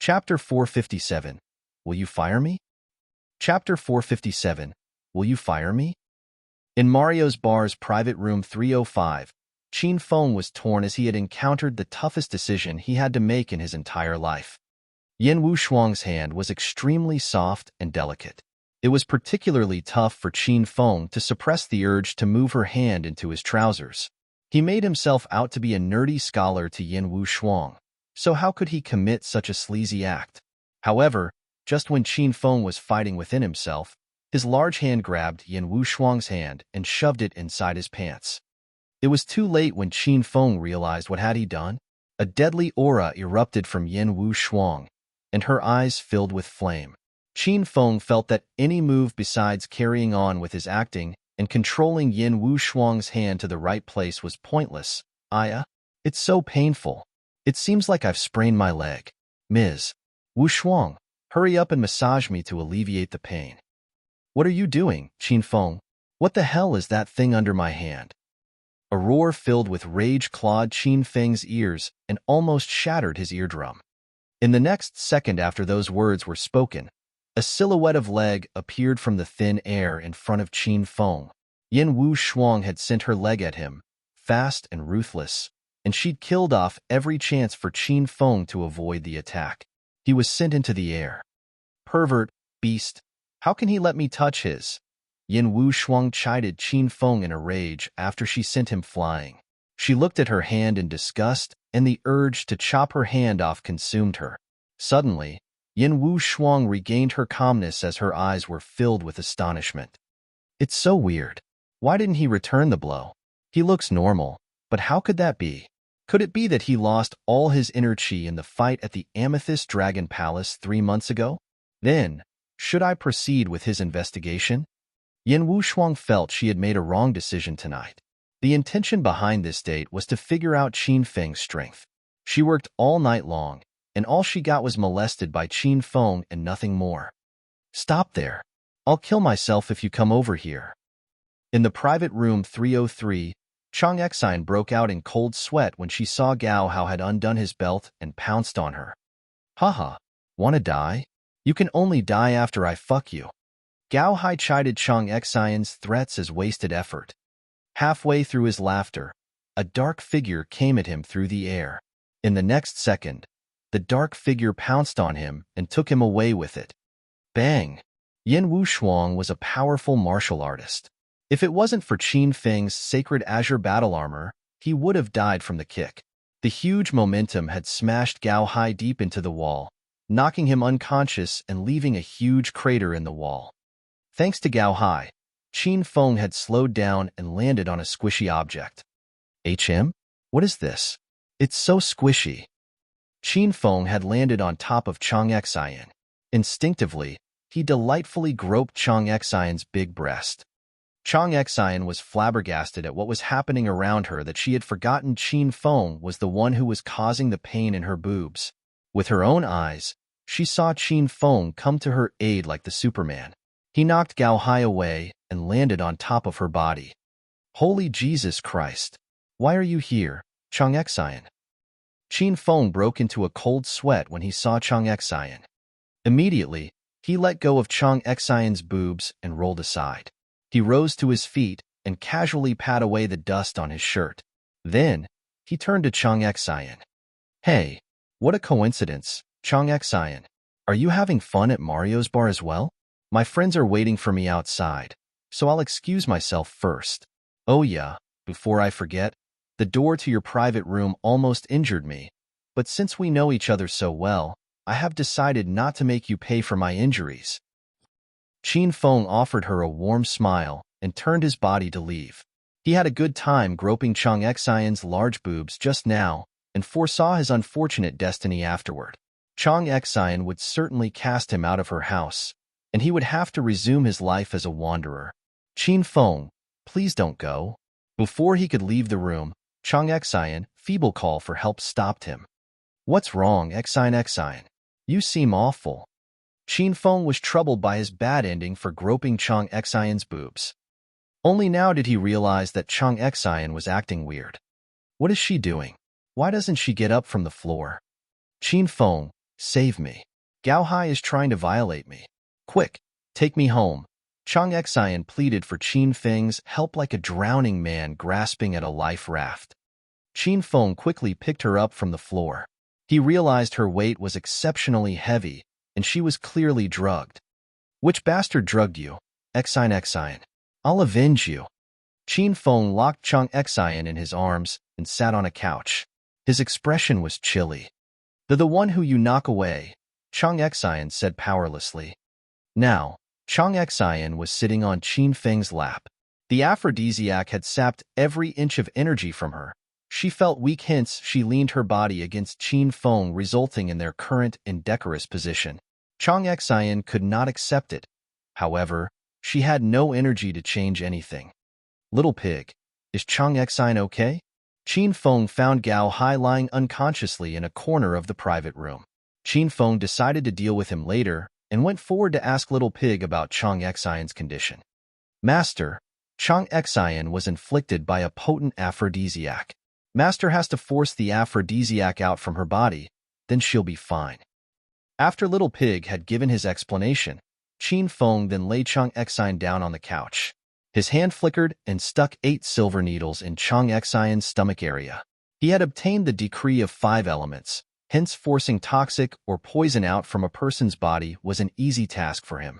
Chapter 457. Will you fire me? Chapter 457. Will you fire me? In Mario's bar's private room 305, Qin Feng was torn as he had encountered the toughest decision he had to make in his entire life. Yin Wushuang's hand was extremely soft and delicate. It was particularly tough for Qin Feng to suppress the urge to move her hand into his trousers. He made himself out to be a nerdy scholar to Yin Wushuang, so how could he commit such a sleazy act? However, just when Qin Feng was fighting within himself, his large hand grabbed Yin Wushuang's hand and shoved it inside his pants. It was too late when Qin Feng realized what had he done. A deadly aura erupted from Yin Wushuang, and her eyes filled with flame. Qin Feng felt that any move besides carrying on with his acting and controlling Yin Wushuang's hand to the right place was pointless. It's so painful. It seems like I've sprained my leg. Ms. Wushuang, hurry up and massage me to alleviate the pain. What are you doing, Qin Feng? What the hell is that thing under my hand? A roar filled with rage clawed Qin Feng's ears and almost shattered his eardrum. In the next second after those words were spoken, a silhouette of leg appeared from the thin air in front of Qin Feng. Yin Wushuang had sent her leg at him, fast and ruthless, and she'd killed off every chance for Qin Feng to avoid the attack. He was sent into the air. Pervert, beast, how can he let me touch his? Yin Wushuang chided Qin Feng in a rage after she sent him flying. She looked at her hand in disgust, and the urge to chop her hand off consumed her. Suddenly, Yin Wushuang regained her calmness as her eyes were filled with astonishment. It's so weird. Why didn't he return the blow? He looks normal, but how could that be? Could it be that he lost all his inner chi in the fight at the Amethyst Dragon Palace 3 months ago? Then, should I proceed with his investigation? Yin Wushuang felt she had made a wrong decision tonight. The intention behind this date was to figure out Qin Feng's strength. She worked all night long, and all she got was molested by Qin Feng and nothing more. Stop there. I'll kill myself if you come over here. In the private room 303, Chang Exine broke out in cold sweat when she saw Gao Hao had undone his belt and pounced on her. Haha, wanna die? You can only die after I fuck you. Gao Hai chided Chang Exine's threats as wasted effort. Halfway through his laughter, a dark figure came at him through the air. In the next second, the dark figure pounced on him and took him away with it. Bang! Yin Wushuang was a powerful martial artist. If it wasn't for Qin Feng's sacred azure battle armor, he would have died from the kick. The huge momentum had smashed Gao Hai deep into the wall, knocking him unconscious and leaving a huge crater in the wall. Thanks to Gao Hai, Qin Feng had slowed down and landed on a squishy object. What is this? It's so squishy. Qin Feng had landed on top of Chang Exine. Instinctively, he delightfully groped Chang Exine's big breast. Chang Exine was flabbergasted at what was happening around her that she had forgotten Qin Feng was the one who was causing the pain in her boobs. With her own eyes, she saw Qin Feng come to her aid like the Superman. He knocked Gao Hai away and landed on top of her body. Holy Jesus Christ! Why are you here, Chang Exine? Qin Feng broke into a cold sweat when he saw Chang Exine. Immediately, he let go of Chang Exine's boobs and rolled aside. He rose to his feet and casually pat away the dust on his shirt. Then, he turned to Chang Exine. Hey, what a coincidence, Chang Exine. Are you having fun at Mario's bar as well? My friends are waiting for me outside, so I'll excuse myself first. Oh yeah, before I forget, the door to your private room almost injured me, but since we know each other so well, I have decided not to make you pay for my injuries. Qin Feng offered her a warm smile and turned his body to leave. He had a good time groping Chang Exine's large boobs just now and foresaw his unfortunate destiny afterward. Chang Exine would certainly cast him out of her house, and he would have to resume his life as a wanderer. Qin Feng, please don't go. Before he could leave the room, Chang Exine, feeble call for help stopped him. What's wrong, Exine? You seem awful. Qin Feng was troubled by his bad ending for groping Chang Exine's boobs. Only now did he realize that Chang Exine was acting weird. What is she doing? Why doesn't she get up from the floor? Qin Feng, Save me. Gao Hai is trying to violate me. Quick, take me home. Chang Xian pleaded for Qin Feng's help like a drowning man grasping at a life raft. Qin Feng quickly picked her up from the floor. He realized her weight was exceptionally heavy, and she was clearly drugged. Which bastard drugged you? Xian. I'll avenge you. Qin Feng locked Chang Xian in his arms and sat on a couch. His expression was chilly. The one who you knock away, Chang Xian said powerlessly. Now, Chang Xian was sitting on Qin Feng's lap. The aphrodisiac had sapped every inch of energy from her. She felt weak, hence she leaned her body against Qin Feng, resulting in their current indecorous position. Chang Xian could not accept it. However, she had no energy to change anything. Little pig, is Chang Xian okay? Qin Feng found Gao Hai lying unconsciously in a corner of the private room. Qin Feng decided to deal with him later and went forward to ask Little Pig about Chang Xian's condition. Master, Chang Xian was inflicted by a potent aphrodisiac. Master has to force the aphrodisiac out from her body, then she'll be fine. After Little Pig had given his explanation, Qin Feng then laid Chang Xian down on the couch. His hand flickered and stuck 8 silver needles in Chang Xian's stomach area. He had obtained the decree of 5 elements, hence forcing toxic or poison out from a person's body was an easy task for him.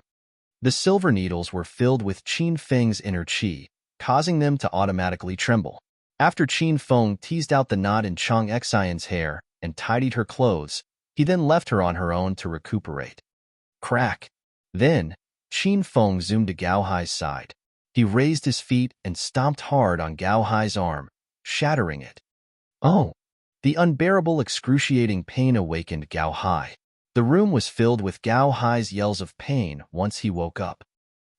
The silver needles were filled with Qin Feng's inner qi, causing them to automatically tremble. After Qin Feng teased out the knot in Chang Xian's hair and tidied her clothes, he then left her on her own to recuperate. Crack. Then, Qin Feng zoomed to Gao Hai's side. He raised his feet and stomped hard on Gao Hai's arm, shattering it. Oh! The unbearable excruciating pain awakened Gao Hai. The room was filled with Gao Hai's yells of pain once he woke up.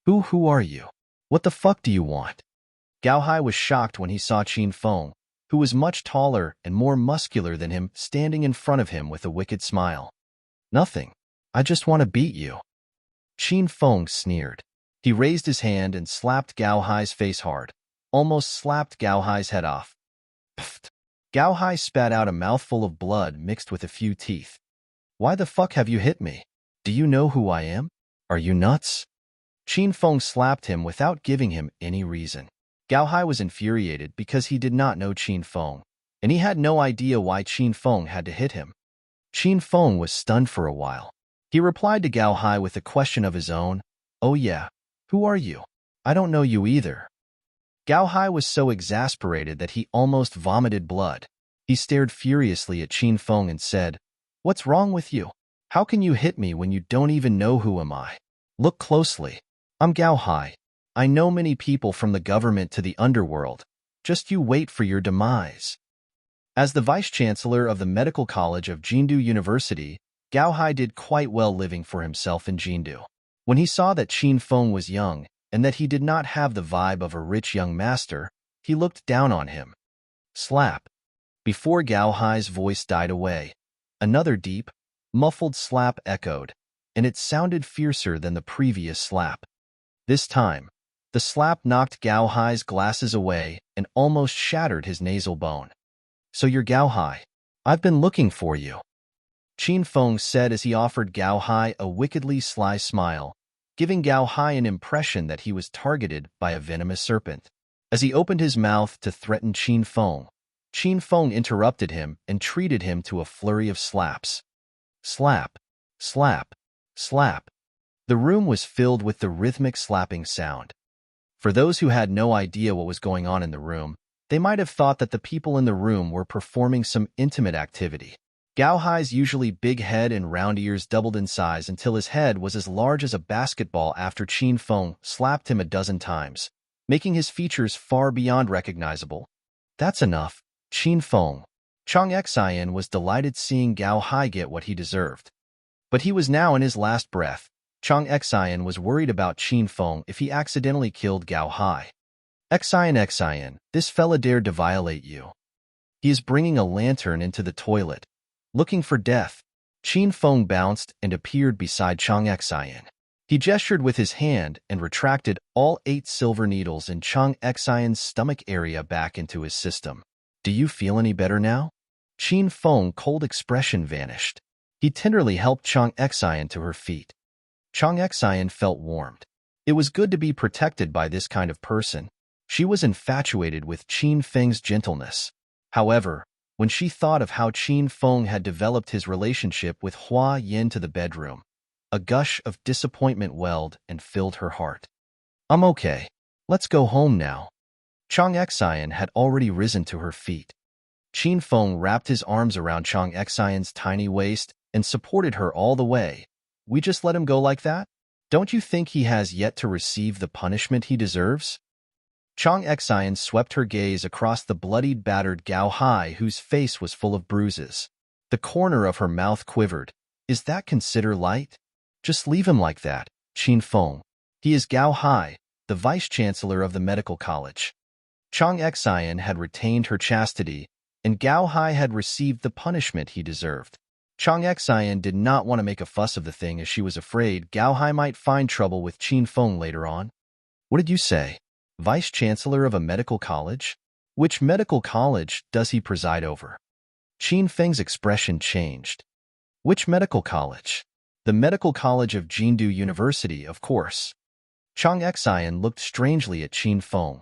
Who are you? What the fuck do you want? Gao Hai was shocked when he saw Qin Feng, who was much taller and more muscular than him, standing in front of him with a wicked smile. Nothing. I just want to beat you. Qin Feng sneered. He raised his hand and slapped Gao Hai's face hard, almost slapped Gao Hai's head off. Pfft. Gao Hai spat out a mouthful of blood mixed with a few teeth. Why the fuck have you hit me? Do you know who I am? Are you nuts? Qin Feng slapped him without giving him any reason. Gao Hai was infuriated because he did not know Qin Feng, and he had no idea why Qin Feng had to hit him. Qin Feng was stunned for a while. He replied to Gao Hai with a question of his own. Oh yeah, who are you? I don't know you either. Gao Hai was so exasperated that he almost vomited blood. He stared furiously at Qin Feng and said, What's wrong with you? How can you hit me when you don't even know who am I? Look closely. I'm Gao Hai. I know many people from the government to the underworld. Just you wait for your demise. As the vice-chancellor of the Medical College of Jindu University, Gao Hai did quite well living for himself in Jindu. When he saw that Qin Feng was young, and that he did not have the vibe of a rich young master, he looked down on him. Slap. Before Gao Hai's voice died away, another deep, muffled slap echoed, and it sounded fiercer than the previous slap. This time, the slap knocked Gao Hai's glasses away and almost shattered his nasal bone. So you're Gao Hai. I've been looking for you. Qin Feng said as he offered Gao Hai a wickedly sly smile, giving Gao Hai an impression that he was targeted by a venomous serpent. As he opened his mouth to threaten Qin Feng interrupted him and treated him to a flurry of slaps. Slap, slap, slap. The room was filled with the rhythmic slapping sound. For those who had no idea what was going on in the room, they might have thought that the people in the room were performing some intimate activity. Gao Hai's usually big head and round ears doubled in size until his head was as large as a basketball after Qin Feng slapped him a dozen times, making his features far beyond recognizable. That's enough, Qin Feng. Chang Xian was delighted seeing Gao Hai get what he deserved. But he was now in his last breath. Chang Xian was worried about Qin Feng if he accidentally killed Gao Hai. Xian, this fella dared to violate you. He is bringing a lantern into the toilet, looking for death. Qin Feng bounced and appeared beside Chang Xian. He gestured with his hand and retracted all 8 silver needles in Chang Xian's stomach area back into his system. Do you feel any better now? Qin Feng's cold expression vanished. He tenderly helped Chang Xian to her feet. Chang Xian felt warmed. It was good to be protected by this kind of person. She was infatuated with Qin Feng's gentleness. However, when she thought of how Qin Feng had developed his relationship with Hua Yin to the bedroom, a gush of disappointment welled and filled her heart. I'm okay. Let's go home now. Chang Xian had already risen to her feet. Qin Feng wrapped his arms around Chang Xian's tiny waist and supported her all the way. We just let him go like that? Don't you think he has yet to receive the punishment he deserves? Chang Xian swept her gaze across the bloodied, battered Gao Hai, whose face was full of bruises. The corner of her mouth quivered. Is that considered light? Just leave him like that, Qin Feng. He is Gao Hai, the vice-chancellor of the medical college. Chang Xian had retained her chastity, and Gao Hai had received the punishment he deserved. Chang Xian did not want to make a fuss of the thing as she was afraid Gao Hai might find trouble with Qin Feng later on. What did you say? Vice-chancellor of a medical college? Which medical college does he preside over? Qin Feng's expression changed. Which medical college? The medical college of Jindu University, of course. Chang Xian looked strangely at Qin Feng.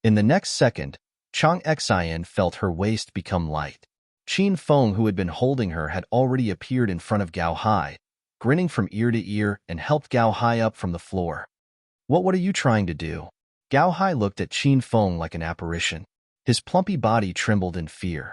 In the next second, Chang Xian felt her waist become light. Qin Feng, who had been holding her, had already appeared in front of Gao Hai, grinning from ear to ear, and helped Gao Hai up from the floor. What are you trying to do? Gao Hai looked at Qin Feng like an apparition. His plumpy body trembled in fear.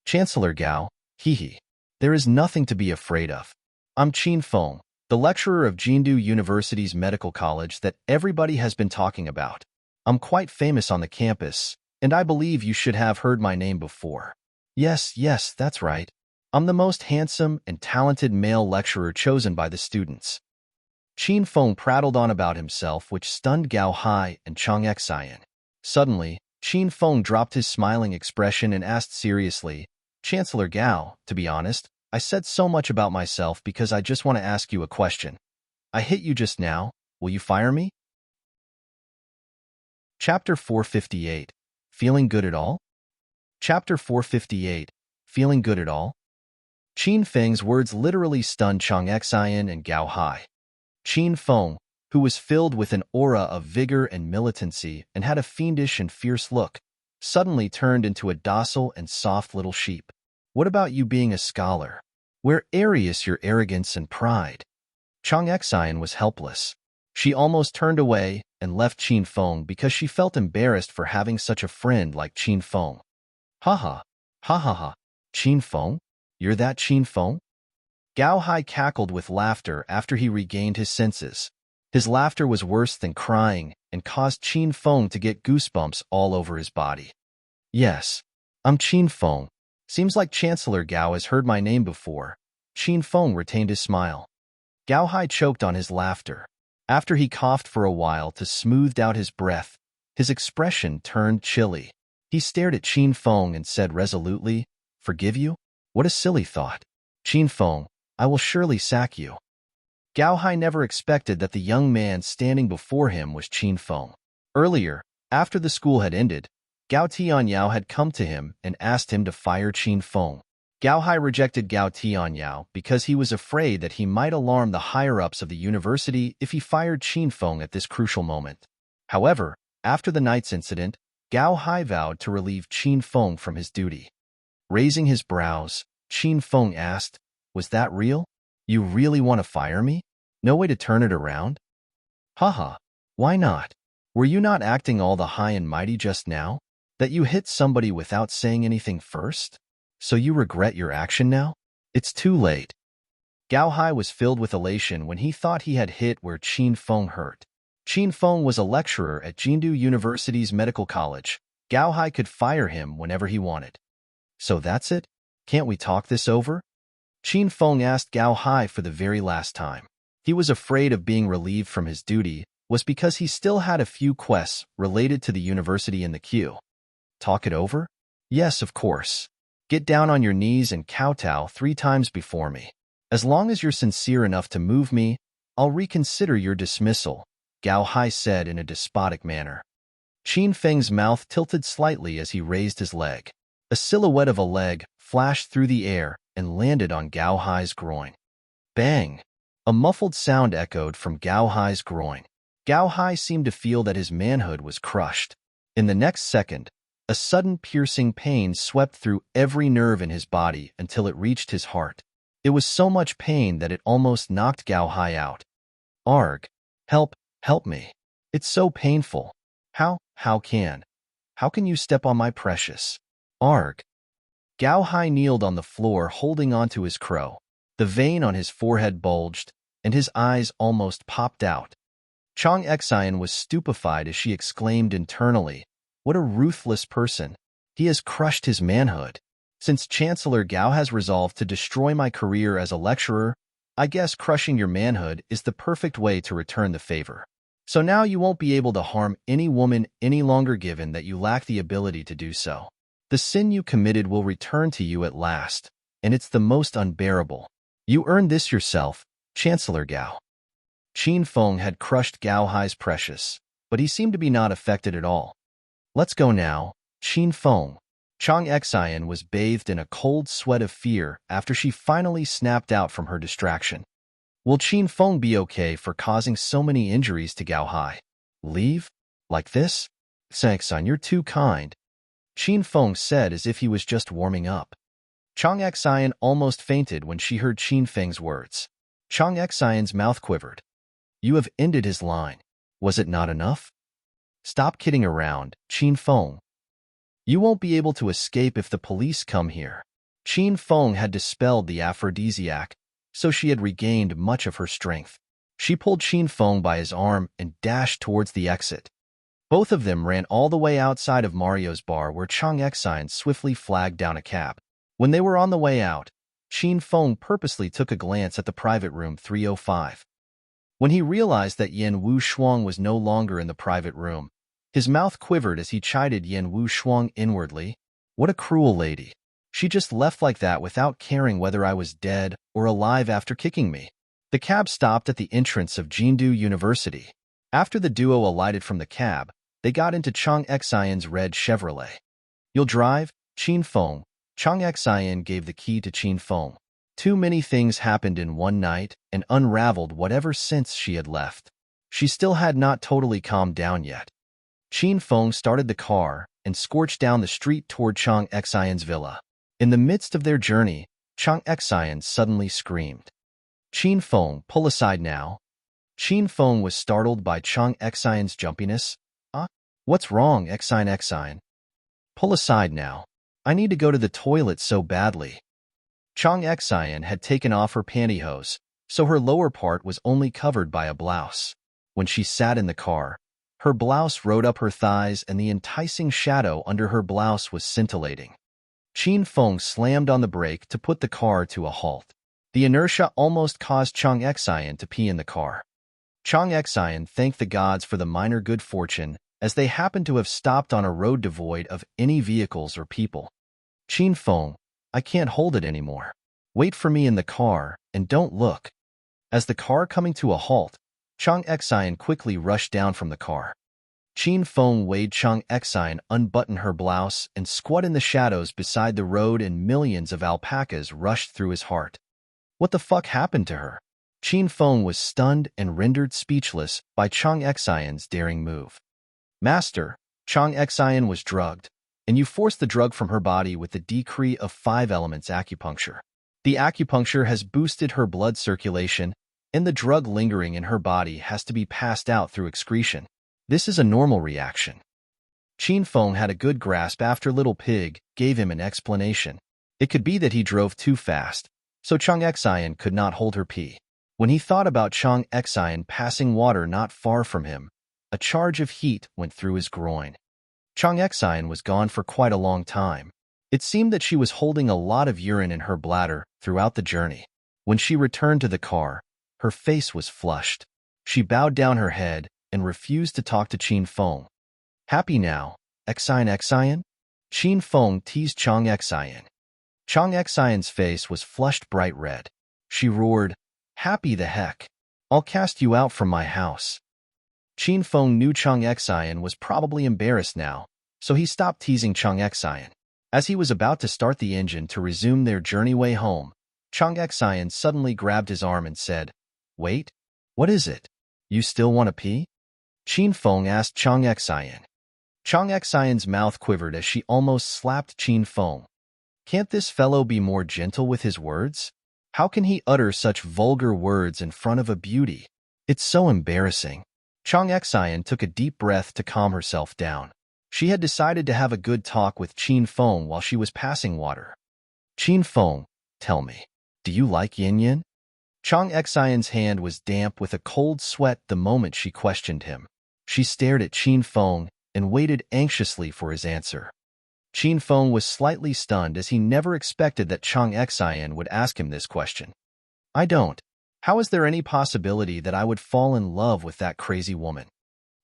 Chancellor Gao, hee. There is nothing to be afraid of. I'm Qin Feng, the lecturer of Jindu University's medical college that everybody has been talking about. I'm quite famous on the campus, and I believe you should have heard my name before. Yes, that's right. I'm the most handsome and talented male lecturer chosen by the students. Qin Feng prattled on about himself, which stunned Gao Hai and Chang Xian. Suddenly, Qin Feng dropped his smiling expression and asked seriously, Chancellor Gao, to be honest, I said so much about myself because I just want to ask you a question. I hit you just now. Will you fire me? Chapter 458. Feeling good at all? Chapter 458. Feeling good at all? Qin Feng's words literally stunned Chang Xian and Gao Hai. Qin Feng, who was filled with an aura of vigor and militancy and had a fiendish and fierce look, suddenly turned into a docile and soft little sheep. What about you being a scholar? Where is your arrogance and pride? Chang Xian was helpless. She almost turned away and left Qin Feng because she felt embarrassed for having such a friend like Qin Feng. Ha. Qin Feng? You're that Qin Feng? Gao Hai cackled with laughter after he regained his senses. His laughter was worse than crying and caused Qin Feng to get goosebumps all over his body. Yes, I'm Qin Feng. Seems like Chancellor Gao has heard my name before. Qin Feng retained his smile. Gao Hai choked on his laughter. After he coughed for a while to smooth out his breath, his expression turned chilly. He stared at Qin Feng and said resolutely, Forgive you? What a silly thought. Qin Feng, I will surely sack you. Gao Hai never expected that the young man standing before him was Qin Feng. Earlier, after the school had ended, Gao Tianyao had come to him and asked him to fire Qin Feng. Gao Hai rejected Gao Tianyao because he was afraid that he might alarm the higher-ups of the university if he fired Qin Feng at this crucial moment. However, after the night's incident, Gao Hai vowed to relieve Qin Feng from his duty. Raising his brows, Qin Feng asked, Was that real? You really want to fire me? No way to turn it around? Haha, why not? Were you not acting all the high and mighty just now? That you hit somebody without saying anything first? So you regret your action now? It's too late. Gao Hai was filled with elation when he thought he had hit where Qin Feng hurt. Qin Feng was a lecturer at Jindu University's medical college. Gao Hai could fire him whenever he wanted. So that's it? Can't we talk this over? Qin Feng asked Gao Hai for the very last time. He was afraid of being relieved from his duty was because he still had a few quests related to the university in the queue. Talk it over? Yes, of course. Get down on your knees and kowtow 3 times before me. As long as you're sincere enough to move me, I'll reconsider your dismissal, Gao Hai said in a despotic manner. Qin Feng's mouth tilted slightly as he raised his leg. A silhouette of a leg flashed through the air, and landed on Gao Hai's groin. Bang! A muffled sound echoed from Gao Hai's groin. Gao Hai seemed to feel that his manhood was crushed. In the next second, a sudden piercing pain swept through every nerve in his body until it reached his heart. It was so much pain that it almost knocked Gao Hai out. Arg! Help me. It's so painful. How can you step on my precious? Arg! Gao Hai kneeled on the floor holding onto his crow. The vein on his forehead bulged, and his eyes almost popped out. Chang Xian was stupefied as she exclaimed internally, "What a ruthless person. He has crushed his manhood. Since Chancellor Gao has resolved to destroy my career as a lecturer, I guess crushing your manhood is the perfect way to return the favor. So now you won't be able to harm any woman any longer given that you lack the ability to do so. The sin you committed will return to you at last, and it's the most unbearable. You earned this yourself, Chancellor Gao." Qin Feng had crushed Gao Hai's precious, but he seemed to be not affected at all. "Let's go now, Qin Feng." Chang Xian was bathed in a cold sweat of fear after she finally snapped out from her distraction. Will Qin Feng be okay for causing so many injuries to Gao Hai? Leave? Like this? Xian, you're too kind, Qin Feng said as if he was just warming up. Chang Xian almost fainted when she heard Qin Feng's words. Chang Xian's mouth quivered. You have ended his line. Was it not enough? Stop kidding around, Qin Feng. You won't be able to escape if the police come here. Qin Feng had dispelled the aphrodisiac, so she had regained much of her strength. She pulled Qin Feng by his arm and dashed towards the exit. Both of them ran all the way outside of Mario's bar where Chang Xian swiftly flagged down a cab. When they were on the way out, Qin Feng purposely took a glance at the private room 305. When he realized that Yan Wu Shuang was no longer in the private room, his mouth quivered as he chided Yan Wu Shuang inwardly. What a cruel lady. She just left like that without caring whether I was dead or alive after kicking me. The cab stopped at the entrance of Jindu University. After the duo alighted from the cab, they got into Chang Xian's red Chevrolet. You'll drive, Qin Feng. Chang Xian gave the key to Qin Feng. Too many things happened in one night and unraveled whatever since she had left. She still had not totally calmed down yet. Qin Feng started the car and scorched down the street toward Chang Xian's villa. In the midst of their journey, Chang Xian suddenly screamed. Qin Feng, pull aside now. Qin Feng was startled by Chang Xian's jumpiness. What's wrong, Xian? Pull aside now. I need to go to the toilet so badly. Chang Xian had taken off her pantyhose, so her lower part was only covered by a blouse. When she sat in the car, her blouse rode up her thighs and the enticing shadow under her blouse was scintillating. Qin Feng slammed on the brake to put the car to a halt. The inertia almost caused Chang Xian to pee in the car. Chang Xian thanked the gods for the minor good fortune as they happened to have stopped on a road devoid of any vehicles or people. Qin Feng, I can't hold it anymore. Wait for me in the car, and don't look. As the car coming to a halt, Chang Xian quickly rushed down from the car. Qin Feng wade Chang Xian unbutton her blouse and squat in the shadows beside the road and millions of alpacas rushed through his heart. What the fuck happened to her? Qin Feng was stunned and rendered speechless by Chang Xian's daring move. Master, Chang Xian was drugged, and you forced the drug from her body with the decree of 5 elements acupuncture. The acupuncture has boosted her blood circulation, and the drug lingering in her body has to be passed out through excretion. This is a normal reaction. Qin Feng had a good grasp after Little Pig gave him an explanation. It could be that he drove too fast, so Chang Xian could not hold her pee. When he thought about Chang Xian passing water not far from him, a charge of heat went through his groin. Chang Xian was gone for quite a long time. It seemed that she was holding a lot of urine in her bladder throughout the journey. When she returned to the car, her face was flushed. She bowed down her head and refused to talk to Qin Feng. Happy now, Xian? Qin Feng teased Chang Xian. Chang Xian's face was flushed bright red. She roared, Happy the heck. I'll cast you out from my house. Qin Feng knew Chang Xian was probably embarrassed now, so he stopped teasing Chang Xian. As he was about to start the engine to resume their journeyway home, Chang Xian suddenly grabbed his arm and said, "Wait, what is it? You still want to pee?" Qin Feng asked Chang Xian. Chang Xian's mouth quivered as she almost slapped Qin Feng. Can't this fellow be more gentle with his words? How can he utter such vulgar words in front of a beauty? It's so embarrassing. Chang Xian took a deep breath to calm herself down. She had decided to have a good talk with Qin Feng while she was passing water. "Qin Feng, tell me, do you like yin yin?" Chang Xian's hand was damp with a cold sweat the moment she questioned him. She stared at Qin Feng and waited anxiously for his answer. Qin Feng was slightly stunned as he never expected that Chang Xian would ask him this question. "I don't. How is there any possibility that I would fall in love with that crazy woman?"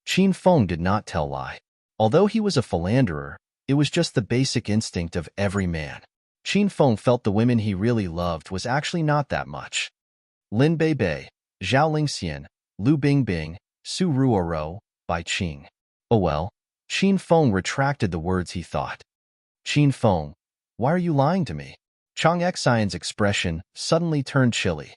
Qin Feng did not tell lie. Although he was a philanderer, it was just the basic instinct of every man. Qin Feng felt the women he really loved was actually not that much. Lin Beibei, Zhao Lingxian, Lu Bingbing, Su Ruoro, Bai Qing. Oh well, Qin Feng retracted the words he thought. "Qin Feng, why are you lying to me?" Chang Xian's expression suddenly turned chilly.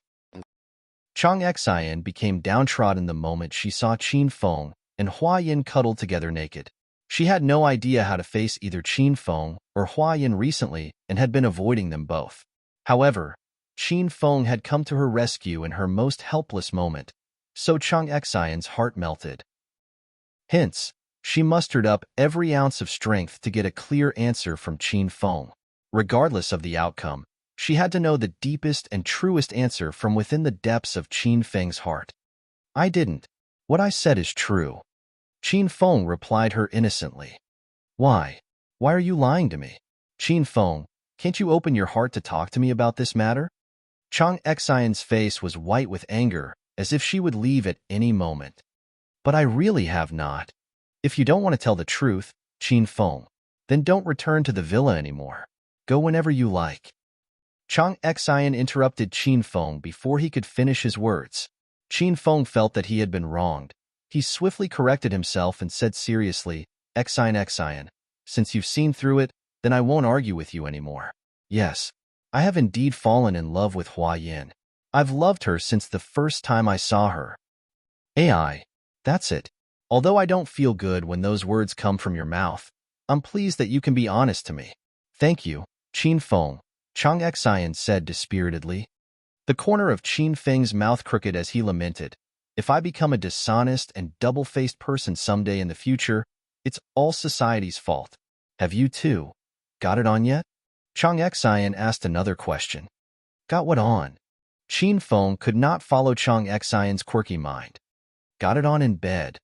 Chang Xian became downtrodden the moment she saw Qin Feng and Hua Yin cuddled together naked. She had no idea how to face either Qin Feng or Hua Yin recently and had been avoiding them both. However, Qin Feng had come to her rescue in her most helpless moment, so Chang Xian's heart melted. Hence, she mustered up every ounce of strength to get a clear answer from Qin Feng. Regardless of the outcome, she had to know the deepest and truest answer from within the depths of Qin Feng's heart. "I didn't. What I said is true." Qin Feng replied her innocently. Why? Why are you lying to me?" "Qin Feng, can't you open your heart to talk to me about this matter?" Chang Xian's face was white with anger, as if she would leave at any moment. "But I really have not. If you don't want to tell the truth, Qin Feng, then don't return to the villa anymore. Go whenever you like." Chang Xian interrupted Qin Feng before he could finish his words. Qin Feng felt that he had been wronged. He swiftly corrected himself and said seriously, Xian, since you've seen through it, then I won't argue with you anymore. Yes, I have indeed fallen in love with Hua Yin. I've loved her since the first time I saw her. AI, that's it. Although I don't feel good when those words come from your mouth, I'm pleased that you can be honest to me. Thank you, Qin Feng, Chang Xian said dispiritedly. The corner of Qin Feng's mouth crooked as he lamented, "If I become a dishonest and double-faced person someday in the future, it's all society's fault. Have you too? Got it on yet?" Chang Xian asked another question. "Got what on?" Qin Feng could not follow Chang Xian's quirky mind. "Got it on in bed."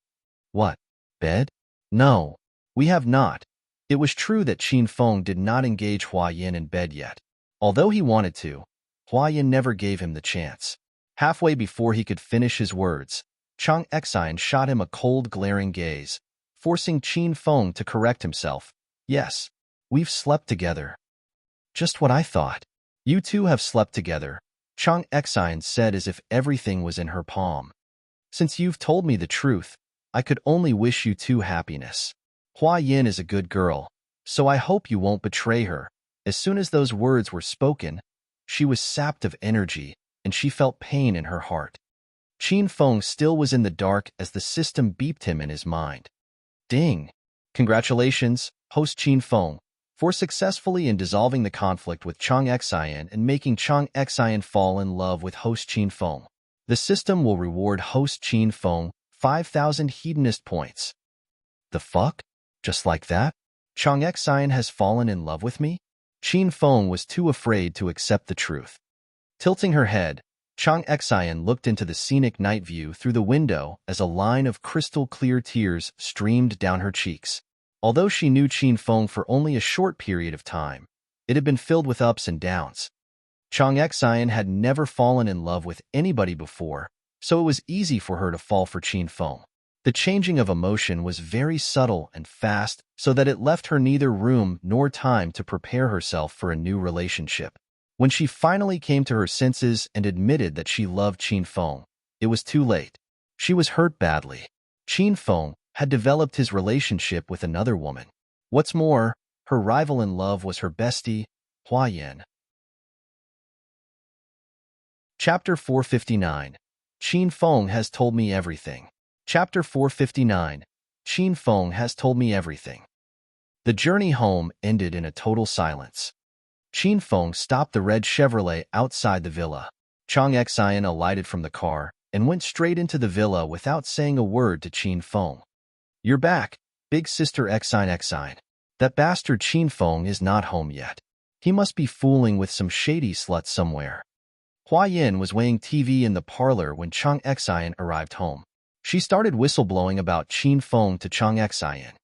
"What? Bed? No, we have not." It was true that Qin Feng did not engage Hua Yin in bed yet. Although he wanted to, Hua Yin never gave him the chance. Halfway before he could finish his words, Chang Xian shot him a cold, glaring gaze, forcing Qin Feng to correct himself. "Yes, we've slept together." "Just what I thought. You two have slept together," Chang Xian said as if everything was in her palm. "Since you've told me the truth, I could only wish you two happiness. Hua Yin is a good girl, so I hope you won't betray her." As soon as those words were spoken, she was sapped of energy, and she felt pain in her heart. Qin Feng still was in the dark as the system beeped him in his mind. Ding! Congratulations, host Qin Feng, for successfully in dissolving the conflict with Chang Xian and making Chang Xian fall in love with host Qin Feng. The system will reward host Qin Feng 5,000 hedonist points. The fuck? Just like that? Chang Xian has fallen in love with me? Qin Feng was too afraid to accept the truth. Tilting her head, Chang Xian looked into the scenic night view through the window as a line of crystal-clear tears streamed down her cheeks. Although she knew Qin Feng for only a short period of time, it had been filled with ups and downs. Chang Xian had never fallen in love with anybody before, so it was easy for her to fall for Qin Feng. The changing of emotion was very subtle and fast, so that it left her neither room nor time to prepare herself for a new relationship. When she finally came to her senses and admitted that she loved Qin Feng, it was too late. She was hurt badly. Qin Feng had developed his relationship with another woman. What's more, Her rival in love was her bestie, Hua Yin. Chapter 459. Qin Feng has told me everything. Chapter 459. Qin Feng has told me everything. The journey home ended in a total silence. Qin Feng stopped the red Chevrolet outside the villa. Chang Xian alighted from the car and went straight into the villa without saying a word to Qin Feng. "You're back, big sister Xian. That bastard Qin Feng is not home yet. He must be fooling with some shady slut somewhere." Hua Yin was weighing TV in the parlor when Chang Xian arrived home. She started whistleblowing about Qin Feng to Chang Xian.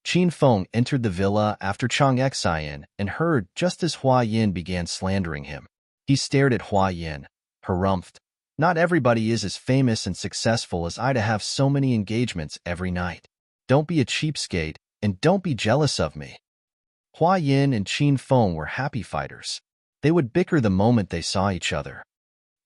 Qin Feng entered the villa after Chang Xian and heard just as Hua Yin began slandering him. He stared at Hua Yin, harumphed. "Not everybody is as famous and successful as I to have so many engagements every night. Don't be a cheapskate, and don't be jealous of me." Hua Yin and Qin Feng were happy fighters. They would bicker the moment they saw each other.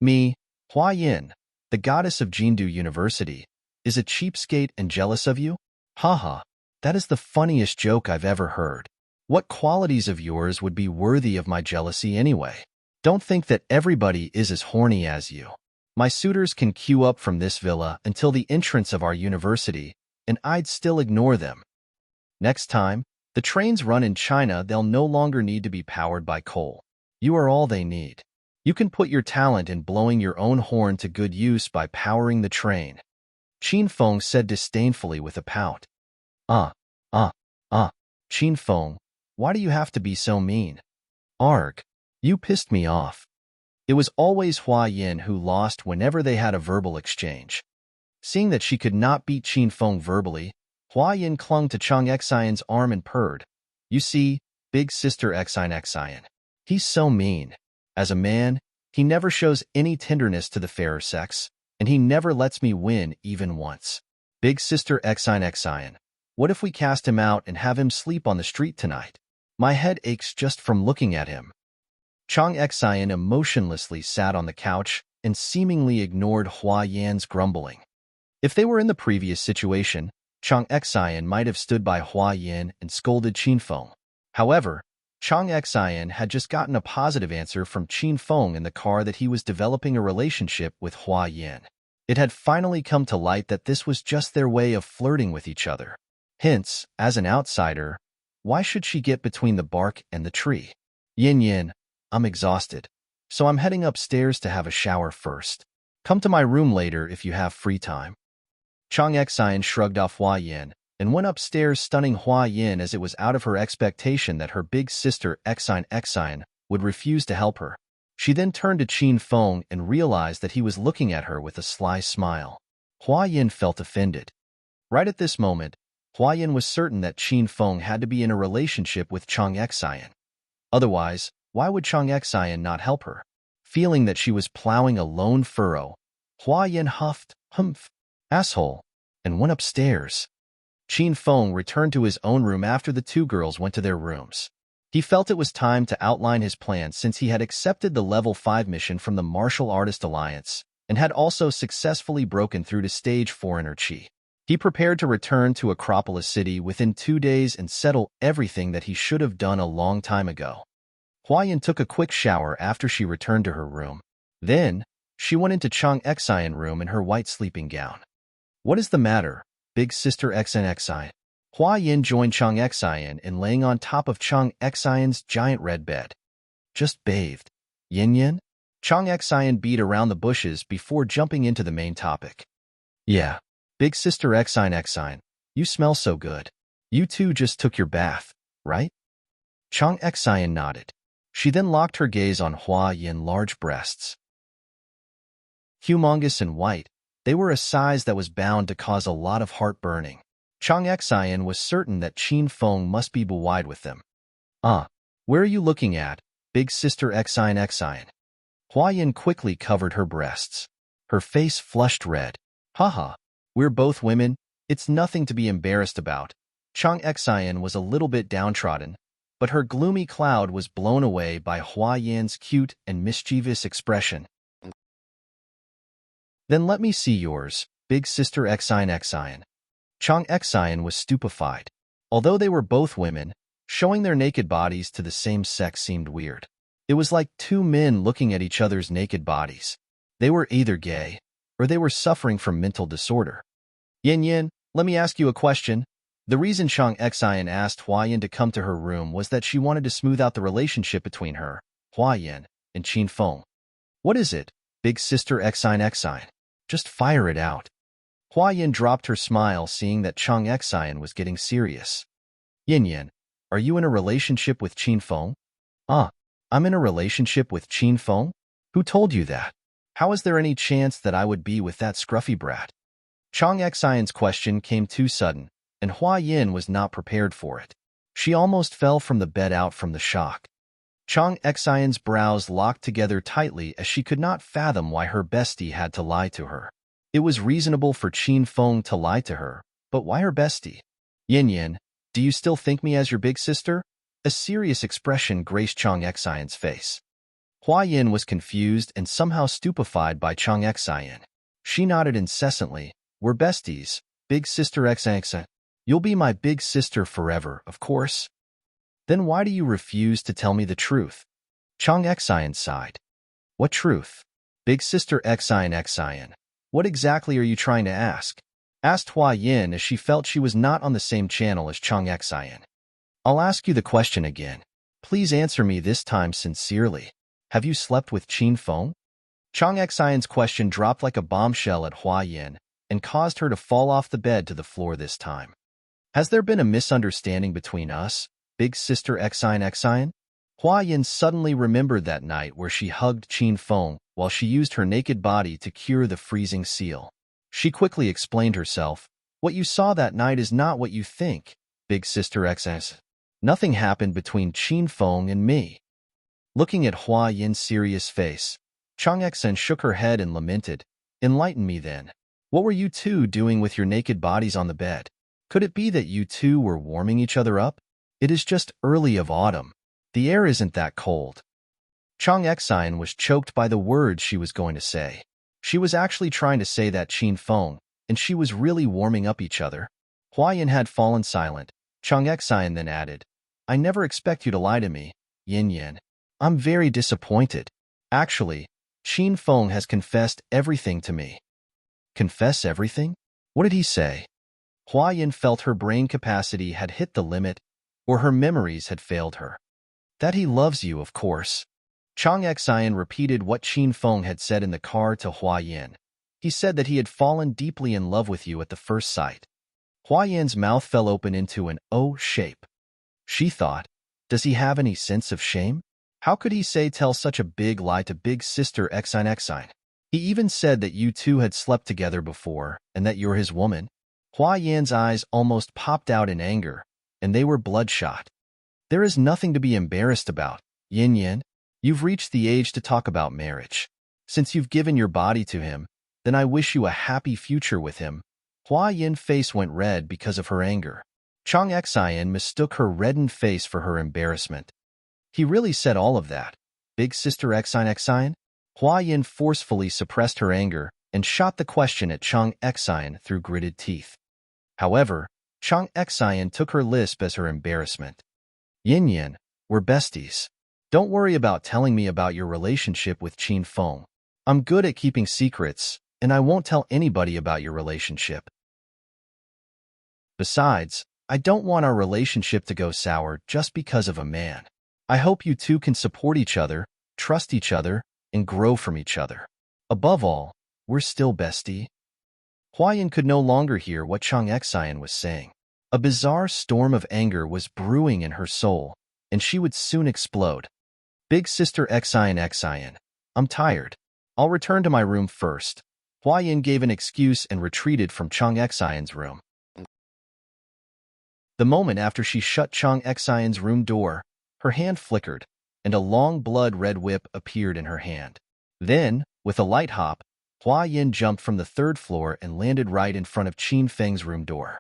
"Me, Hua Yin, the goddess of Jindu University, is a cheapskate and jealous of you? Haha, that is the funniest joke I've ever heard. What qualities of yours would be worthy of my jealousy anyway? Don't think that everybody is as horny as you. My suitors can queue up from this villa until the entrance of our university, and I'd still ignore them. Next time, the trains run in China, they'll no longer need to be powered by coal. You are all they need. You can put your talent in blowing your own horn to good use by powering the train." Qin Feng said disdainfully with a pout. Qin Feng, why do you have to be so mean? Arg, you pissed me off." It was always Hua Yin who lost whenever they had a verbal exchange. Seeing that she could not beat Qin Feng verbally, Hua Yin clung to Chang Xian's arm and purred. "You see, big sister Xian. He's so mean. As a man, he never shows any tenderness to the fairer sex, and he never lets me win even once. Big sister Xian, what if we cast him out and have him sleep on the street tonight? My head aches just from looking at him." Chang Xian emotionlessly sat on the couch and seemingly ignored Hua Yan's grumbling. If they were in the previous situation, Chang Xian might have stood by Hua Yin and scolded Qin Feng. However, Chang Xian had just gotten a positive answer from Qin Feng in the car that he was developing a relationship with Hua Yin. It had finally come to light that this was just their way of flirting with each other. Hence, as an outsider, why should she get between the bark and the tree? "Yin, I'm exhausted, so I'm heading upstairs to have a shower first. Come to my room later if you have free time." Chang Xian shrugged off Hua Yin and went upstairs, stunning Hua Yin as it was out of her expectation that her big sister Xian would refuse to help her. She then turned to Qin Feng and realized that he was looking at her with a sly smile. Hua Yin felt offended. Right at this moment, Hua Yin was certain that Qin Feng had to be in a relationship with Chang Xian. Otherwise, why would Chang Xian not help her? Feeling that she was plowing a lone furrow, Hua Yin huffed, "Humph, asshole," and went upstairs. Qin Feng returned to his own room after the two girls went to their rooms. He felt it was time to outline his plan since he had accepted the Level 5 mission from the Martial Artist Alliance and had also successfully broken through to Stage 4 Energy. He prepared to return to Acropolis City within 2 days and settle everything that he should have done a long time ago. Hua Yin took a quick shower after she returned to her room. Then, she went into Chang Xian's room in her white sleeping gown. "What is the matter, big sister Xian?" Hua Yin joined Chang Xian in laying on top of Chang Xian's giant red bed. "Just bathed. Yin?" Chang Xian beat around the bushes before jumping into the main topic. "Yeah, big sister Xian, you smell so good. You two just took your bath, right?" Chang Xian nodded. She then locked her gaze on Hua Yin's large breasts. Humongous and white, they were a size that was bound to cause a lot of heartburning. Chang Xian was certain that Qin Feng must be bewildered with them. Where are you looking at, big sister Xian? Hua Yin quickly covered her breasts. Her face flushed red. "Haha, we're both women. It's nothing to be embarrassed about." Chang Xian was a little bit downtrodden, but her gloomy cloud was blown away by Hua Yin's cute and mischievous expression. "Then let me see yours, big sister Xian. Chang Xian was stupefied. Although they were both women, Showing their naked bodies to the same sex seemed weird. It was like two men looking at each other's naked bodies. They were either gay, or they were suffering from mental disorder. Yin Yin, let me ask you a question. The reason Chang Xian asked Hua Yin to come to her room was that she wanted to smooth out the relationship between her, Hua Yin, and Qin Feng. What is it, big sister Xian? Just fire it out. Hua Yin dropped her smile seeing that Chang Xian was getting serious. Yin Yin, are you in a relationship with Qin Feng? I'm in a relationship with Qin Feng? Who told you that? How is there any chance that I would be with that scruffy brat? Chang Xian's question came too sudden, and Hua Yin was not prepared for it. She almost fell from the bed out from the shock. Chang Xian's brows locked together tightly as she could not fathom why her bestie had to lie to her. It was reasonable for Qin Feng to lie to her, but why her bestie? Yin Yin, do you still think me as your big sister? A serious expression graced Chang Xian's face. Hua Yin was confused and somehow stupefied by Chang Xian. She nodded incessantly. We're besties, big sister Xian. You'll be my big sister forever, of course. Then why do you refuse to tell me the truth? Chang Xian sighed. What truth? Big sister Xian. What exactly are you trying to ask? Asked Hua Yin as she felt she was not on the same channel as Chang Xian. I'll ask you the question again. Please answer me this time sincerely. Have you slept with Qin Feng? Chang Xian's question dropped like a bombshell at Hua Yin and caused her to fall off the bed to the floor this time. Has there been a misunderstanding between us, big sister Xian? Hua Yin suddenly remembered that night where she hugged Qin Feng while she used her naked body to cure the freezing seal. She quickly explained herself. What you saw that night is not what you think, big sister Xian. Nothing happened between Qin Feng and me. Looking at Hua Yin's serious face, Chang Xian shook her head and lamented. Enlighten me then. What were you two doing with your naked bodies on the bed? Could it be that you two were warming each other up? It is just early of autumn. The air isn't that cold. Chang Xian was choked by the words she was going to say. She was actually trying to say that Qin Feng and she was really warming up each other. Hua Yin had fallen silent. Chang Xian then added, I never expect you to lie to me, Yin Yin. I'm very disappointed. Actually, Qin Feng has confessed everything to me. Confess everything? What did he say? Hua Yin felt her brain capacity had hit the limit, or her memories had failed her. That he loves you, of course. Chang Xian repeated what Qin Feng had said in the car to Hua Yin. He said that he had fallen deeply in love with you at the first sight. Hua Yin's mouth fell open into an O shape. She thought, does he have any sense of shame? How could he tell such a big lie to big sister Xian? He even said that you two had slept together before and that you're his woman. Hua Yin's eyes almost popped out in anger, and they were bloodshot. There is nothing to be embarrassed about, Yin Yin. You've reached the age to talk about marriage. Since you've given your body to him, then I wish you a happy future with him. Hua Yin's face went red because of her anger. Chang Xian mistook her reddened face for her embarrassment. He really said all of that, big sister Xian? Hua Yin forcefully suppressed her anger and shot the question at Chang Xian through gritted teeth. However, Chang Xian took her lisp as her embarrassment. Yin Yin, we're besties. Don't worry about telling me about your relationship with Qin Feng. I'm good at keeping secrets, and I won't tell anybody about your relationship. Besides, I don't want our relationship to go sour just because of a man. I hope you two can support each other, trust each other, and grow from each other. Above all, we're still bestie. Hua Yin could no longer hear what Chang Xian was saying. A bizarre storm of anger was brewing in her soul, and she would soon explode. Big sister Xian, I'm tired. I'll return to my room first. Hua Yin gave an excuse and retreated from Chang Xian's room. The moment after she shut Chang Xian's room door, her hand flickered, and a long blood-red whip appeared in her hand. Then, with a light hop, Hua Yin jumped from the third floor and landed right in front of Qin Feng's room door.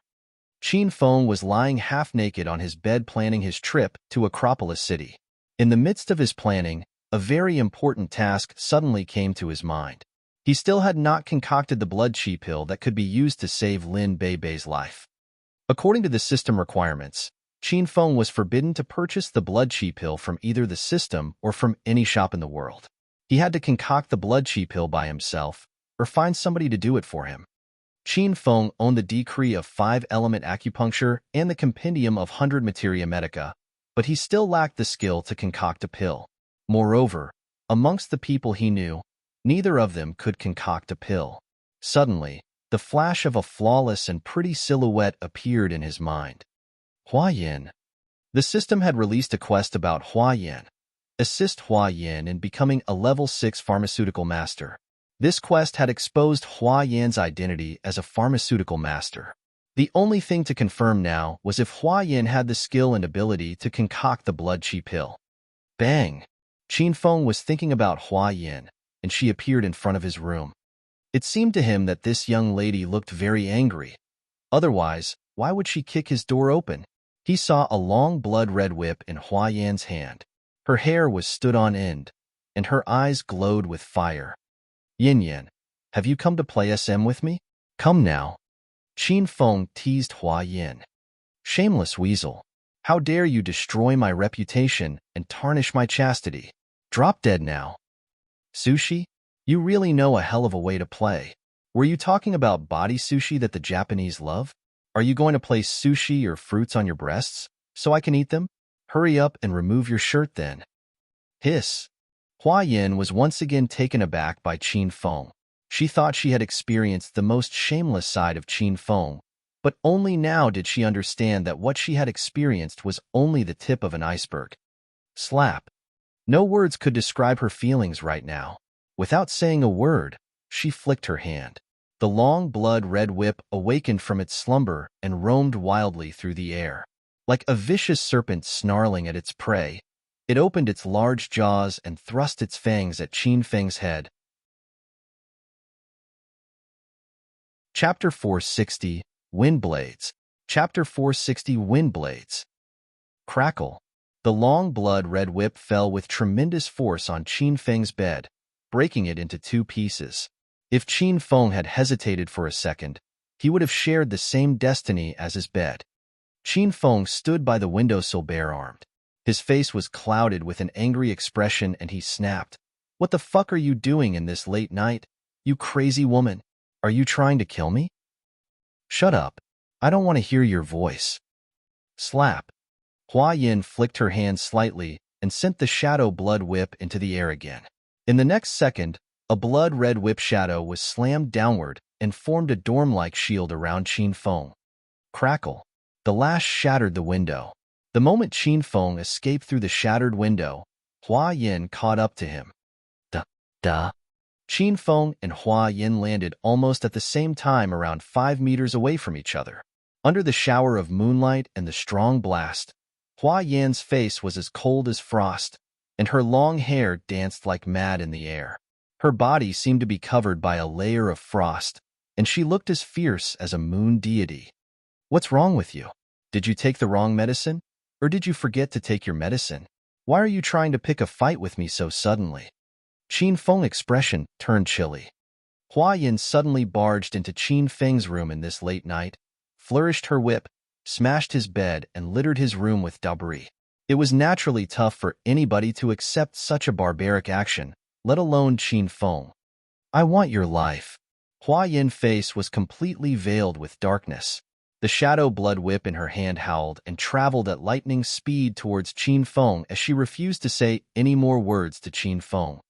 Qin Feng was lying half-naked on his bed planning his trip to Acropolis City. In the midst of his planning, a very important task suddenly came to his mind. He still had not concocted the blood chi pill that could be used to save Lin Beibei's life. According to the system requirements, Qin Feng was forbidden to purchase the blood chi pill from either the system or from any shop in the world. He had to concoct the blood chi pill by himself or find somebody to do it for him. Qin Feng owned the decree of 5-element acupuncture and the compendium of 100 materia medica, but he still lacked the skill to concoct a pill. Moreover, amongst the people he knew, neither of them could concoct a pill. Suddenly, the flash of a flawless and pretty silhouette appeared in his mind. Hua Yin. The system had released a quest about Hua Yin. Assist Hua Yin in becoming a level 6 pharmaceutical master. This quest had exposed Hua Yin's identity as a pharmaceutical master. The only thing to confirm now was if Hua Yin had the skill and ability to concoct the blood chi pill. Bang! Qin Feng was thinking about Hua Yin, and she appeared in front of his room. It seemed to him that this young lady looked very angry. Otherwise, why would she kick his door open? He saw a long blood-red whip in Hua Yan's hand. Her hair was stood on end, and her eyes glowed with fire. Yin Yin, have you come to play SM with me? Come now. Qin Feng teased Hua Yin. Shameless weasel. How dare you destroy my reputation and tarnish my chastity? Drop dead now. Sushi? You really know a hell of a way to play. Were you talking about body sushi that the Japanese love? Are you going to place sushi or fruits on your breasts, so I can eat them? Hurry up and remove your shirt then. Hiss. Hua Yin was once again taken aback by Qin Feng. She thought she had experienced the most shameless side of Qin Feng, but only now did she understand that what she had experienced was only the tip of an iceberg. Slap. No words could describe her feelings right now. Without saying a word, she flicked her hand. The long blood-red whip awakened from its slumber and roamed wildly through the air. Like a vicious serpent snarling at its prey, it opened its large jaws and thrust its fangs at Qin Feng's head. Chapter 460, Windblades. Chapter 460, Windblades. Crackle. The long blood-red whip fell with tremendous force on Qin Feng's bed, breaking it into 2 pieces. If Qin Feng had hesitated for a second, he would have shared the same destiny as his bed. Qin Feng stood by the windowsill bare-armed. His face was clouded with an angry expression and he snapped. What the fuck are you doing in this late night, you crazy woman? Are you trying to kill me? Shut up. I don't want to hear your voice. Slap. Hua Yin flicked her hand slightly and sent the shadow blood whip into the air again. In the next second, a blood-red whip shadow was slammed downward and formed a dome-like shield around Qin Feng. Crackle. The lash shattered the window. The moment Qin Feng escaped through the shattered window, Hua Yin caught up to him. Duh. Qin Feng and Hua Yin landed almost at the same time around 5 meters away from each other. Under the shower of moonlight and the strong blast, Hua Yin's face was as cold as frost, and her long hair danced like mad in the air. Her body seemed to be covered by a layer of frost, and she looked as fierce as a moon deity. What's wrong with you? Did you take the wrong medicine? Or did you forget to take your medicine? Why are you trying to pick a fight with me so suddenly? Qin Feng's expression turned chilly. Hua Yin suddenly barged into Qin Feng's room in this late night, flourished her whip, smashed his bed, and littered his room with debris. It was naturally tough for anybody to accept such a barbaric action, let alone Qin Feng. I want your life. Hua Yin's face was completely veiled with darkness. The shadow blood whip in her hand howled and traveled at lightning speed towards Qin Feng as she refused to say any more words to Qin Feng.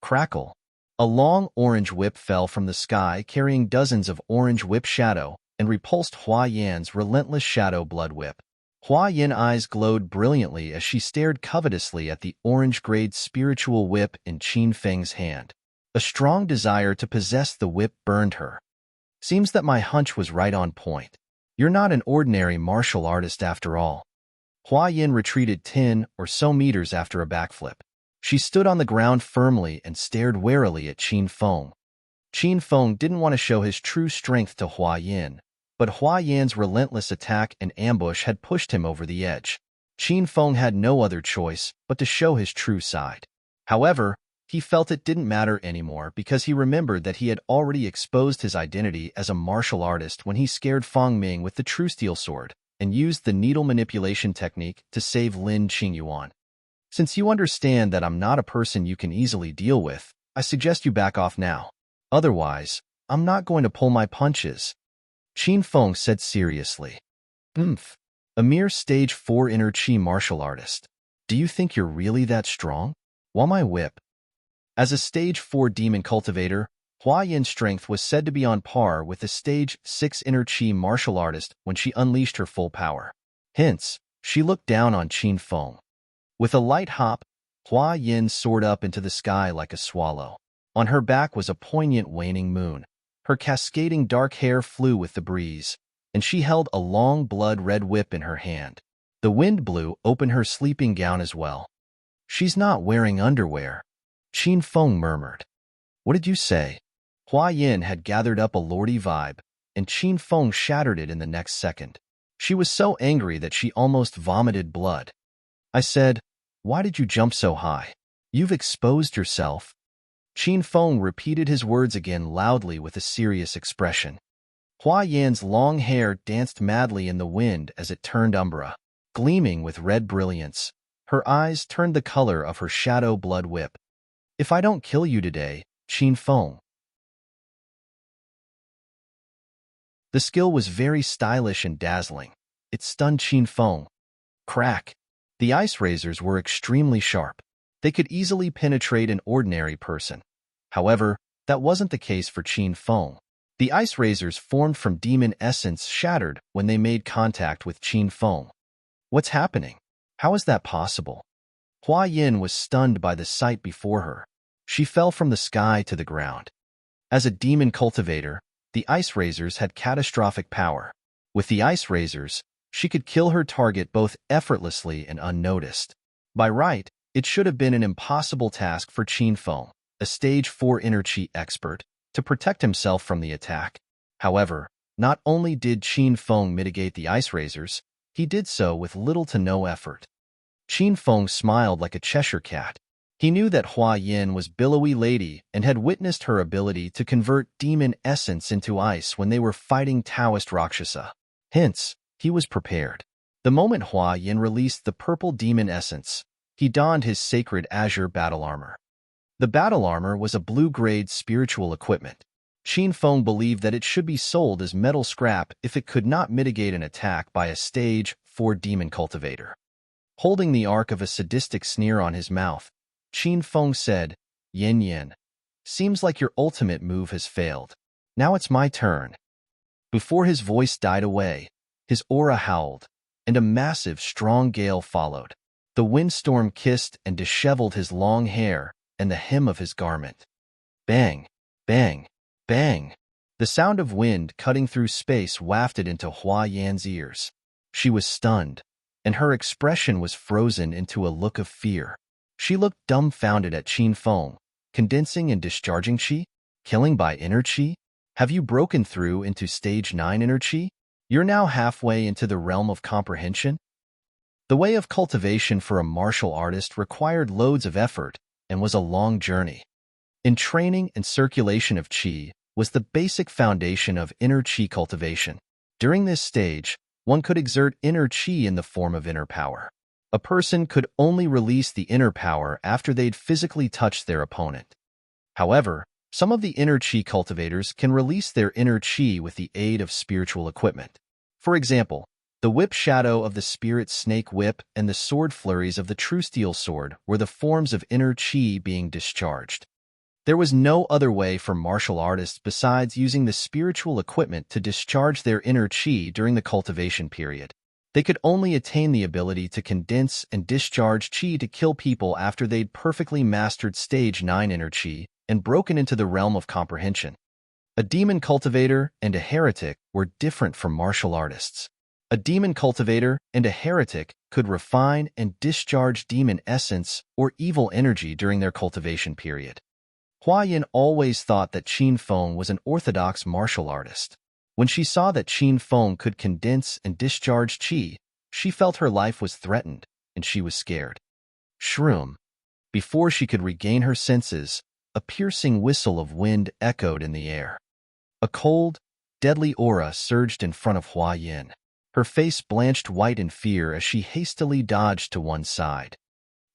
Crackle. A long orange whip fell from the sky carrying dozens of orange whip shadow and repulsed Hua Yin's relentless shadow blood whip. Hua Yin's eyes glowed brilliantly as she stared covetously at the orange-grade spiritual whip in Qin Feng's hand. A strong desire to possess the whip burned her. Seems that my hunch was right on point. You're not an ordinary martial artist after all. Hua Yin retreated 10 or so meters after a backflip. She stood on the ground firmly and stared warily at Qin Feng. Qin Feng didn't want to show his true strength to Hua Yin, but Hua Yin's relentless attack and ambush had pushed him over the edge. Qin Feng had no other choice but to show his true side. However, he felt it didn't matter anymore because he remembered that he had already exposed his identity as a martial artist when he scared Feng Ming with the true steel sword. and used the needle manipulation technique to save Lin Qingyuan. Since you understand that I'm not a person you can easily deal with, I suggest you back off now. Otherwise, I'm not going to pull my punches, Qin Feng said seriously. A mere stage 4 inner chi martial artist. Do you think you're really that strong? While my whip. As a stage 4 demon cultivator, Hua Yin's strength was said to be on par with a stage 6 inner chi martial artist when she unleashed her full power. Hence, she looked down on Qin Feng. With a light hop, Hua Yin soared up into the sky like a swallow. On her back was a poignant waning moon. Her cascading dark hair flew with the breeze, and she held a long blood-red whip in her hand. The wind blew open her sleeping gown as well. She's not wearing underwear, Qin Feng murmured. What did you say? Hua Yin had gathered up a lordy vibe, and Qin Feng shattered it in the next second. She was so angry that she almost vomited blood. I said, why did you jump so high? You've exposed yourself. Qin Feng repeated his words again loudly with a serious expression. Hua Yan's long hair danced madly in the wind as it turned umbra, gleaming with red brilliance. Her eyes turned the color of her shadow blood whip. If I don't kill you today, Qin Feng. The skill was very stylish and dazzling. It stunned Qin Feng. Crack. The ice razors were extremely sharp. They could easily penetrate an ordinary person. However, that wasn't the case for Qin Feng. The ice razors formed from demon essence shattered when they made contact with Qin Feng. What's happening? How is that possible? Hua Yin was stunned by the sight before her. She fell from the sky to the ground. As a demon cultivator, the ice razors had catastrophic power. With the ice razors, she could kill her target both effortlessly and unnoticed. By right, it should have been an impossible task for Qin Feng, a stage 4 inner chi expert, to protect himself from the attack. However, not only did Qin Feng mitigate the ice razors, he did so with little to no effort. Qin Feng smiled like a Cheshire cat. He knew that Hua Yin was billowy lady and had witnessed her ability to convert demon essence into ice when they were fighting Taoist Rakshasa. Hence, he was prepared. The moment Hua Yin released the purple demon essence, he donned his sacred azure battle armor. The battle armor was a blue-grade spiritual equipment. Qin Feng believed that it should be sold as metal scrap if it could not mitigate an attack by a stage 4 demon cultivator. Holding the arc of a sadistic sneer on his mouth, Qin Feng said, Yin Yin, seems like your ultimate move has failed. Now it's my turn. Before his voice died away, his aura howled, and a massive, strong gale followed. The windstorm kissed and disheveled his long hair and the hem of his garment. Bang, bang, bang. The sound of wind cutting through space wafted into Hua Yan's ears. She was stunned, and her expression was frozen into a look of fear. She looked dumbfounded at Qin Feng. Condensing and discharging chi? Killing by inner chi? Have you broken through into stage 9 inner chi? You're now halfway into the realm of comprehension? The way of cultivation for a martial artist required loads of effort and was a long journey. In training and circulation of chi was the basic foundation of inner chi cultivation. During this stage, one could exert inner chi in the form of inner power. A person could only release the inner power after they'd physically touched their opponent. However, some of the inner chi cultivators can release their inner chi with the aid of spiritual equipment. For example, the whip shadow of the spirit snake whip and the sword flurries of the true steel sword were the forms of inner chi being discharged. There was no other way for martial artists besides using the spiritual equipment to discharge their inner chi during the cultivation period. They could only attain the ability to condense and discharge chi to kill people after they'd perfectly mastered stage 9 inner chi and broken into the realm of comprehension. A demon cultivator and a heretic were different from martial artists. A demon cultivator and a heretic could refine and discharge demon essence or evil energy during their cultivation period. Hua Yin always thought that Qin Feng was an orthodox martial artist. When she saw that Qin Feng could condense and discharge chi, she felt her life was threatened, and she was scared. Shroom. Before she could regain her senses, a piercing whistle of wind echoed in the air. A cold, deadly aura surged in front of Hua Yin. Her face blanched white in fear as she hastily dodged to one side.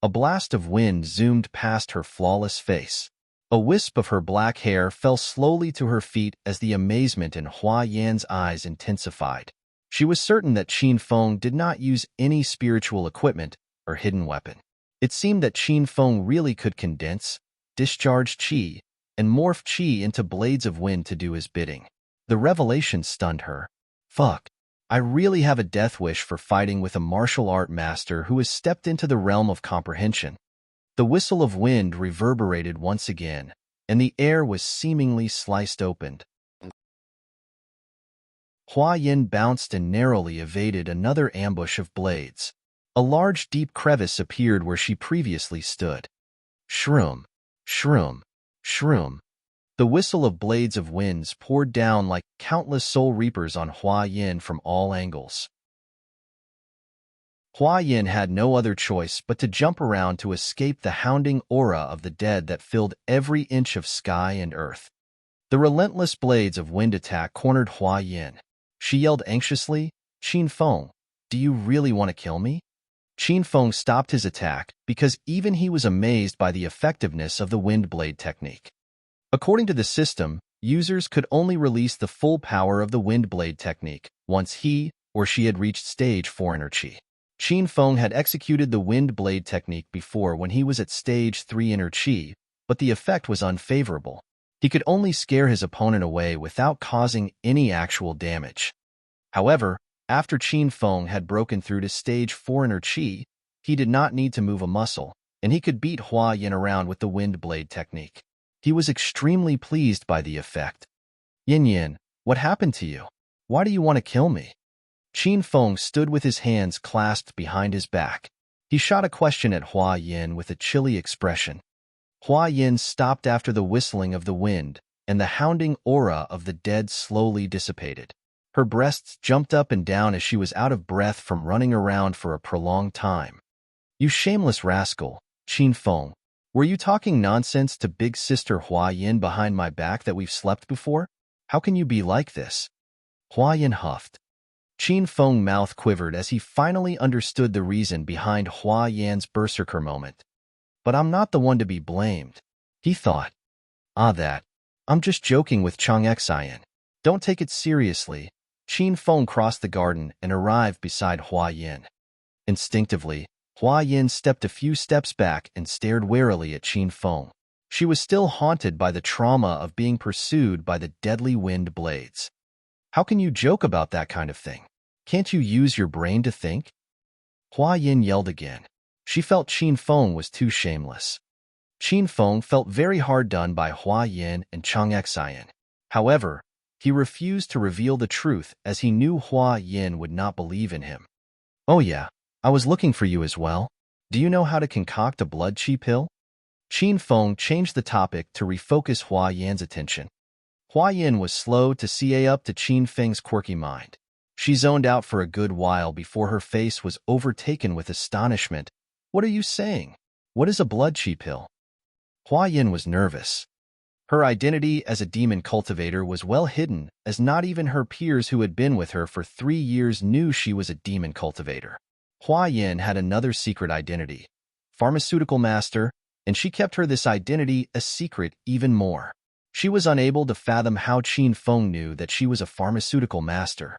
A blast of wind zoomed past her flawless face. A wisp of her black hair fell slowly to her feet as the amazement in Hua Yan's eyes intensified. She was certain that Qin Feng did not use any spiritual equipment or hidden weapon. It seemed that Qin Feng really could condense, discharge qi, and morph qi into blades of wind to do his bidding. The revelation stunned her. Fuck. I really have a death wish for fighting with a martial art master who has stepped into the realm of comprehension. The whistle of wind reverberated once again, and the air was seemingly sliced open. Hua Yin bounced and narrowly evaded another ambush of blades. A large deep crevice appeared where she previously stood. Shroom, shroom, shroom. The whistle of blades of winds poured down like countless soul reapers on Hua Yin from all angles. Hua Yin had no other choice but to jump around to escape the hounding aura of the dead that filled every inch of sky and earth. The relentless blades of wind attack cornered Hua Yin. She yelled anxiously, "Qin Feng, do you really want to kill me?" Qin Feng stopped his attack because even he was amazed by the effectiveness of the wind blade technique. According to the system, users could only release the full power of the wind blade technique once he or she had reached stage 4 energy. Qin Feng had executed the wind blade technique before when he was at stage 3 energy, but the effect was unfavorable. He could only scare his opponent away without causing any actual damage. However, after Qin Feng had broken through to stage 4 energy, he did not need to move a muscle, and he could beat Hua Yin around with the wind blade technique. He was extremely pleased by the effect. "Yin Yin, what happened to you? Why do you want to kill me?" Qin Feng stood with his hands clasped behind his back. He shot a question at Hua Yin with a chilly expression. Hua Yin stopped after the whistling of the wind, and the hounding aura of the dead slowly dissipated. Her breasts jumped up and down as she was out of breath from running around for a prolonged time. "You shameless rascal, Qin Feng. Were you talking nonsense to big sister Hua Yin behind my back that we've slept before? How can you be like this?" Hua Yin huffed. Qin Feng's mouth quivered as he finally understood the reason behind Hua Yan's berserker moment. "But I'm not the one to be blamed," he thought. I'm just joking with Changxian. Don't take it seriously." Qin Feng crossed the garden and arrived beside Hua Yin. Instinctively, Hua Yin stepped a few steps back and stared warily at Qin Feng. She was still haunted by the trauma of being pursued by the deadly wind blades. "How can you joke about that kind of thing? Can't you use your brain to think?" Hua Yin yelled again. She felt Qin Feng was too shameless. Qin Feng felt very hard done by Hua Yin and Changxian. However, he refused to reveal the truth as he knew Hua Yin would not believe in him. "Oh yeah, I was looking for you as well. Do you know how to concoct a blood qi pill?" Qin Feng changed the topic to refocus Hua Yan's attention. Hua Yin was slow to see up to Qin Feng's quirky mind. She zoned out for a good while before her face was overtaken with astonishment. "What are you saying? What is a blood qi pill?" Hua Yin was nervous. Her identity as a demon cultivator was well hidden, as not even her peers who had been with her for 3 years knew she was a demon cultivator. Hua Yin had another secret identity, pharmaceutical master, and she kept this identity a secret even more. She was unable to fathom how Qin Feng knew that she was a pharmaceutical master.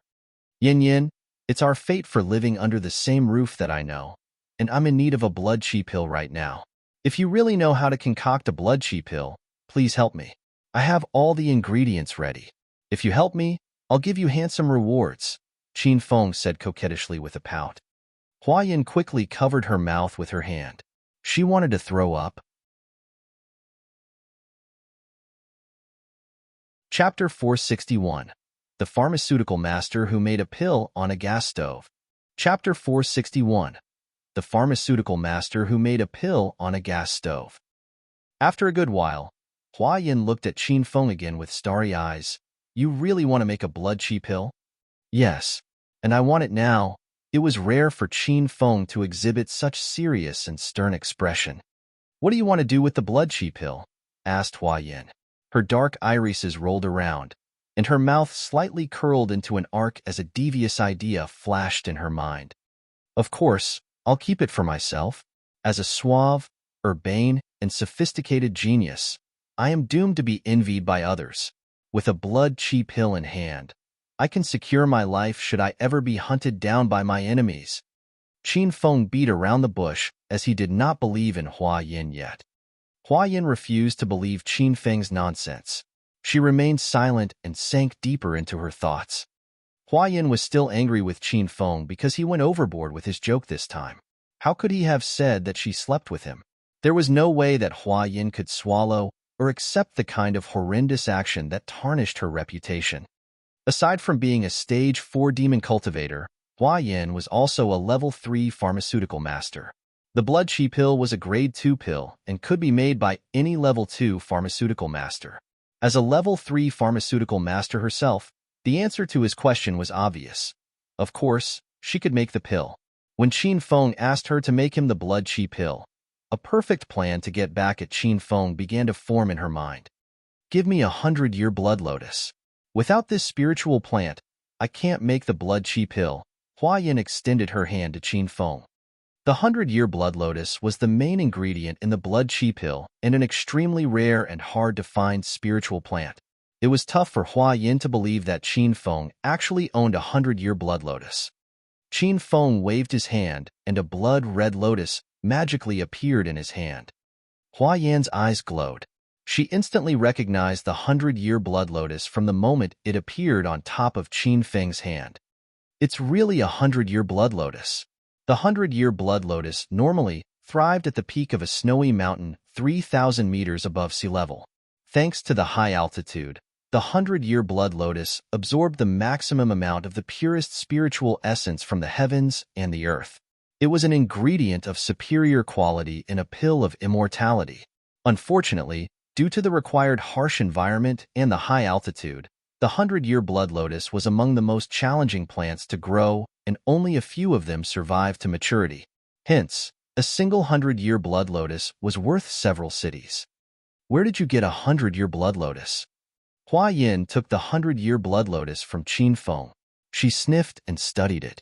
"Yin Yin, it's our fate for living under the same roof that I know, and I'm in need of a blood qi pill right now. If you really know how to concoct a blood qi pill, please help me. I have all the ingredients ready. If you help me, I'll give you handsome rewards," Qin Feng said coquettishly with a pout. Hua Yin quickly covered her mouth with her hand. She wanted to throw up. Chapter 461. The Pharmaceutical Master Who Made a Pill on a Gas Stove. Chapter 461. The Pharmaceutical Master Who Made a Pill on a Gas Stove. After a good while, Hua Yin looked at Qin Feng again with starry eyes. "You really want to make a blood qi pill?" "Yes, and I want it now." It was rare for Qin Feng to exhibit such serious and stern expression. "What do you want to do with the blood qi pill?" asked Hua Yin. Her dark irises rolled around. and her mouth slightly curled into an arc as a devious idea flashed in her mind. Of course, I'll keep it for myself. As a suave, urbane, and sophisticated genius, I am doomed to be envied by others. With a blood-cheap pill in hand, I can secure my life should I ever be hunted down by my enemies. Qin Feng beat around the bush as he did not believe in Hua Yin yet. Hua Yin refused to believe Qin Feng's nonsense. She remained silent and sank deeper into her thoughts. Hua Yin was still angry with Qin Feng because he went overboard with his joke this time. How could he have said that she slept with him? There was no way that Hua Yin could swallow or accept the kind of horrendous action that tarnished her reputation. Aside from being a Stage 4 demon cultivator, Hua Yin was also a Level 3 pharmaceutical master. The blood chi pill was a Grade 2 pill and could be made by any Level 2 pharmaceutical master. As a Level 3 pharmaceutical master herself, the answer to his question was obvious. Of course, she could make the pill. When Qin Feng asked her to make him the blood chi pill, a perfect plan to get back at Qin Feng began to form in her mind. Give me 100-year blood lotus. Without this spiritual plant, I can't make the blood chi pill. Hua Yin extended her hand to Qin Feng. The 100-year blood lotus was the main ingredient in the blood chi pill and an extremely rare and hard-to-find spiritual plant. It was tough for Hua Yin to believe that Qin Feng actually owned a 100-year blood lotus. Qin Feng waved his hand, and a blood-red lotus magically appeared in his hand. Hua Yan's eyes glowed. She instantly recognized the 100-year blood lotus from the moment it appeared on top of Qin Feng's hand. It's really a 100-year blood lotus. The 100-year blood lotus normally thrived at the peak of a snowy mountain 3,000 meters above sea level. Thanks to the high altitude, the 100-year blood lotus absorbed the maximum amount of the purest spiritual essence from the heavens and the earth. It was an ingredient of superior quality in a pill of immortality. Unfortunately, due to the required harsh environment and the high altitude, the 100-year blood lotus was among the most challenging plants to grow, and only a few of them survived to maturity. Hence, a single 100-year blood lotus was worth several cities. Where did you get a 100-year blood lotus? Hua Yin took the 100-year blood lotus from Qin Feng. She sniffed and studied it.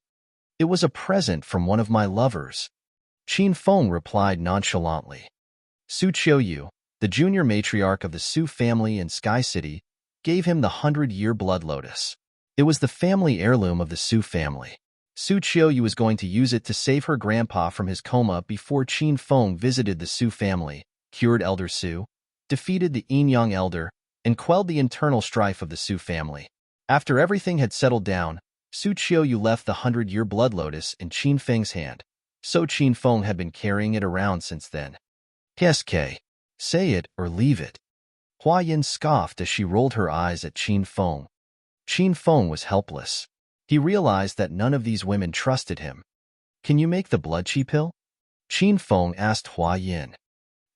It was a present from one of my lovers. Qin Feng replied nonchalantly. Su Qiuyu, the junior matriarch of the Su family in Sky City, gave him the 100-year blood lotus. It was the family heirloom of the Su family. Su Qiuyu was going to use it to save her grandpa from his coma before Qin Feng visited the Su family, cured Elder Su, defeated the Yin-Yang Elder, and quelled the internal strife of the Su family. After everything had settled down, Su Qiuyu left the 100-year blood lotus in Qin Feng's hand, so Qin Feng had been carrying it around since then. PSK. Say it or leave it. Hua Yin scoffed as she rolled her eyes at Qin Feng. Qin Feng was helpless. He realized that none of these women trusted him. Can you make the blood chi pill? Qin Feng asked Hua Yin.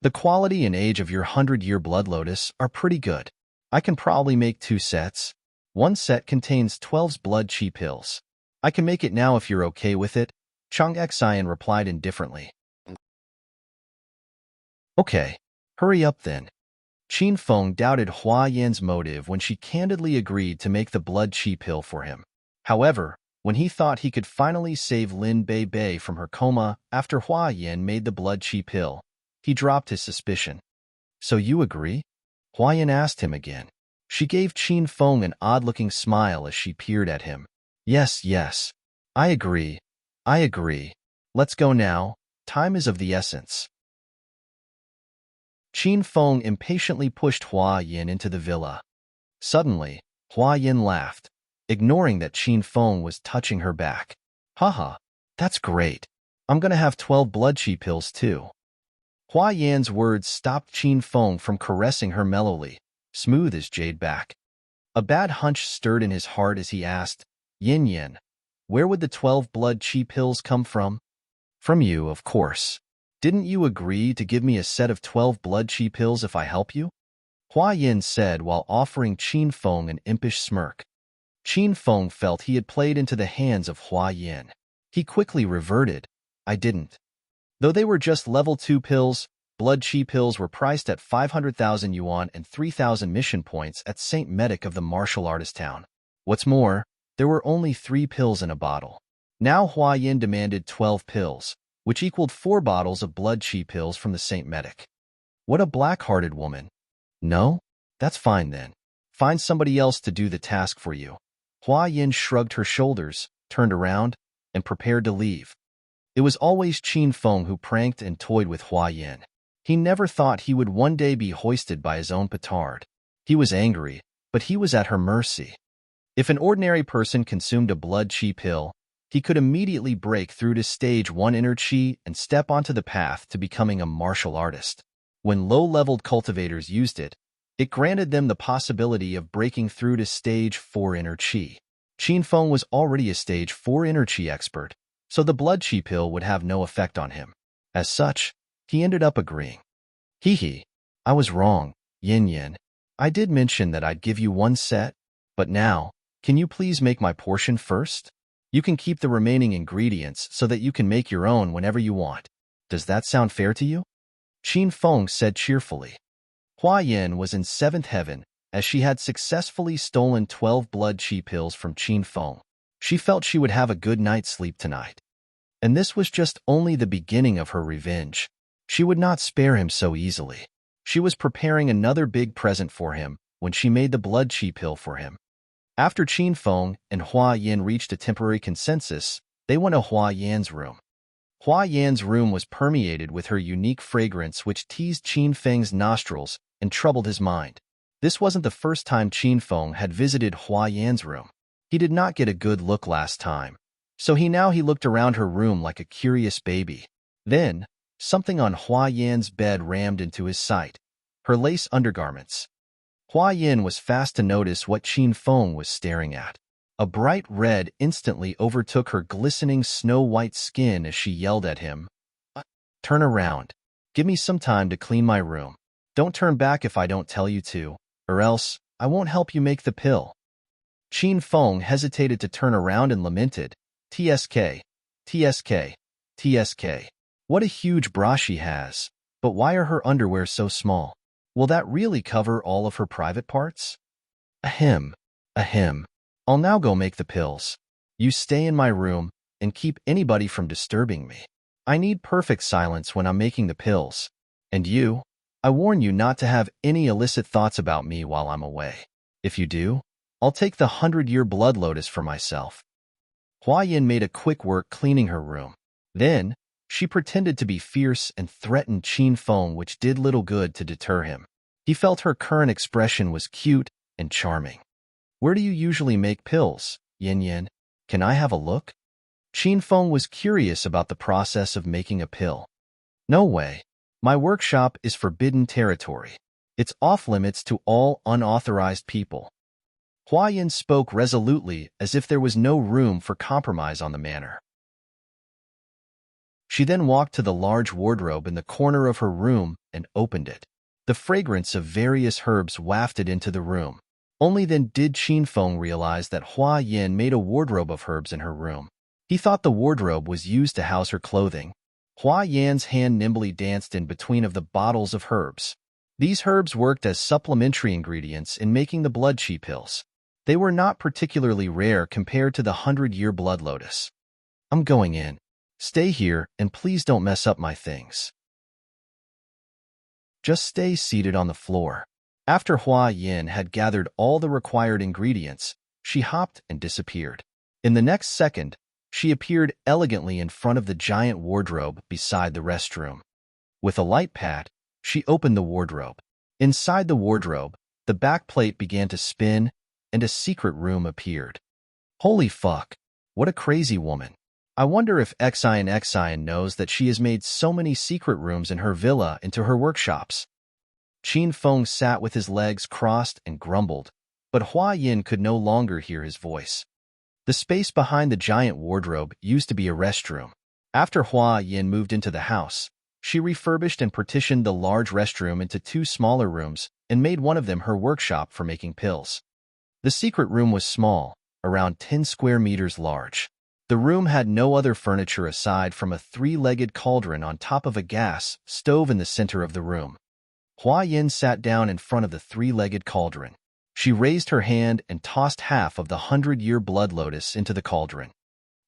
The quality and age of your 100-year blood lotus are pretty good. I can probably make 2 sets. One set contains 12 blood chi pills. I can make it now if you're okay with it, Chang Xian replied indifferently. Okay, hurry up then. Qin Feng doubted Hua Yan's motive when she candidly agreed to make the blood chi pill for him. However, when he thought he could finally save Lin Bei Bei from her coma after Hua Yan made the blood chi pill, he dropped his suspicion. So you agree? Hua Yan asked him again. She gave Qin Feng an odd-looking smile as she peered at him. Yes, yes. I agree. I agree. Let's go now. Time is of the essence. Qin Feng impatiently pushed Hua Yin into the villa. Suddenly, Hua Yin laughed, ignoring that Qin Feng was touching her back. Haha, that's great. I'm gonna have 12 blood chi pills too. Hua Yan's words stopped Qin Feng from caressing her mellowly, smooth as jade back. A bad hunch stirred in his heart as he asked, Yin Yin, where would the 12 blood chi pills come from? From you, of course. Didn't you agree to give me a set of 12 blood chi pills if I help you? Hua Yin said while offering Qin Feng an impish smirk. Qin Feng felt he had played into the hands of Hua Yin. He quickly reverted. I didn't. Though they were just level 2 pills, blood chi pills were priced at 500,000 yuan and 3,000 mission points at St. Medic of the martial artist town. What's more, there were only 3 pills in a bottle. Now Hua Yin demanded 12 pills, which equaled 4 bottles of blood chi pills from the St. Medic. What a black-hearted woman. No? That's fine then. Find somebody else to do the task for you. Hua Yin shrugged her shoulders, turned around, and prepared to leave. It was always Qin Feng who pranked and toyed with Hua Yin. He never thought he would one day be hoisted by his own petard. He was angry, but he was at her mercy. If an ordinary person consumed a blood chi pill, he could immediately break through to stage 1 inner chi and step onto the path to becoming a martial artist. When low-leveled cultivators used it, it granted them the possibility of breaking through to stage 4 inner chi. Qin Feng was already a stage 4 inner chi expert, so the blood chi pill would have no effect on him. As such, he ended up agreeing. Hee, I was wrong, Yin Yin. I did mention that I'd give you 1 set, but now, can you please make my portion first? You can keep the remaining ingredients so that you can make your own whenever you want. Does that sound fair to you? Qin Feng said cheerfully. Hua Yin was in 7th heaven, as she had successfully stolen 12 blood chi pills from Qin Feng. She felt she would have a good night's sleep tonight. And this was just only the beginning of her revenge. She would not spare him so easily. She was preparing another big present for him when she made the blood chi pill for him. After Qin Feng and Hua Yin reached a temporary consensus, they went to Hua Yan's room. Hua Yan's room was permeated with her unique fragrance which teased Qin Feng's nostrils and troubled his mind. This wasn't the first time Qin Feng had visited Hua Yan's room. He did not get a good look last time, so he looked around her room like a curious baby. Then, something on Hua Yan's bed rammed into his sight: her lace undergarments. Hua Yin was fast to notice what Qin Feng was staring at. A bright red instantly overtook her glistening snow-white skin as she yelled at him. Turn around. Give me some time to clean my room. Don't turn back if I don't tell you to, or else I won't help you make the pill. Qin Feng hesitated to turn around and lamented, TSK, TSK, TSK. What a huge bra she has, but why are her underwear so small? Will that really cover all of her private parts? Ahem, ahem. I'll now go make the pills. You stay in my room and keep anybody from disturbing me. I need perfect silence when I'm making the pills. And you, I warn you not to have any illicit thoughts about me while I'm away. If you do, I'll take the 100-year blood lotus for myself. Hua Yin made a quick work cleaning her room. Then, she pretended to be fierce and threatened Qin Feng, which did little good to deter him. He felt her current expression was cute and charming. Where do you usually make pills, Yin Yin? Can I have a look? Qin Feng was curious about the process of making a pill. No way. My workshop is forbidden territory. It's off-limits to all unauthorized people. Hua Yin spoke resolutely as if there was no room for compromise on the matter. She then walked to the large wardrobe in the corner of her room and opened it. The fragrance of various herbs wafted into the room. Only then did Qin Feng realize that Hua Yin made a wardrobe of herbs in her room. He thought the wardrobe was used to house her clothing. Hua Yan's hand nimbly danced in between of the bottles of herbs. These herbs worked as supplementary ingredients in making the blood chi pills. They were not particularly rare compared to the 100-year blood lotus. I'm going in. Stay here and please don't mess up my things. Just stay seated on the floor. After Hua Yin had gathered all the required ingredients, she hopped and disappeared. In the next second, she appeared elegantly in front of the giant wardrobe beside the restroom. With a light pat, she opened the wardrobe. Inside the wardrobe, the back plate began to spin, and a secret room appeared. Holy fuck, what a crazy woman. I wonder if Xian knows that she has made so many secret rooms in her villa into her workshops. Qin Feng sat with his legs crossed and grumbled, but Hua Yin could no longer hear his voice. The space behind the giant wardrobe used to be a restroom. After Hua Yin moved into the house, she refurbished and partitioned the large restroom into 2 smaller rooms and made one of them her workshop for making pills. The secret room was small, around 10 square meters large. The room had no other furniture aside from a three-legged cauldron on top of a gas stove in the center of the room. Hua Yin sat down in front of the three-legged cauldron. She raised her hand and tossed half of the 100-year blood lotus into the cauldron.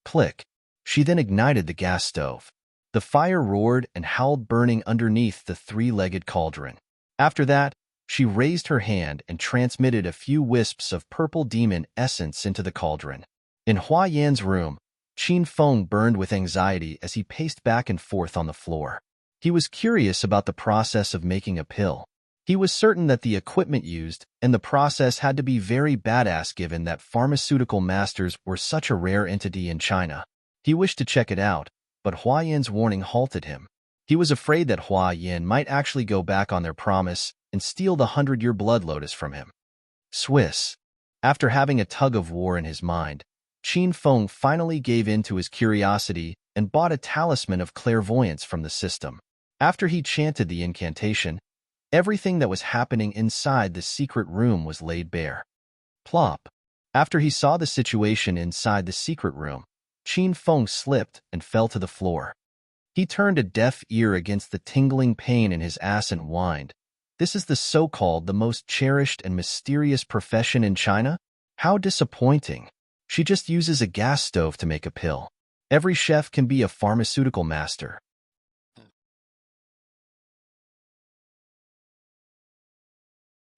Click. She then ignited the gas stove. The fire roared and howled, burning underneath the three-legged cauldron. After that, she raised her hand and transmitted a few wisps of purple demon essence into the cauldron. In Hua Yan's room, Qin Feng burned with anxiety as he paced back and forth on the floor. He was curious about the process of making a pill. He was certain that the equipment used and the process had to be very badass given that pharmaceutical masters were such a rare entity in China. He wished to check it out, but Hua Yan's warning halted him. He was afraid that Hua Yan might actually go back on their promise and steal the 100-year blood lotus from him. Swiss. After having a tug of war in his mind, Qin Feng finally gave in to his curiosity and bought a talisman of clairvoyance from the system. After he chanted the incantation, everything that was happening inside the secret room was laid bare. Plop. After he saw the situation inside the secret room, Qin Feng slipped and fell to the floor. He turned a deaf ear against the tingling pain in his ass and whined. This is the so-called the most cherished and mysterious profession in China? How disappointing. She just uses a gas stove to make a pill. Every chef can be a pharmaceutical master.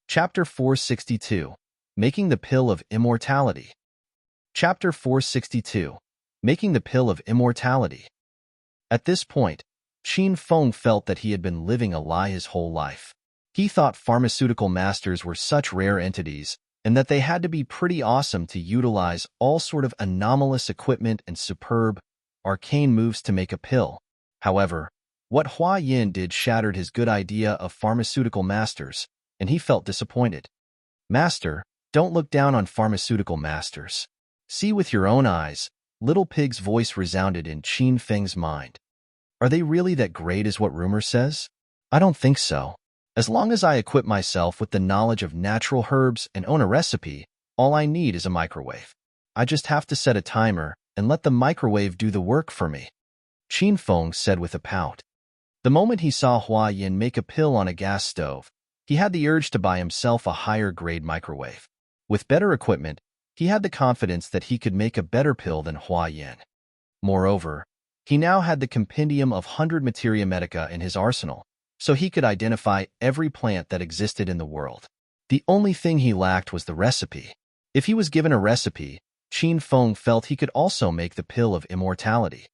Chapter 462. Making the Pill of Immortality. Chapter 462. Making the Pill of Immortality. At this point, Qin Feng felt that he had been living a lie his whole life. He thought pharmaceutical masters were such rare entities, and that they had to be pretty awesome to utilize all sort of anomalous equipment and superb, arcane moves to make a pill. However, what Hua Yin did shattered his good idea of pharmaceutical masters, and he felt disappointed. Master, don't look down on pharmaceutical masters. See with your own eyes, Little Pig's voice resounded in Qin Feng's mind. Are they really that great as what rumor says? I don't think so. As long as I equip myself with the knowledge of natural herbs and own a recipe, all I need is a microwave. I just have to set a timer and let the microwave do the work for me. Qin Feng said with a pout. The moment he saw Hua Yin make a pill on a gas stove, he had the urge to buy himself a higher-grade microwave. With better equipment, he had the confidence that he could make a better pill than Hua Yin. Moreover, he now had the compendium of 100 materia medica in his arsenal, so he could identify every plant that existed in the world. The only thing he lacked was the recipe. If he was given a recipe, Qin Feng felt he could also make the pill of immortality.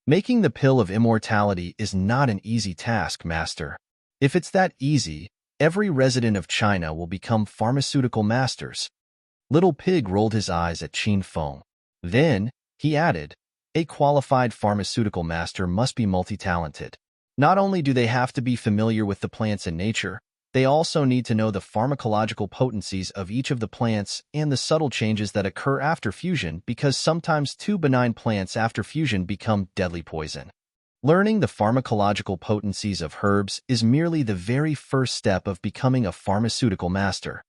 Making the pill of immortality is not an easy task, master. If it's that easy, every resident of China will become pharmaceutical masters. Little Pig rolled his eyes at Qin Feng. Then, he added, a qualified pharmaceutical master must be multi-talented. Not only do they have to be familiar with the plants in nature, they also need to know the pharmacological potencies of each of the plants and the subtle changes that occur after fusion, because sometimes two benign plants after fusion become deadly poison. Learning the pharmacological potencies of herbs is merely the very first step of becoming a pharmaceutical master.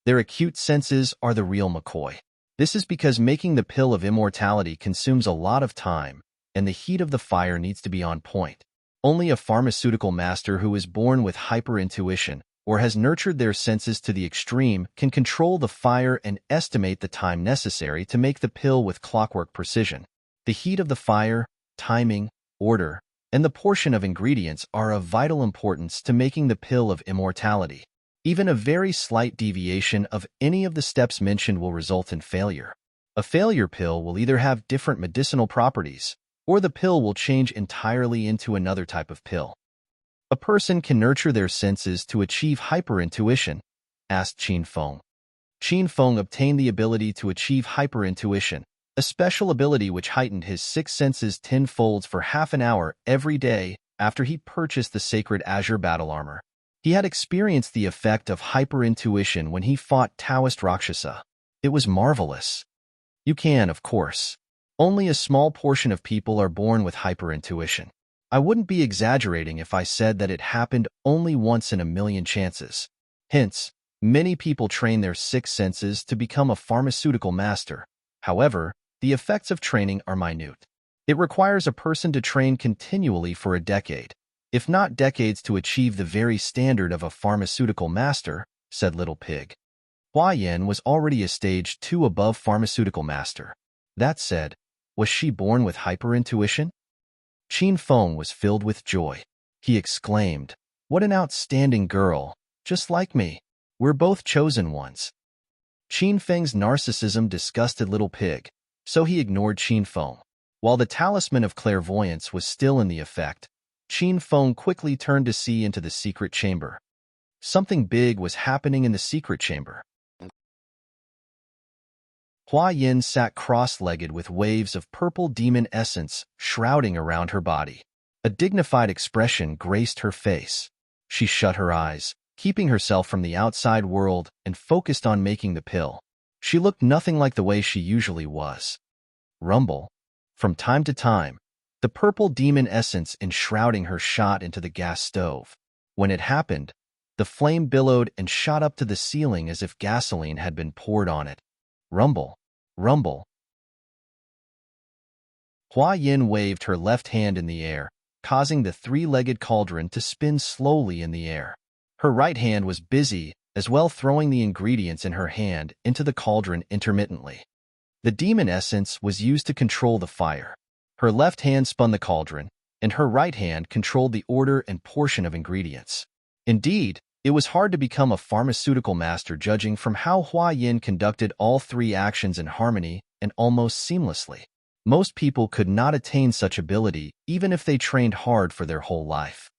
Their acute senses are the real McCoy. This is because making the pill of immortality consumes a lot of time, and the heat of the fire needs to be on point. Only a pharmaceutical master who is born with hyper-intuition or has nurtured their senses to the extreme can control the fire and estimate the time necessary to make the pill with clockwork precision. The heat of the fire, timing, order, and the portion of ingredients are of vital importance to making the pill of immortality. Even a very slight deviation of any of the steps mentioned will result in failure. A failure pill will either have different medicinal properties, or the pill will change entirely into another type of pill. A person can nurture their senses to achieve hyperintuition, asked Qin Feng. Qin Feng obtained the ability to achieve hyperintuition, a special ability which heightened his six senses tenfold for half an hour every day after he purchased the sacred azure battle armor. He had experienced the effect of hyperintuition when he fought Taoist Rakshasa. It was marvelous. You can, of course. Only a small portion of people are born with hyperintuition. I wouldn't be exaggerating if I said that it happened only once in a million chances. Hence, many people train their six senses to become a pharmaceutical master. However, The effects of training are minute. It requires a person to train continually for a decade, if not decades, to achieve the very standard of a pharmaceutical master, said Little Pig. Hua Yin was already a stage 2 above pharmaceutical master. That said, was she born with hyperintuition? Qin Feng was filled with joy. He exclaimed, "What an outstanding girl, just like me. We're both chosen ones." Qin Feng's narcissism disgusted Little Pig, so he ignored Qin Feng. While the talisman of clairvoyance was still in the effect, Qin Feng quickly turned to see into the secret chamber. Something big was happening in the secret chamber. Hua Yin sat cross-legged with waves of purple demon essence shrouding around her body. A dignified expression graced her face. She shut her eyes, keeping herself from the outside world, and focused on making the pill. She looked nothing like the way she usually was. Rumble. From time to time, the purple demon essence enshrouding her shot into the gas stove. When it happened, the flame billowed and shot up to the ceiling as if gasoline had been poured on it. Rumble. Rumble. Hua Yin waved her left hand in the air, causing the three-legged cauldron to spin slowly in the air. Her right hand was busy, as well, throwing the ingredients in her hand into the cauldron intermittently. The demon essence was used to control the fire. Her left hand spun the cauldron, and her right hand controlled the order and portion of ingredients. Indeed, it was hard to become a pharmaceutical master judging from how Hua Yin conducted all three actions in harmony and almost seamlessly. Most people could not attain such ability even if they trained hard for their whole life.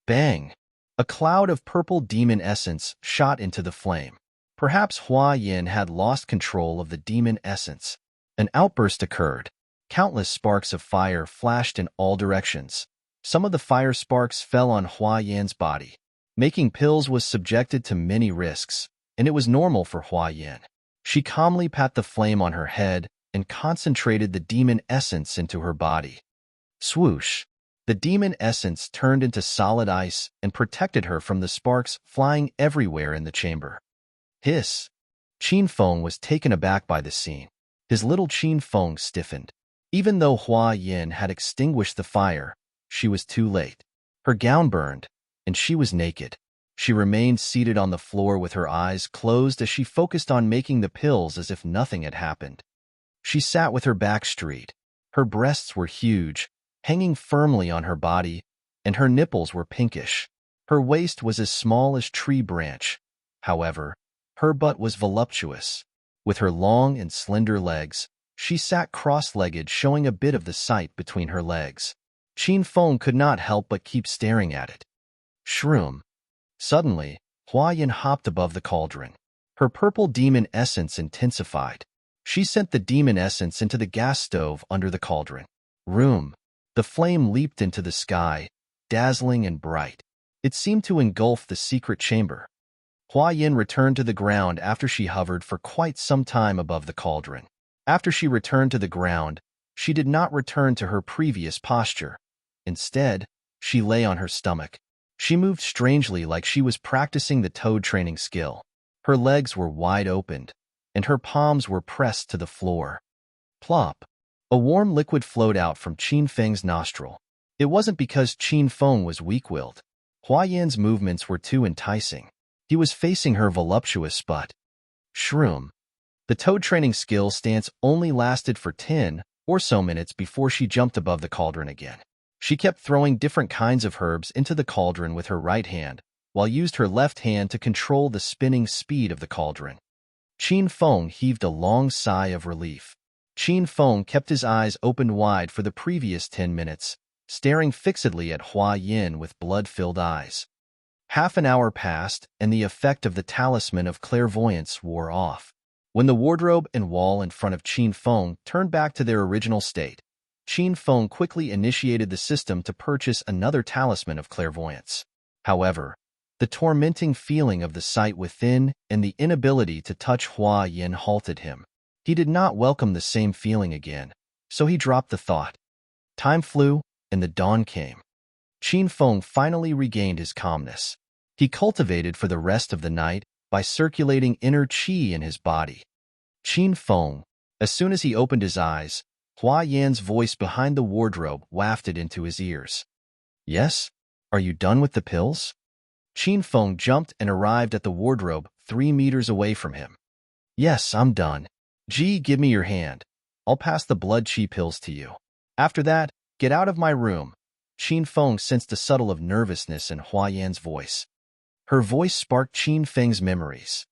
Bang! A cloud of purple demon essence shot into the flame. Perhaps Hua Yin had lost control of the demon essence. An outburst occurred. Countless sparks of fire flashed in all directions. Some of the fire sparks fell on Hua Yin's body. Making pills was subjected to many risks, and it was normal for Hua Yin. She calmly pat the flame on her head and concentrated the demon essence into her body. Swoosh! The demon essence turned into solid ice and protected her from the sparks flying everywhere in the chamber. Hiss! Qin Feng was taken aback by the scene. His little Qin Feng stiffened. Even though Hua Yin had extinguished the fire, she was too late. Her gown burned, and she was naked. She remained seated on the floor with her eyes closed as she focused on making the pills as if nothing had happened. She sat with her back straight. Her breasts were huge, hanging firmly on her body, and her nipples were pinkish. Her waist was as small as tree branch. However, her butt was voluptuous. With her long and slender legs, she sat cross-legged, showing a bit of the sight between her legs. Qin Feng could not help but keep staring at it. Shroom. Suddenly, Hua Yin hopped above the cauldron. Her purple demon essence intensified. She sent the demon essence into the gas stove under the cauldron. Room. The flame leaped into the sky, dazzling and bright. It seemed to engulf the secret chamber. Hua Yin returned to the ground after she hovered for quite some time above the cauldron. After she returned to the ground, she did not return to her previous posture. Instead, she lay on her stomach. She moved strangely, like she was practicing the toad training skill. Her legs were wide opened, and her palms were pressed to the floor. Plop! A warm liquid flowed out from Qin Feng's nostril. It wasn't because Qin Feng was weak-willed. Hua Yin's movements were too enticing. He was facing her voluptuous butt. Shroom. The toad training skill stance only lasted for 10 or so minutes before she jumped above the cauldron again. She kept throwing different kinds of herbs into the cauldron with her right hand, while used her left hand to control the spinning speed of the cauldron. Qin Feng heaved a long sigh of relief. Qin Feng kept his eyes opened wide for the previous 10 minutes, staring fixedly at Hua Yin with blood-filled eyes. Half an hour passed, and the effect of the talisman of clairvoyance wore off. When the wardrobe and wall in front of Qin Feng turned back to their original state, Qin Feng quickly initiated the system to purchase another talisman of clairvoyance. However, the tormenting feeling of the sight within and the inability to touch Hua Yin halted him. He did not welcome the same feeling again, so he dropped the thought. Time flew, and the dawn came. Qin Feng finally regained his calmness. He cultivated for the rest of the night by circulating inner qi in his body. Qin Feng, As soon as he opened his eyes, Hua Yan's voice behind the wardrobe wafted into his ears. Yes? Are you done with the pills? Qin Feng jumped and arrived at the wardrobe 3 meters away from him. Yes, I'm done. Ji, give me your hand. I'll pass the blood qi pills to you. After that, get out of my room. Qin Feng sensed a subtle of nervousness in Hua Yan's voice. Her voice sparked Qin Feng's memories.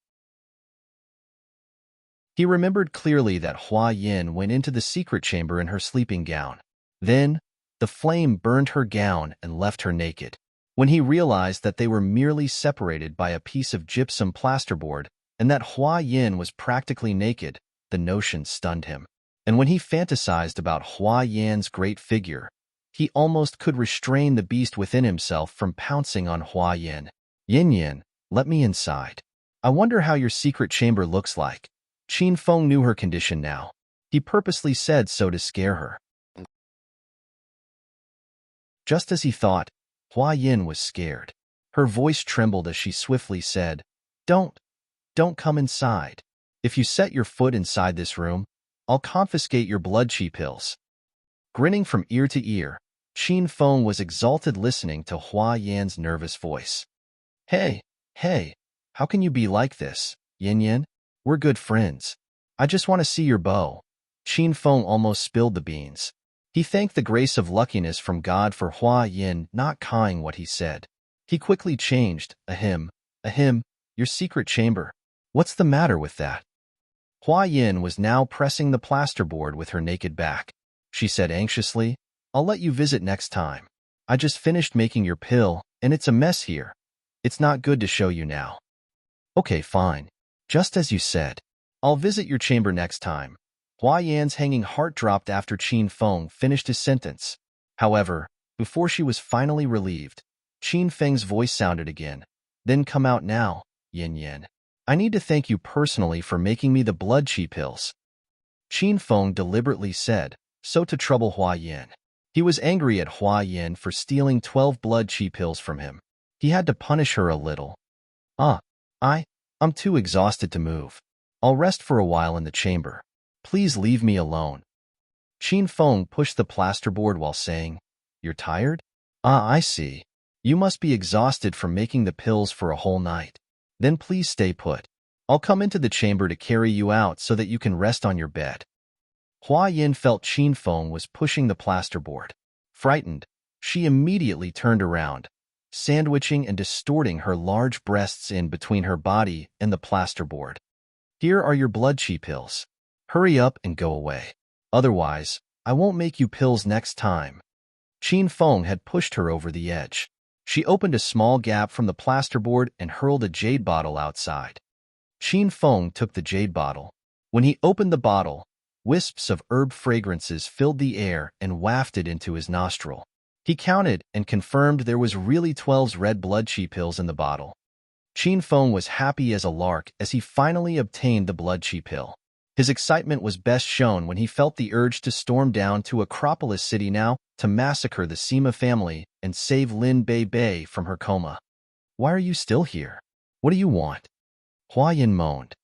He remembered clearly that Hua Yan went into the secret chamber in her sleeping gown. Then, the flame burned her gown and left her naked. When he realized that they were merely separated by a piece of gypsum plasterboard and that Hua Yan was practically naked, the notion stunned him. And when he fantasized about Hua Yan's great figure, he almost could restrain the beast within himself from pouncing on Hua Yan. Yin Yin, let me inside. I wonder how your secret chamber looks like. Qin Feng knew her condition now. He purposely said so to scare her. Just as he thought, Hua Yin was scared. Her voice trembled as she swiftly said, Don't come inside. If you set your foot inside this room, I'll confiscate your blood qi pills. Grinning from ear to ear, Qin Feng was exalted listening to Hua Yan's nervous voice. Hey, how can you be like this, Yin Yin? We're good friends. I just want to see your bow. Qin Feng almost spilled the beans. He thanked the grace of luckiness from God for Hua Yin not cawing what he said. He quickly changed, Ahem, your secret chamber. What's the matter with that? Hua Yin was now pressing the plasterboard with her naked back. She said anxiously, I'll let you visit next time. I just finished making your pill, and it's a mess here. It's not good to show you now. Okay, fine. Just as you said. I'll visit your chamber next time. Hua Yan's hanging heart dropped after Qin Feng finished his sentence. However, before she was finally relieved, Qin Feng's voice sounded again. Then come out now, Yin Yin. I need to thank you personally for making me the blood qi pills. Qin Feng deliberately said, so to trouble Hua Yin. He was angry at Hua Yin for stealing 12 blood qi pills from him. He had to punish her a little. I'm too exhausted to move. I'll rest for a while in the chamber. Please leave me alone. Qin Feng pushed the plasterboard while saying, You're tired? I see. You must be exhausted from making the pills for a whole night. Then please stay put. I'll come into the chamber to carry you out so that you can rest on your bed. Hua Yin felt Qin Feng was pushing the plasterboard. Frightened, she immediately turned around, sandwiching and distorting her large breasts in between her body and the plasterboard. Here are your blood qi pills. Hurry up and go away. Otherwise, I won't make you pills next time. Qin Feng had pushed her over the edge. She opened a small gap from the plasterboard and hurled a jade bottle outside. Qin Feng took the jade bottle. When he opened the bottle, wisps of herb fragrances filled the air and wafted into his nostril. He counted and confirmed there was really 12 red blood qi pills in the bottle. Qin Feng was happy as a lark as he finally obtained the blood qi pill. His excitement was best shown when he felt the urge to storm down to Acropolis City now to massacre the Sima family and save Lin Bei Bei from her coma. Why are you still here? What do you want? Hua Yin moaned.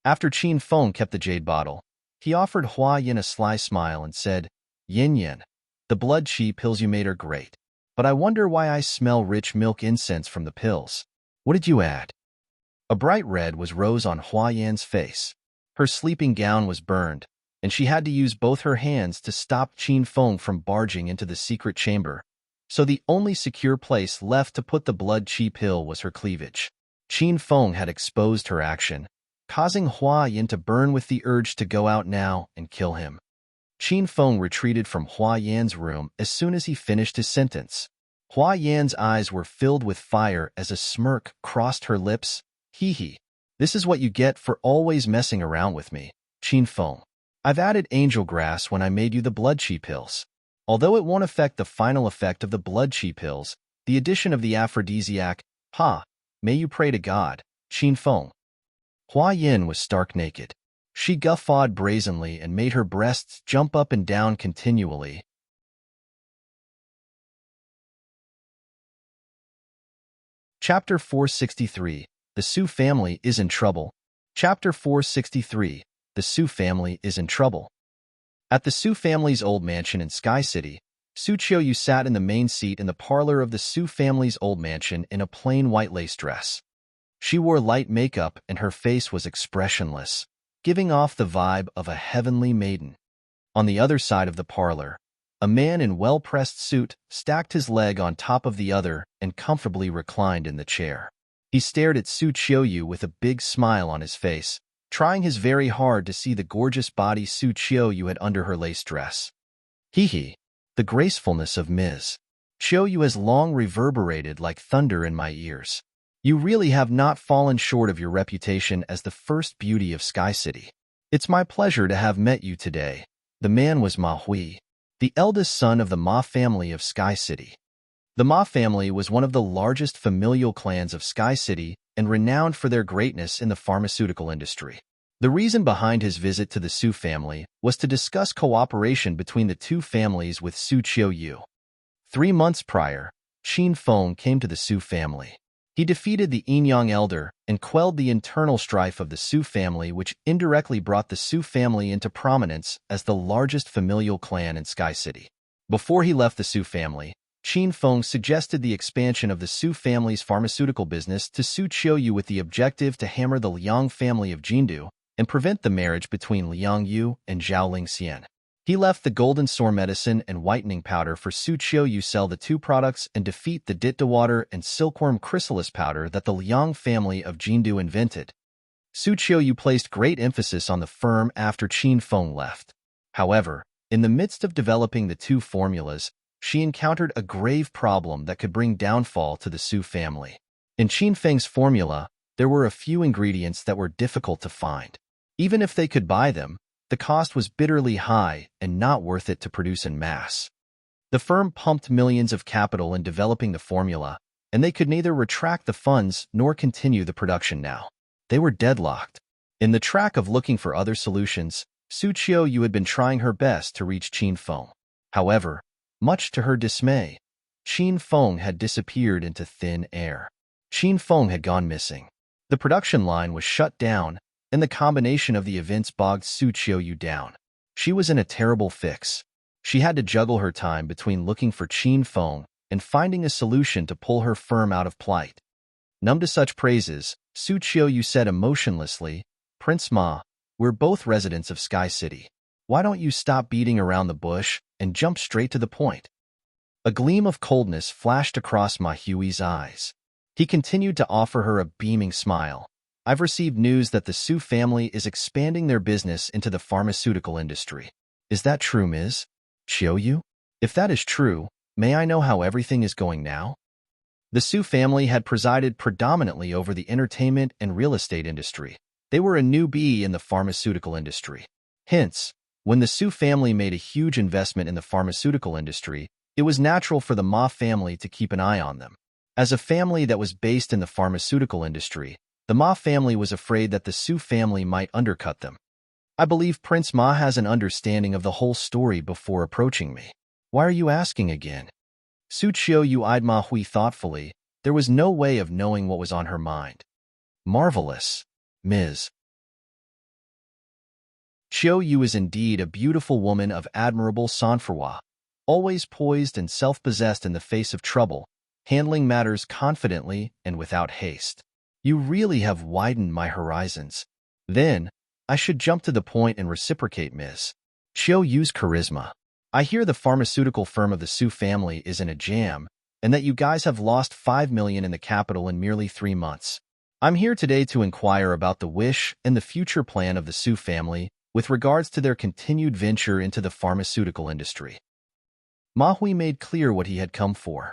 After Qin Feng kept the jade bottle, he offered Hua Yin a sly smile and said, Yin Yin, the blood qi pills you made are great, but I wonder why I smell rich milk incense from the pills. What did you add? A bright red was rose on Hua Yan's face. Her sleeping gown was burned, and she had to use both her hands to stop Qin Feng from barging into the secret chamber. So the only secure place left to put the blood qi pill was her cleavage. Qin Feng had exposed her action, causing Hua Yan to burn with the urge to go out now and kill him. Qin Feng retreated from Hua Yan's room as soon as he finished his sentence. Hua Yan's eyes were filled with fire as a smirk crossed her lips. Hee. This is what you get for always messing around with me, Qin Feng. I've added angel grass when I made you the blood qi pills. Although it won't affect the final effect of the blood qi pills, the addition of the aphrodisiac, may you pray to God, Qin Feng. Hua Yin was stark naked. She guffawed brazenly and made her breasts jump up and down continually. Chapter 463. The Su family is in trouble. Chapter 463. the Su family is in trouble. At the Su family's old mansion in Sky City, Su Qiuyu sat in the main seat in the parlor of the Su family's old mansion in a plain white lace dress. She wore light makeup and her face was expressionless, giving off the vibe of a heavenly maiden. On the other side of the parlor, a man in well-pressed suit stacked his leg on top of the other and comfortably reclined in the chair. He stared at Su Qiuyu with a big smile on his face, trying his very hard to see the gorgeous body Su Qiuyu had under her lace dress. Hee, the gracefulness of Ms. Qiuyu has long reverberated like thunder in my ears. You really have not fallen short of your reputation as the first beauty of Sky City. It's my pleasure to have met you today. The man was Ma Hui, the eldest son of the Ma family of Sky City. The Ma family was one of the largest familial clans of Sky City and renowned for their greatness in the pharmaceutical industry. The reason behind his visit to the Su family was to discuss cooperation between the two families with Su Qiuyu. 3 months prior, Qin Feng came to the Su family. He defeated the Yinyang elder and quelled the internal strife of the Su family, which indirectly brought the Su family into prominence as the largest familial clan in Sky City. Before he left the Su family, Qin Feng suggested the expansion of the Su family's pharmaceutical business to Su Qiuyu with the objective to hammer the Liang family of Jindu and prevent the marriage between Liang Yu and Zhao Lingxian. He left the golden sore medicine and whitening powder for Su Qiuyu sell the two products and defeat the Ditta water and silkworm chrysalis powder that the Liang family of Jindu invented. Su Qiuyu placed great emphasis on the firm after Qin Feng left. However, in the midst of developing the two formulas, she encountered a grave problem that could bring downfall to the Su family. In Qin Feng's formula, there were a few ingredients that were difficult to find. Even if they could buy them, the cost was bitterly high and not worth it to produce en masse. The firm pumped millions of capital in developing the formula, and they could neither retract the funds nor continue the production now. They were deadlocked. In the track of looking for other solutions, Su Qiuyu had been trying her best to reach Qin Feng. However, much to her dismay, Qin Feng had disappeared into thin air. Qin Feng had gone missing. The production line was shut down, and the combination of the events bogged Su Qiuyu down. She was in a terrible fix. She had to juggle her time between looking for Qin Feng and finding a solution to pull her firm out of plight. Numb to such praises, Su Qiuyu said emotionlessly, "Prince Ma, we're both residents of Sky City. Why don't you stop beating around the bush and jump straight to the point?" A gleam of coldness flashed across Ma Hui's eyes. He continued to offer her a beaming smile. "I've received news that the Su family is expanding their business into the pharmaceutical industry. Is that true, Ms. Qiuyu? If that is true, may I know how everything is going now?" The Su family had presided predominantly over the entertainment and real estate industry. They were a newbie in the pharmaceutical industry. Hence, when the Su family made a huge investment in the pharmaceutical industry, it was natural for the Ma family to keep an eye on them. As a family that was based in the pharmaceutical industry, the Ma family was afraid that the Su family might undercut them. "I believe Prince Ma has an understanding of the whole story before approaching me. Why are you asking again?" Su Qiuyu eyed Ma Hui thoughtfully. There was no way of knowing what was on her mind. "Marvelous, Ms. Qiuyu is indeed a beautiful woman of admirable sang-froid, always poised and self-possessed in the face of trouble, handling matters confidently and without haste. You really have widened my horizons. Then, I should jump to the point and reciprocate Ms. Qiuyu's charisma. I hear the pharmaceutical firm of the Su family is in a jam, and that you guys have lost 5 million in the capital in merely 3 months. I'm here today to inquire about the wish and the future plan of the Su family with regards to their continued venture into the pharmaceutical industry." Ma Hui made clear what he had come for.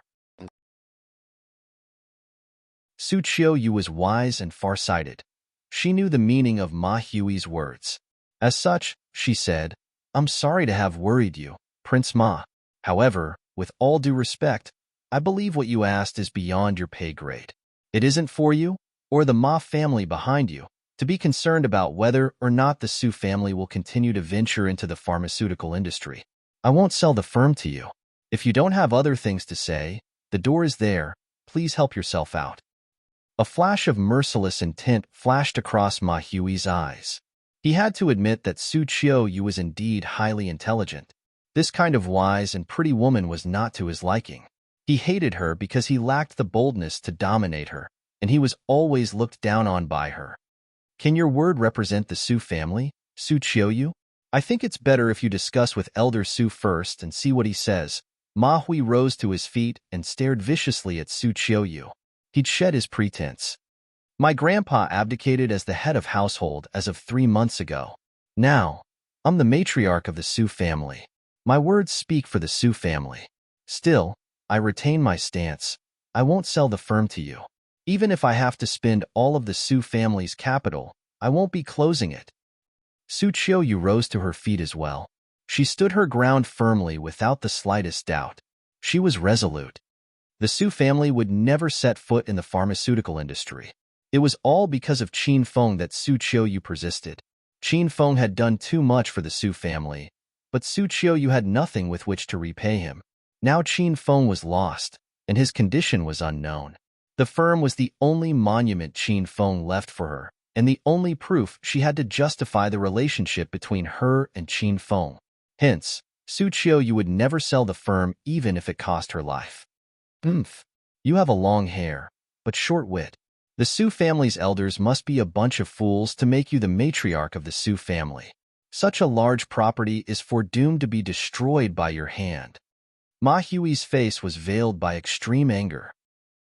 Su Qiuyu was wise and far-sighted. She knew the meaning of Ma Hui's words. As such, she said, "I'm sorry to have worried you, Prince Ma. However, with all due respect, I believe what you asked is beyond your pay grade. It isn't for you, or the Ma family behind you, to be concerned about whether or not the Su family will continue to venture into the pharmaceutical industry. I won't sell the firm to you. If you don't have other things to say, the door is there. Please help yourself out." A flash of merciless intent flashed across Ma Hui's eyes. He had to admit that Su Qiuyu was indeed highly intelligent. This kind of wise and pretty woman was not to his liking. He hated her because he lacked the boldness to dominate her, and he was always looked down on by her. Can your word represent the Su family, Su Qiuyu? I think it's better if you discuss with Elder Su first and see what he says. Ma Hui rose to his feet and stared viciously at Su Qiuyu. He'd shed his pretense. My grandpa abdicated as the head of household as of 3 months ago. Now, I'm the matriarch of the Su family. My words speak for the Su family. Still, I retain my stance. I won't sell the firm to you. Even if I have to spend all of the Su family's capital, I won't be closing it. Su Qiuyu rose to her feet as well. She stood her ground firmly without the slightest doubt. She was resolute. The Su family would never set foot in the pharmaceutical industry. It was all because of Qin Feng that Su Qiuyu persisted. Qin Feng had done too much for the Su family, but Su Qiuyu had nothing with which to repay him. Now Qin Feng was lost, and his condition was unknown. The firm was the only monument Qin Feng left for her, and the only proof she had to justify the relationship between her and Qin Feng. Hence, Su Qiuyu would never sell the firm even if it cost her life. You have a long hair, but short wit. The Su family's elders must be a bunch of fools to make you the matriarch of the Su family. Such a large property is foredoomed to be destroyed by your hand. Ma Hui's face was veiled by extreme anger.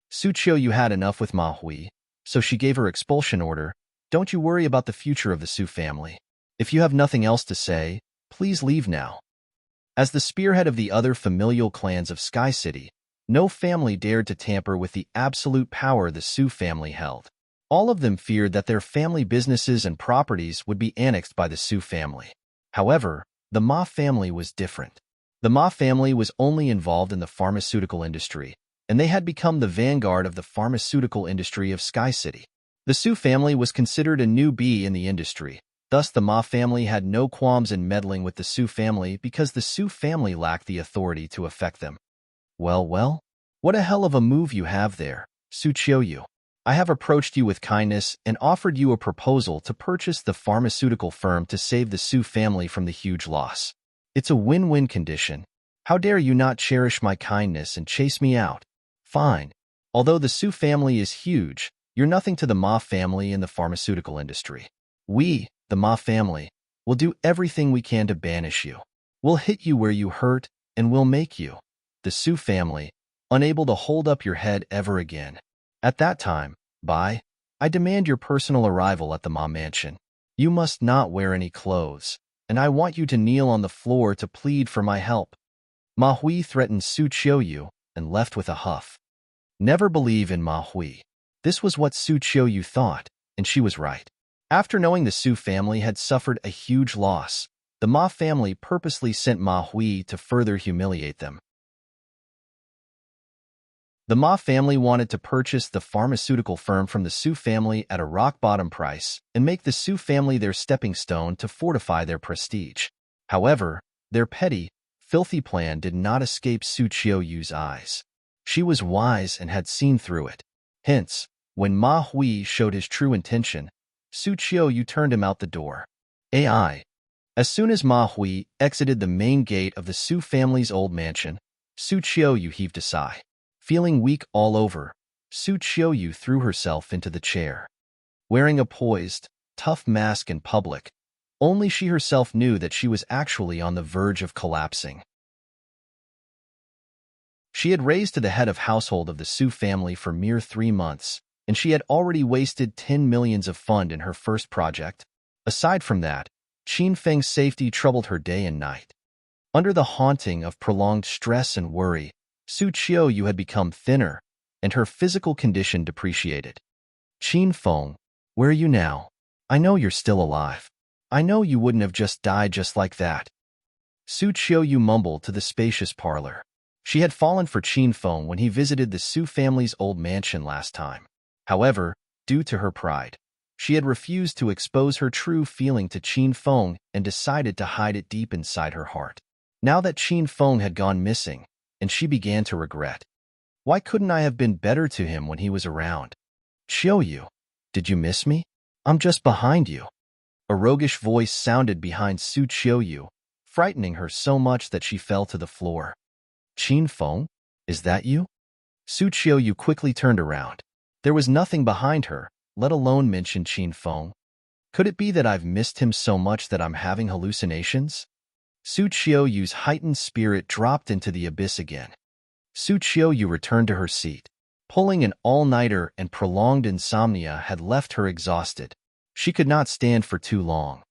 Su Qiuyu had enough with Ma Hui, so she gave her expulsion order. Don't you worry about the future of the Su family. If you have nothing else to say, please leave now. As the spearhead of the other familial clans of Sky City, no family dared to tamper with the absolute power the Su family held. All of them feared that their family businesses and properties would be annexed by the Su family. However, the Ma family was different. The Ma family was only involved in the pharmaceutical industry, and they had become the vanguard of the pharmaceutical industry of Sky City. The Su family was considered a newbie in the industry. Thus, the Ma family had no qualms in meddling with the Su family because the Su family lacked the authority to affect them. Well, what a hell of a move you have there, Su Qiuyu. I have approached you with kindness and offered you a proposal to purchase the pharmaceutical firm to save the Su family from the huge loss. It's a win-win condition. How dare you not cherish my kindness and chase me out? Fine. Although the Su family is huge, you're nothing to the Ma family in the pharmaceutical industry. We, the Ma family, will do everything we can to banish you. We'll hit you where you hurt, and we'll make you, the Su family, unable to hold up your head ever again. At that time, I demand your personal arrival at the Ma mansion. You must not wear any clothes, and I want you to kneel on the floor to plead for my help. Ma Hui threatened Su Qiuyu and left with a huff. Never believe in Ma Hui. This was what Su Qiuyu thought, and she was right. After knowing the Su family had suffered a huge loss, the Ma family purposely sent Ma Hui to further humiliate them. The Ma family wanted to purchase the pharmaceutical firm from the Su family at a rock-bottom price and make the Su family their stepping stone to fortify their prestige. However, their petty, filthy plan did not escape Su Qiuyu's eyes. She was wise and had seen through it. Hence, when Ma Hui showed his true intention, Su Qiuyu turned him out the door. As soon as Ma Hui exited the main gate of the Su family's old mansion, Su Qiuyu heaved a sigh. Feeling weak all over, Su Qiuyu threw herself into the chair. Wearing a poised, tough mask in public, only she herself knew that she was actually on the verge of collapsing. She had raised to the head of household of the Su family for mere 3 months, and she had already wasted 10 millions of fund in her first project. Aside from that, Qin Feng's safety troubled her day and night. Under the haunting of prolonged stress and worry, Su Qiuyu had become thinner, and her physical condition depreciated. Qin Feng, where are you now? I know you're still alive. I know you wouldn't have just died just like that. Su Qiuyu mumbled to the spacious parlor. She had fallen for Qin Feng when he visited the Su family's old mansion last time. However, due to her pride, she had refused to expose her true feeling to Qin Feng and decided to hide it deep inside her heart. Now that Qin Feng had gone missing, and she began to regret. Why couldn't I have been better to him when he was around? Qiuyu, did you miss me? I'm just behind you. A roguish voice sounded behind Su Qiuyu, frightening her so much that she fell to the floor. Qin Feng, is that you? Su Qiuyu quickly turned around. There was nothing behind her, let alone mention Qin Feng. Could it be that I've missed him so much that I'm having hallucinations? Su Qiuyu's heightened spirit dropped into the abyss again. Su Qiuyu returned to her seat. Pulling an all-nighter and prolonged insomnia had left her exhausted. She could not stand for too long.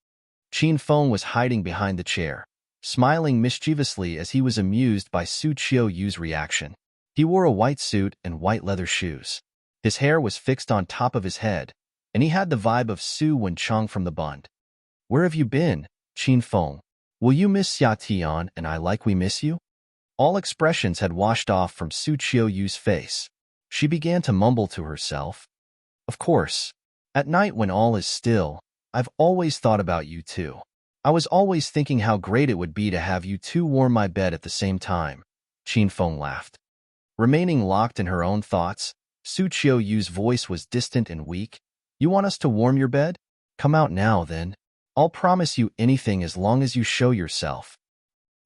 Qin Feng was hiding behind the chair, smiling mischievously as he was amused by Su Qiuyu's reaction. He wore a white suit and white leather shoes. His hair was fixed on top of his head, and he had the vibe of Su Wenchang from the Bund. Where have you been, Qin Feng? Will you miss Xia Tian and I like we miss you? All expressions had washed off from Su Qiuyu's face. She began to mumble to herself. Of course. At night when all is still, I've always thought about you too. I was always thinking how great it would be to have you two warm my bed at the same time. Qin Feng laughed. Remaining locked in her own thoughts, Su Qiuyu's voice was distant and weak. You want us to warm your bed? Come out now, then. I'll promise you anything as long as you show yourself.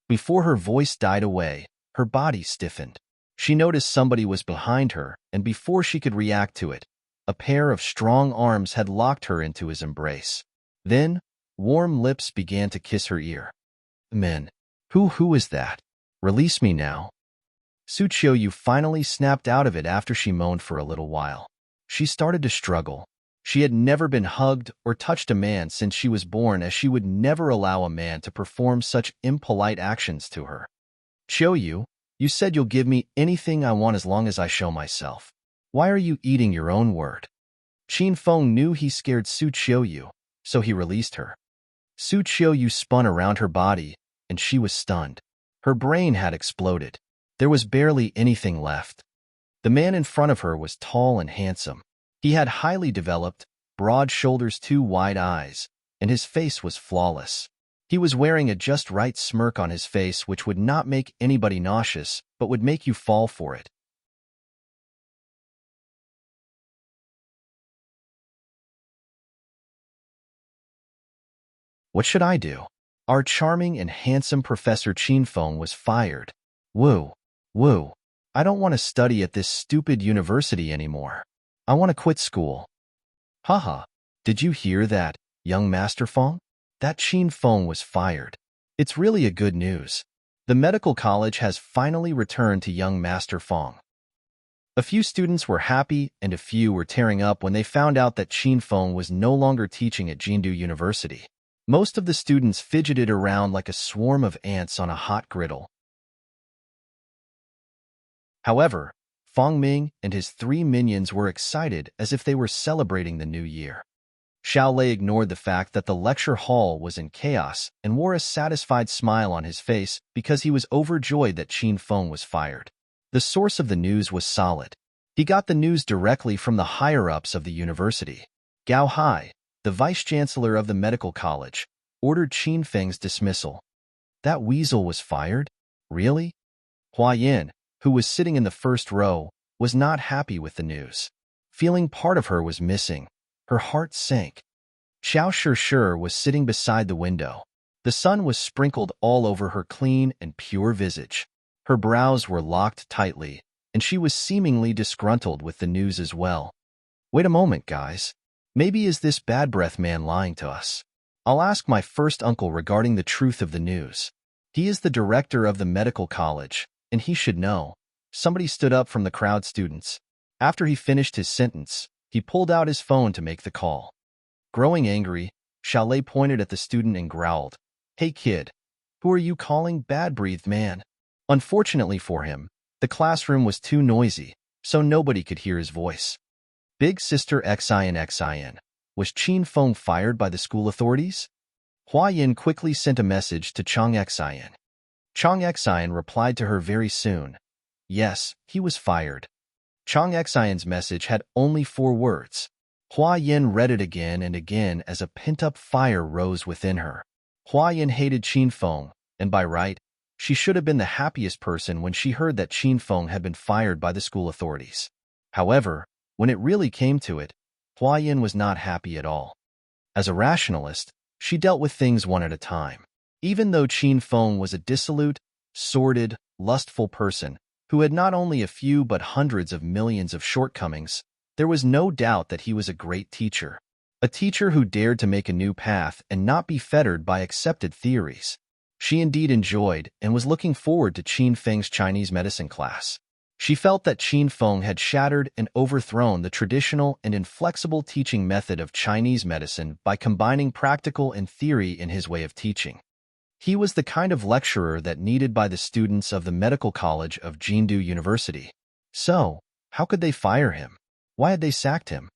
Before her voice died away, her body stiffened. She noticed somebody was behind her, and before she could react to it, a pair of strong arms had locked her into his embrace. Then, warm lips began to kiss her ear. Men, who is that? Release me now. Su Qiuyu finally snapped out of it after she moaned for a little while. She started to struggle. She had never been hugged or touched a man since she was born, as she would never allow a man to perform such impolite actions to her. Qiuyu, you said you'll give me anything I want as long as I show myself. Why are you eating your own word? Qin Feng knew he scared Su Qiuyu, so he released her. Su Qiuyu spun around her body, and she was stunned. Her brain had exploded. There was barely anything left. The man in front of her was tall and handsome. He had highly developed, broad shoulders, two wide eyes, and his face was flawless. He was wearing a just right smirk on his face which would not make anybody nauseous, but would make you fall for it. What should I do? Our charming and handsome Professor Qin Feng was fired. Woo, woo. I don't want to study at this stupid university anymore. I want to quit school. Haha, did you hear that, young Master Feng? That Qin Feng was fired. It's really a good news. The medical college has finally returned to young Master Feng. A few students were happy and a few were tearing up when they found out that Qin Feng was no longer teaching at Jindu University. Most of the students fidgeted around like a swarm of ants on a hot griddle. However, Feng Ming and his 3 minions were excited as if they were celebrating the new year. Xiao Lei ignored the fact that the lecture hall was in chaos and wore a satisfied smile on his face because he was overjoyed that Qin Feng was fired. The source of the news was solid. He got the news directly from the higher-ups of the university. Gao Hai, the vice-chancellor of the medical college, ordered Qin Feng's dismissal. That weasel was fired? Really? Hua Yin, who was sitting in the first row, was not happy with the news. Feeling part of her was missing. Her heart sank. Xiao Shi was sitting beside the window. The sun was sprinkled all over her clean and pure visage. Her brows were locked tightly, and she was seemingly disgruntled with the news as well. Wait a moment, guys. Maybe is this bad breath man lying to us? I'll ask my first uncle regarding the truth of the news. He is the director of the medical college, and he should know. Somebody stood up from the crowd students. After he finished his sentence, he pulled out his phone to make the call. Growing angry, Chalet pointed at the student and growled, "Hey kid, who are you calling bad-breathed man?" Unfortunately for him, the classroom was too noisy, so nobody could hear his voice. Big Sister Xin. Was Qin Feng fired by the school authorities? Hua Yin quickly sent a message to Chang Xin. Chang Xin replied to her very soon. Yes, he was fired. Chang Xin's message had only 4 words. Hua Yin read it again and again as a pent-up fire rose within her. Hua Yin hated Qin Feng, and by right, she should have been the happiest person when she heard that Qin Feng had been fired by the school authorities. However, when it really came to it, Hua Yin was not happy at all. As a rationalist, She dealt with things one at a time. Even though Qin Feng was a dissolute, sordid, lustful person who had not only a few but hundreds of millions of shortcomings, there was no doubt that he was a great teacher. A teacher who dared to make a new path and not be fettered by accepted theories. She indeed enjoyed and was looking forward to Qin Feng's Chinese medicine class. She felt that Qin Feng had shattered and overthrown the traditional and inflexible teaching method of Chinese medicine by combining practical and theory in his way of teaching. He was the kind of lecturer that needed by the students of the Medical College of Jindu University. So, how could they fire him? Why had they sacked him?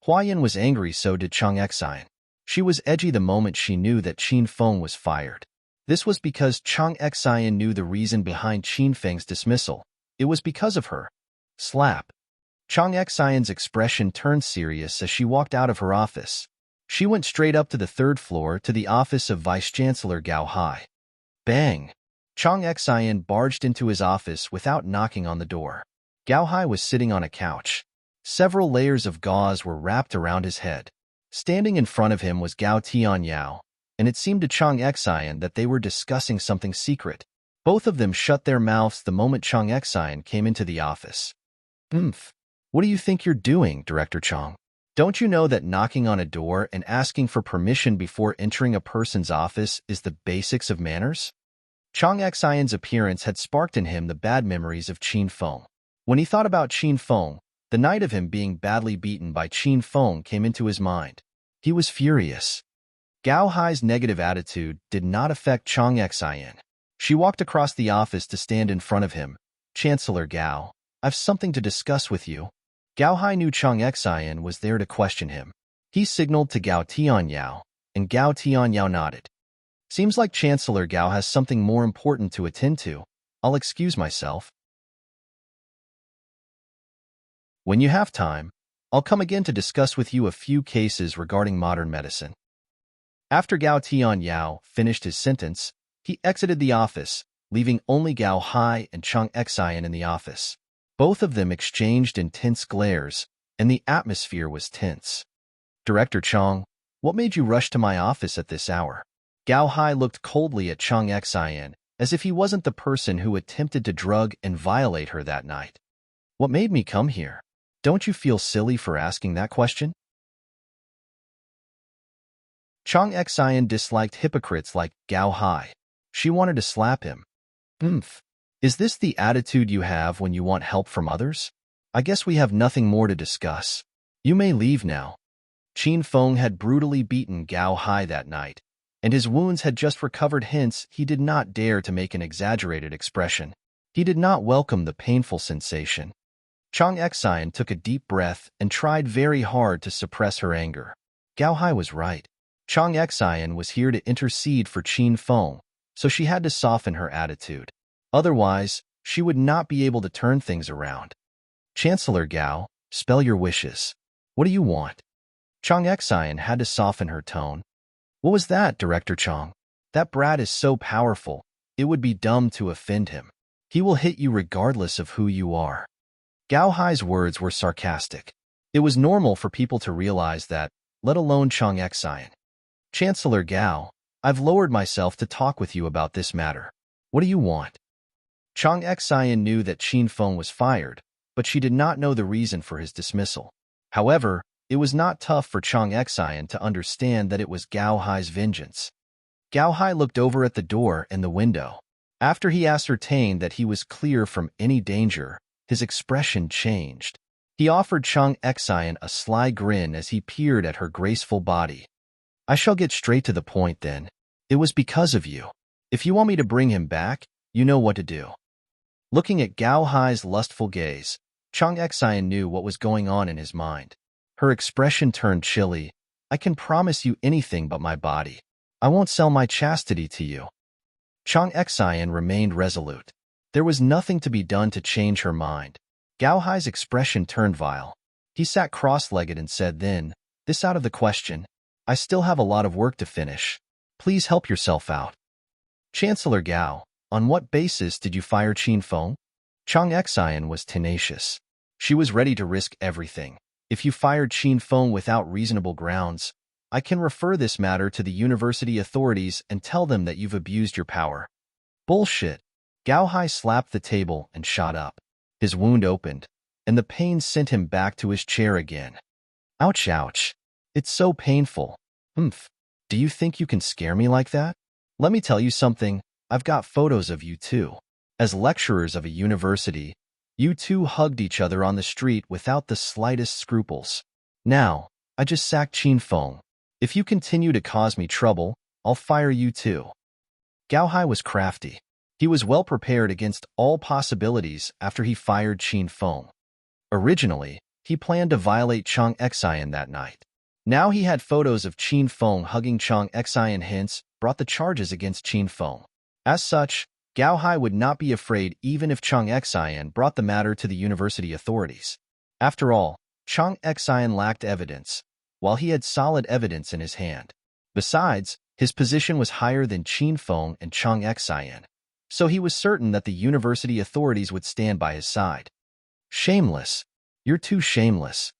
Huayan was angry, so did Chang Xian. She was edgy the moment she knew that Qin Feng was fired. This was because Chang Xian knew the reason behind Qin Feng's dismissal. It was because of her. Slap. Chang Xian's expression turned serious as she walked out of her office. She went straight up to the third floor to the office of Vice-Chancellor Gao Hai. Bang! Chang Xian barged into his office without knocking on the door. Gao Hai was sitting on a couch. Several layers of gauze were wrapped around his head. Standing in front of him was Gao Tianyao, and it seemed to Chang Xian that they were discussing something secret. Both of them shut their mouths the moment Chang Xian came into the office. What do you think you're doing, Director Chang? Don't you know that knocking on a door and asking for permission before entering a person's office is the basics of manners? Chang Xian's appearance had sparked in him the bad memories of Qin Feng. When he thought about Qin Feng, the night of him being badly beaten by Qin Feng came into his mind. He was furious. Gao Hai's negative attitude did not affect Chang Xian. She walked across the office to stand in front of him. Chancellor Gao, I've something to discuss with you. Gao Hai knew Chang Xian was there to question him. He signaled to Gao Tianyao, and Gao Tianyao nodded. Seems like Chancellor Gao has something more important to attend to. I'll excuse myself. When you have time, I'll come again to discuss with you a few cases regarding modern medicine. After Gao Tianyao finished his sentence, he exited the office, leaving only Gao Hai and Chang Xian in the office. Both of them exchanged intense glares, and the atmosphere was tense. Director Chang, what made you rush to my office at this hour? Gao Hai looked coldly at Chang Xian, as if he wasn't the person who attempted to drug and violate her that night. What made me come here? Don't you feel silly for asking that question? Chang Xian disliked hypocrites like Gao Hai. She wanted to slap him. Is this the attitude you have when you want help from others? I guess we have nothing more to discuss. You may leave now. Qin Feng had brutally beaten Gao Hai that night, and his wounds had just recovered, hence he did not dare to make an exaggerated expression. He did not welcome the painful sensation. Chang Xian took a deep breath and tried very hard to suppress her anger. Gao Hai was right. Chang Xian was here to intercede for Qin Feng, so she had to soften her attitude. Otherwise, she would not be able to turn things around. Chancellor Gao, spell your wishes. What do you want? Chang Xian had to soften her tone. What was that, Director Chang? That brat is so powerful, it would be dumb to offend him. He will hit you regardless of who you are. Gao Hai's words were sarcastic. It was normal for people to realize that, let alone Chang Xian. Chancellor Gao, I've lowered myself to talk with you about this matter. What do you want? Chang Xian knew that Qin Feng was fired, but she did not know the reason for his dismissal. However, it was not tough for Chang Xian to understand that it was Gao Hai's vengeance. Gao Hai looked over at the door and the window. After he ascertained that he was clear from any danger, his expression changed. He offered Chang Xian a sly grin as he peered at her graceful body. I shall get straight to the point then. It was because of you. If you want me to bring him back, you know what to do. Looking at Gao Hai's lustful gaze, Chang Xian knew what was going on in his mind. Her expression turned chilly. I can promise you anything but my body. I won't sell my chastity to you. Chang Xian remained resolute. There was nothing to be done to change her mind. Gao Hai's expression turned vile. He sat cross-legged and said then, this out of the question. I still have a lot of work to finish. Please help yourself out. Chancellor Gao, on what basis did you fire Qin Feng? Chang Xian was tenacious. She was ready to risk everything. If you fired Qin Feng without reasonable grounds, I can refer this matter to the university authorities and tell them that you've abused your power. Bullshit. Gao Hai slapped the table and shot up. His wound opened, and the pain sent him back to his chair again. Ouch, ouch. It's so painful. Humph. Do you think you can scare me like that? Let me tell you something. I've got photos of you too. As lecturers of a university, you two hugged each other on the street without the slightest scruples. Now, I just sacked Qin Feng. If you continue to cause me trouble, I'll fire you too. Gao Hai was crafty. He was well prepared against all possibilities after he fired Qin Feng. Originally, he planned to violate Chang Xian that night. Now he had photos of Qin Feng hugging Chang Xian, hence brought the charges against Qin Feng. As such, Gao Hai would not be afraid even if Chang Xian brought the matter to the university authorities. After all, Chang Xian lacked evidence, while he had solid evidence in his hand. Besides, his position was higher than Qin Feng and Chang Xian, so he was certain that the university authorities would stand by his side. Shameless. You're too shameless.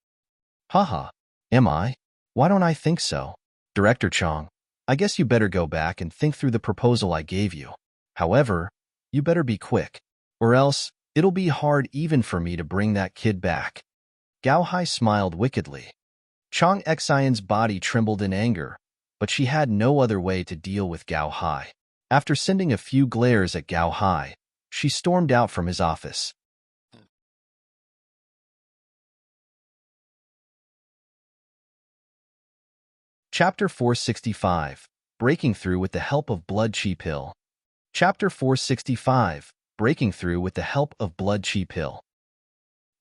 Haha. Am I? Why don't I think so? Director Chang, I guess you better go back and think through the proposal I gave you. However, you better be quick, or else it'll be hard even for me to bring that kid back. Gao Hai smiled wickedly. Chang Xian's body trembled in anger, but she had no other way to deal with Gao Hai. After sending a few glares at Gao Hai, she stormed out from his office. Chapter 465, Breaking Through with the Help of Blood Chi Pill. Chapter 465, Breaking Through with the Help of Blood Chi Pill.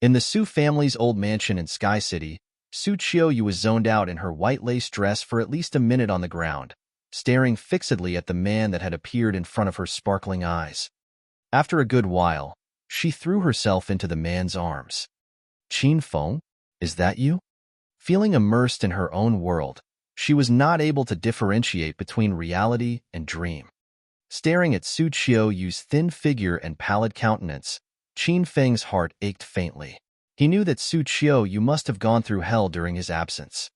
In the Su family's old mansion in Sky City, Su Qiuyu was zoned out in her white lace dress for at least a minute on the ground, staring fixedly at the man that had appeared in front of her sparkling eyes. After a good while, she threw herself into the man's arms. Qin Feng, is that you? Feeling immersed in her own world, she was not able to differentiate between reality and dream. Staring at Su Qiuyu's thin figure and pallid countenance, Qin Feng's heart ached faintly. He knew that Su Qiuyu must have gone through hell during his absence.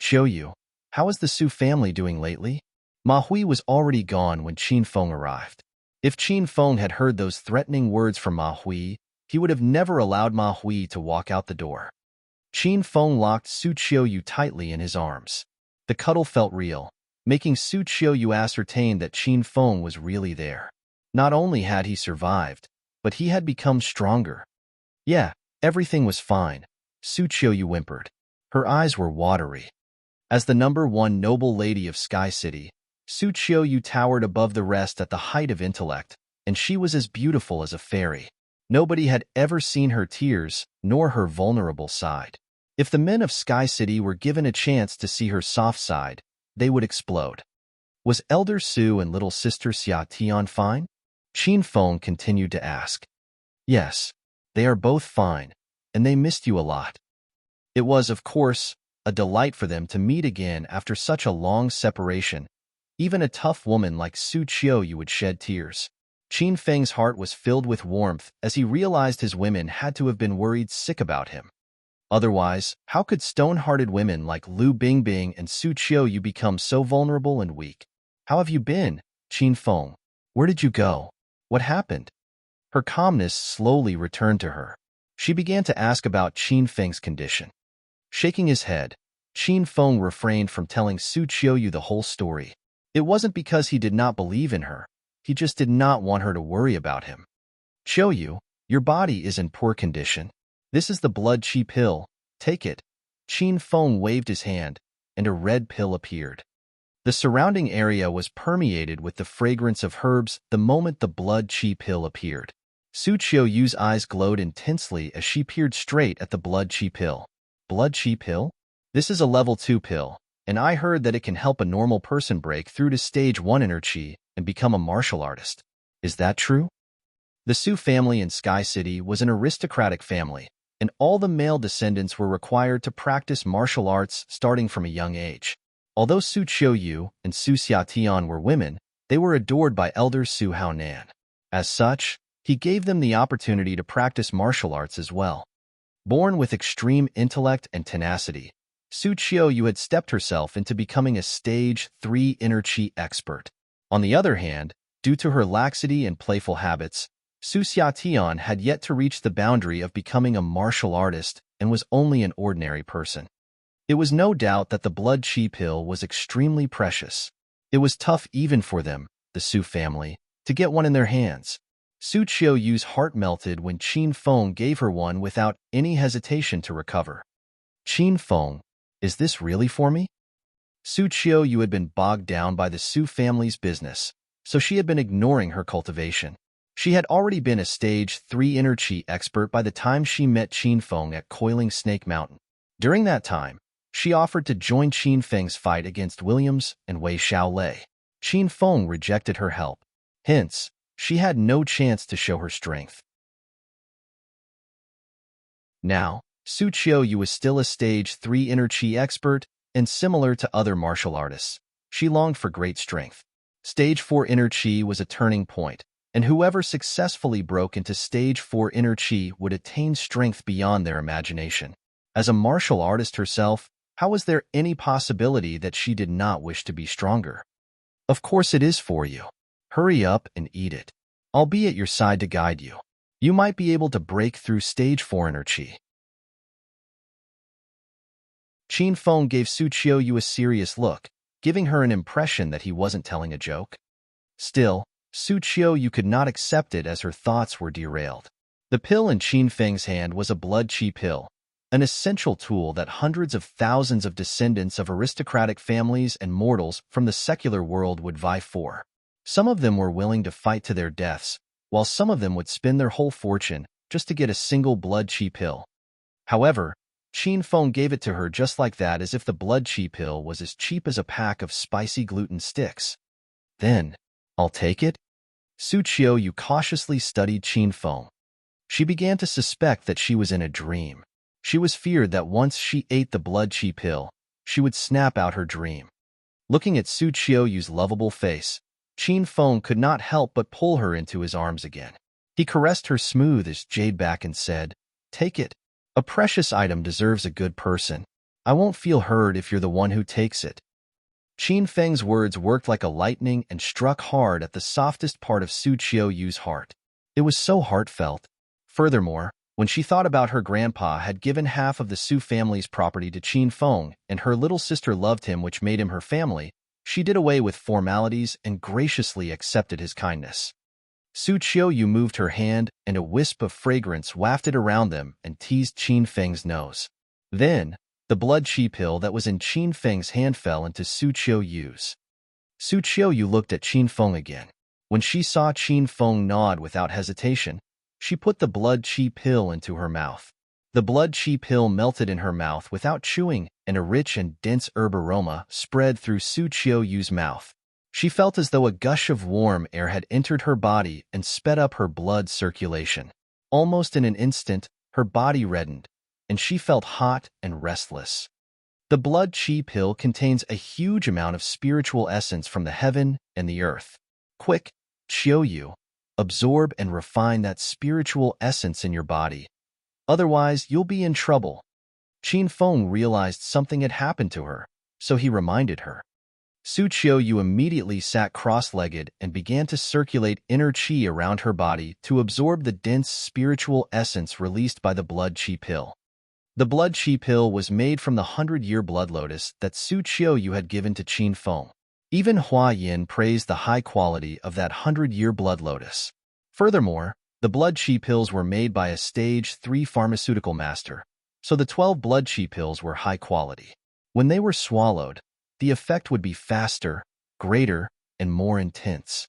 Qiuyu, how is the Su family doing lately? Ma Hui was already gone when Qin Feng arrived. If Qin Feng had heard those threatening words from Ma Hui, he would have never allowed Ma Hui to walk out the door. Qin Feng locked Su Qiuyu tightly in his arms. The cuddle felt real, making Su Qiuyu ascertain that Qin Feng was really there. Not only had he survived, but he had become stronger. Yeah, everything was fine, Su Qiuyu whimpered. Her eyes were watery. As the #1 noble lady of Sky City, Su Qiuyu towered above the rest at the height of intellect, and she was as beautiful as a fairy. Nobody had ever seen her tears, nor her vulnerable side. If the men of Sky City were given a chance to see her soft side, they would explode. Was Elder Su and little sister Xia Tian fine? Qin Feng continued to ask. Yes, they are both fine, and they missed you a lot. It was, of course, a delight for them to meet again after such a long separation. Even a tough woman like Su Qiuyu would shed tears. Qin Feng's heart was filled with warmth as he realized his women had to have been worried sick about him. Otherwise, how could stone-hearted women like Lu Bingbing and Su Qiuyu become so vulnerable and weak? How have you been, Qin Feng? Where did you go? What happened? Her calmness slowly returned to her. She began to ask about Qin Feng's condition. Shaking his head, Qin Feng refrained from telling Su Qiuyu the whole story. It wasn't because he did not believe in her. He just did not want her to worry about him. Qiuyu, your body is in poor condition. This is the blood chi pill. Take it. Qin Feng waved his hand, and a red pill appeared. The surrounding area was permeated with the fragrance of herbs the moment the blood chi pill appeared. Su Qiuyu's eyes glowed intensely as she peered straight at the blood chi pill. Blood chi pill? This is a level 2 pill, and I heard that it can help a normal person break through to stage 1 inner chi and become a martial artist. Is that true? The Su family in Sky City was an aristocratic family, and all the male descendants were required to practice martial arts starting from a young age. Although Su Qiuyu and Su Xiatian were women, they were adored by Elder Su Haonan. As such, he gave them the opportunity to practice martial arts as well. Born with extreme intellect and tenacity, Su Qiuyu had stepped herself into becoming a Stage 3 inner chi expert. On the other hand, due to her laxity and playful habits, Su Xiatian had yet to reach the boundary of becoming a martial artist and was only an ordinary person. It was no doubt that the blood chi pill was extremely precious. It was tough even for them, the Su family, to get one in their hands. Su Qiuyu's heart melted when Qin Feng gave her one without any hesitation to recover. Qin Feng, is this really for me? Su Qiuyu had been bogged down by the Su family's business, so she had been ignoring her cultivation. She had already been a Stage 3 inner chi expert by the time she met Qin Feng at Coiling Snake Mountain. During that time, she offered to join Qin Feng's fight against Williams and Wei Xiaolei. Qin Feng rejected her help. Hence, she had no chance to show her strength. Now, Su Qiuyu was still a Stage 3 inner chi expert, and similar to other martial artists, she longed for great strength. Stage 4 inner chi was a turning point, and whoever successfully broke into Stage 4 inner chi would attain strength beyond their imagination. As a martial artist herself, how was there any possibility that she did not wish to be stronger? Of course it is for you. Hurry up and eat it. I'll be at your side to guide you. You might be able to break through Stage 4 inner chi. Qin Feng gave Su Qiuyu a serious look, giving her an impression that he wasn't telling a joke. Still, Su Qiuyu could not accept it as her thoughts were derailed. The pill in Qin Feng's hand was a blood chi pill, an essential tool that hundreds of thousands of descendants of aristocratic families and mortals from the secular world would vie for. Some of them were willing to fight to their deaths, while some of them would spend their whole fortune just to get a single blood chi pill. However, Qin Feng gave it to her just like that, as if the blood chi pill was as cheap as a pack of spicy gluten sticks. Then, I'll take it? Su Qiuyu cautiously studied Qin Feng. She began to suspect that she was in a dream. She was feared that once she ate the blood chi pill, she would snap out her dream. Looking at Su Qiuyu's lovable face, Qin Feng could not help but pull her into his arms again. He caressed her smooth as jade back and said, "Take it. A precious item deserves a good person. I won't feel hurt if you're the one who takes it." Qin Feng's words worked like a lightning and struck hard at the softest part of Su Qiuyu's heart. It was so heartfelt. Furthermore, when she thought about her grandpa had given half of the Su family's property to Qin Feng and her little sister loved him, which made him her family, she did away with formalities and graciously accepted his kindness. Su Qiuyu moved her hand, and a wisp of fragrance wafted around them and teased Qin Feng's nose. Then, the blood chi pill that was in Qin Feng's hand fell into Su Qiuyu's. Su Qiuyu looked at Qin Feng again. When she saw Qin Feng nod without hesitation, she put the blood chi pill into her mouth. The blood chi pill melted in her mouth without chewing, and a rich and dense herb aroma spread through Su Qiuyu's mouth. She felt as though a gush of warm air had entered her body and sped up her blood circulation. Almost in an instant, her body reddened, and she felt hot and restless. The blood chi pill contains a huge amount of spiritual essence from the heaven and the earth. Quick, Qiuyu, absorb and refine that spiritual essence in your body. Otherwise, you'll be in trouble. Qin Feng realized something had happened to her, so he reminded her. Su Qiuyu immediately sat cross-legged and began to circulate inner chi around her body to absorb the dense spiritual essence released by the blood chi pill. The blood chi pill was made from the 100-year blood lotus that Su Qiuyu had given to Qin Feng. Even Hua Yin praised the high quality of that 100-year blood lotus. Furthermore, the blood chi pills were made by a Stage 3 pharmaceutical master, so the 12 blood chi pills were high quality. When they were swallowed, the effect would be faster, greater, and more intense.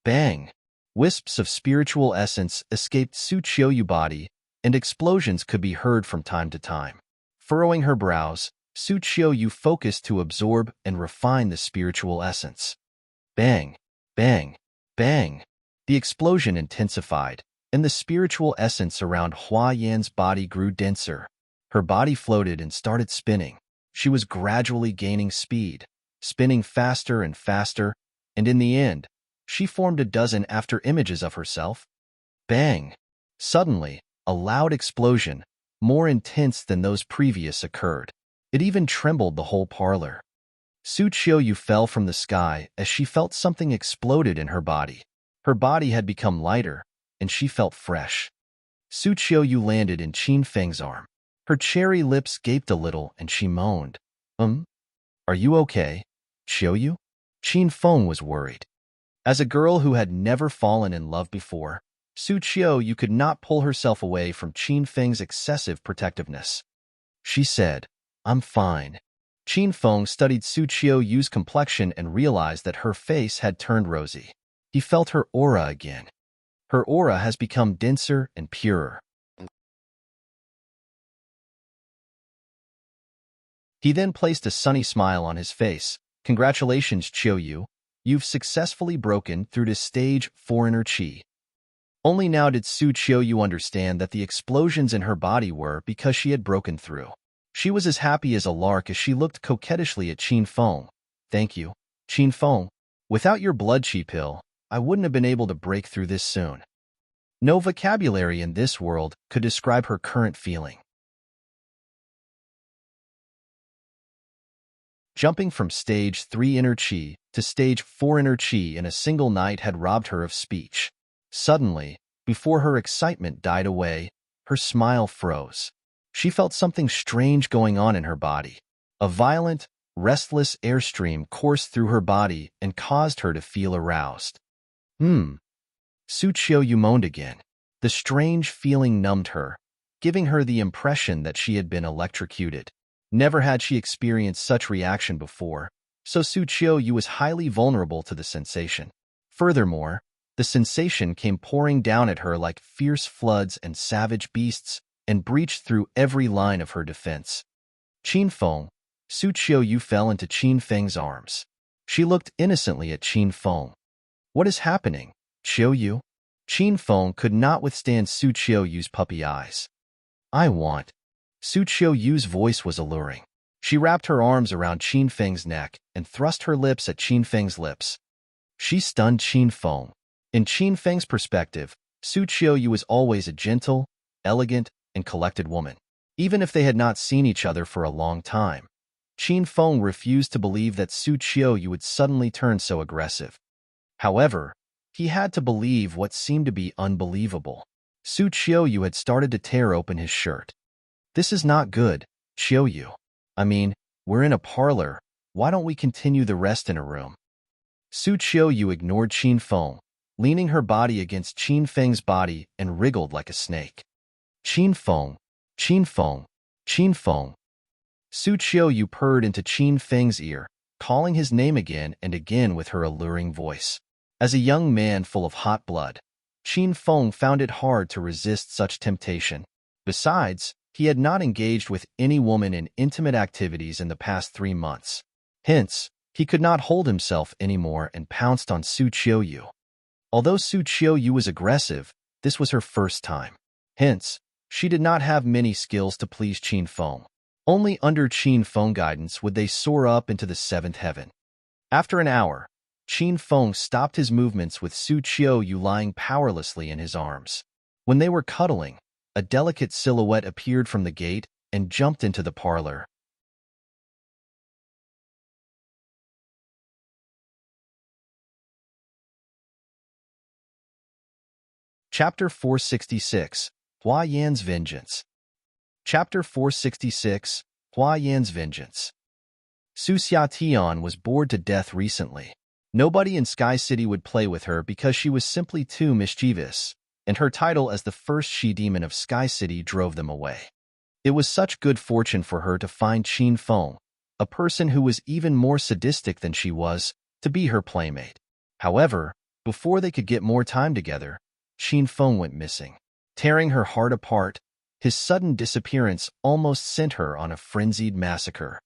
Bang! Wisps of spiritual essence escaped Su Qiuyu's body, and explosions could be heard from time to time. Furrowing her brows, Su Qiuyu focused to absorb and refine the spiritual essence. Bang! Bang! Bang! The explosion intensified, and the spiritual essence around Hua Yan's body grew denser. Her body floated and started spinning. She was gradually gaining speed, spinning faster and faster, and in the end, she formed a dozen after-images of herself. Bang! Suddenly, a loud explosion, more intense than those previous, occurred. It even trembled the whole parlor. Su Qiuyu fell from the sky as she felt something exploded in her body. Her body had become lighter, and she felt fresh. Su Qiuyu landed in Qin Feng's arm. Her cherry lips gaped a little, and she moaned. Are you okay, Qiuyu? Qin Feng was worried. As a girl who had never fallen in love before, Su Qiuyu could not pull herself away from Qin Feng's excessive protectiveness. She said, I'm fine. Qin Feng studied Su Qiuyu's complexion and realized that her face had turned rosy. He felt her aura again. Her aura has become denser and purer. He then placed a sunny smile on his face. Congratulations, Qiuyu. You've successfully broken through to stage 4 inner qi. Only now did Su Qiuyu understand that the explosions in her body were because she had broken through. She was as happy as a lark as she looked coquettishly at Qin Feng. Thank you, Qin Feng. Without your blood qi pill, I wouldn't have been able to break through this soon. No vocabulary in this world could describe her current feeling. Jumping from stage 3 inner qi to stage 4 inner qi in a single night had robbed her of speech. Suddenly, before her excitement died away, her smile froze. She felt something strange going on in her body. A violent, restless airstream coursed through her body and caused her to feel aroused. Su Qiuyu moaned again. The strange feeling numbed her, giving her the impression that she had been electrocuted. Never had she experienced such reaction before, so Su Qiuyu was highly vulnerable to the sensation. Furthermore, the sensation came pouring down at her like fierce floods and savage beasts and breached through every line of her defense. Qin Feng, Su Qiuyu fell into Qin Feng's arms. She looked innocently at Qin Feng. What is happening, Qiuyu? Qin Feng could not withstand Su Qiuyu's puppy eyes. I want. Su Qiuyu's voice was alluring. She wrapped her arms around Qin Feng's neck and thrust her lips at Qin Feng's lips. She stunned Qin Feng. In Qin Feng's perspective, Su Qiuyu was always a gentle, elegant, and collected woman. Even if they had not seen each other for a long time, Qin Feng refused to believe that Su Qiuyu would suddenly turn so aggressive. However, he had to believe what seemed to be unbelievable. Su Qiuyu had started to tear open his shirt. This is not good, Qiuyu. I mean, we're in a parlor. Why don't we continue the rest in a room? Su Qiuyu ignored Qin Feng, leaning her body against Qin Feng's body and wriggled like a snake. Qin Feng, Qin Feng, Qin Feng. Su Qiuyu purred into Qin Feng's ear, calling his name again and again with her alluring voice. As a young man full of hot blood, Qin Feng found it hard to resist such temptation. Besides, he had not engaged with any woman in intimate activities in the past 3 months. Hence, he could not hold himself anymore and pounced on Su Qiuyu. Although Su Qiuyu was aggressive, this was her first time. Hence, she did not have many skills to please Qin Feng. Only under Qin Feng guidance would they soar up into the 7th heaven. After an hour, Qin Feng stopped his movements with Su Qiuyu lying powerlessly in his arms. When they were cuddling, a delicate silhouette appeared from the gate and jumped into the parlor. Chapter 466, Hua Yan's Vengeance. Chapter 466, Hua Yan's Vengeance. Su Xiatian was bored to death recently. Nobody in Sky City would play with her because she was simply too mischievous, and her title as the first she-demon of Sky City drove them away. It was such good fortune for her to find Qin Feng, a person who was even more sadistic than she was, to be her playmate. However, before they could get more time together, Qin Feng went missing. Tearing her heart apart, his sudden disappearance almost sent her on a frenzied massacre.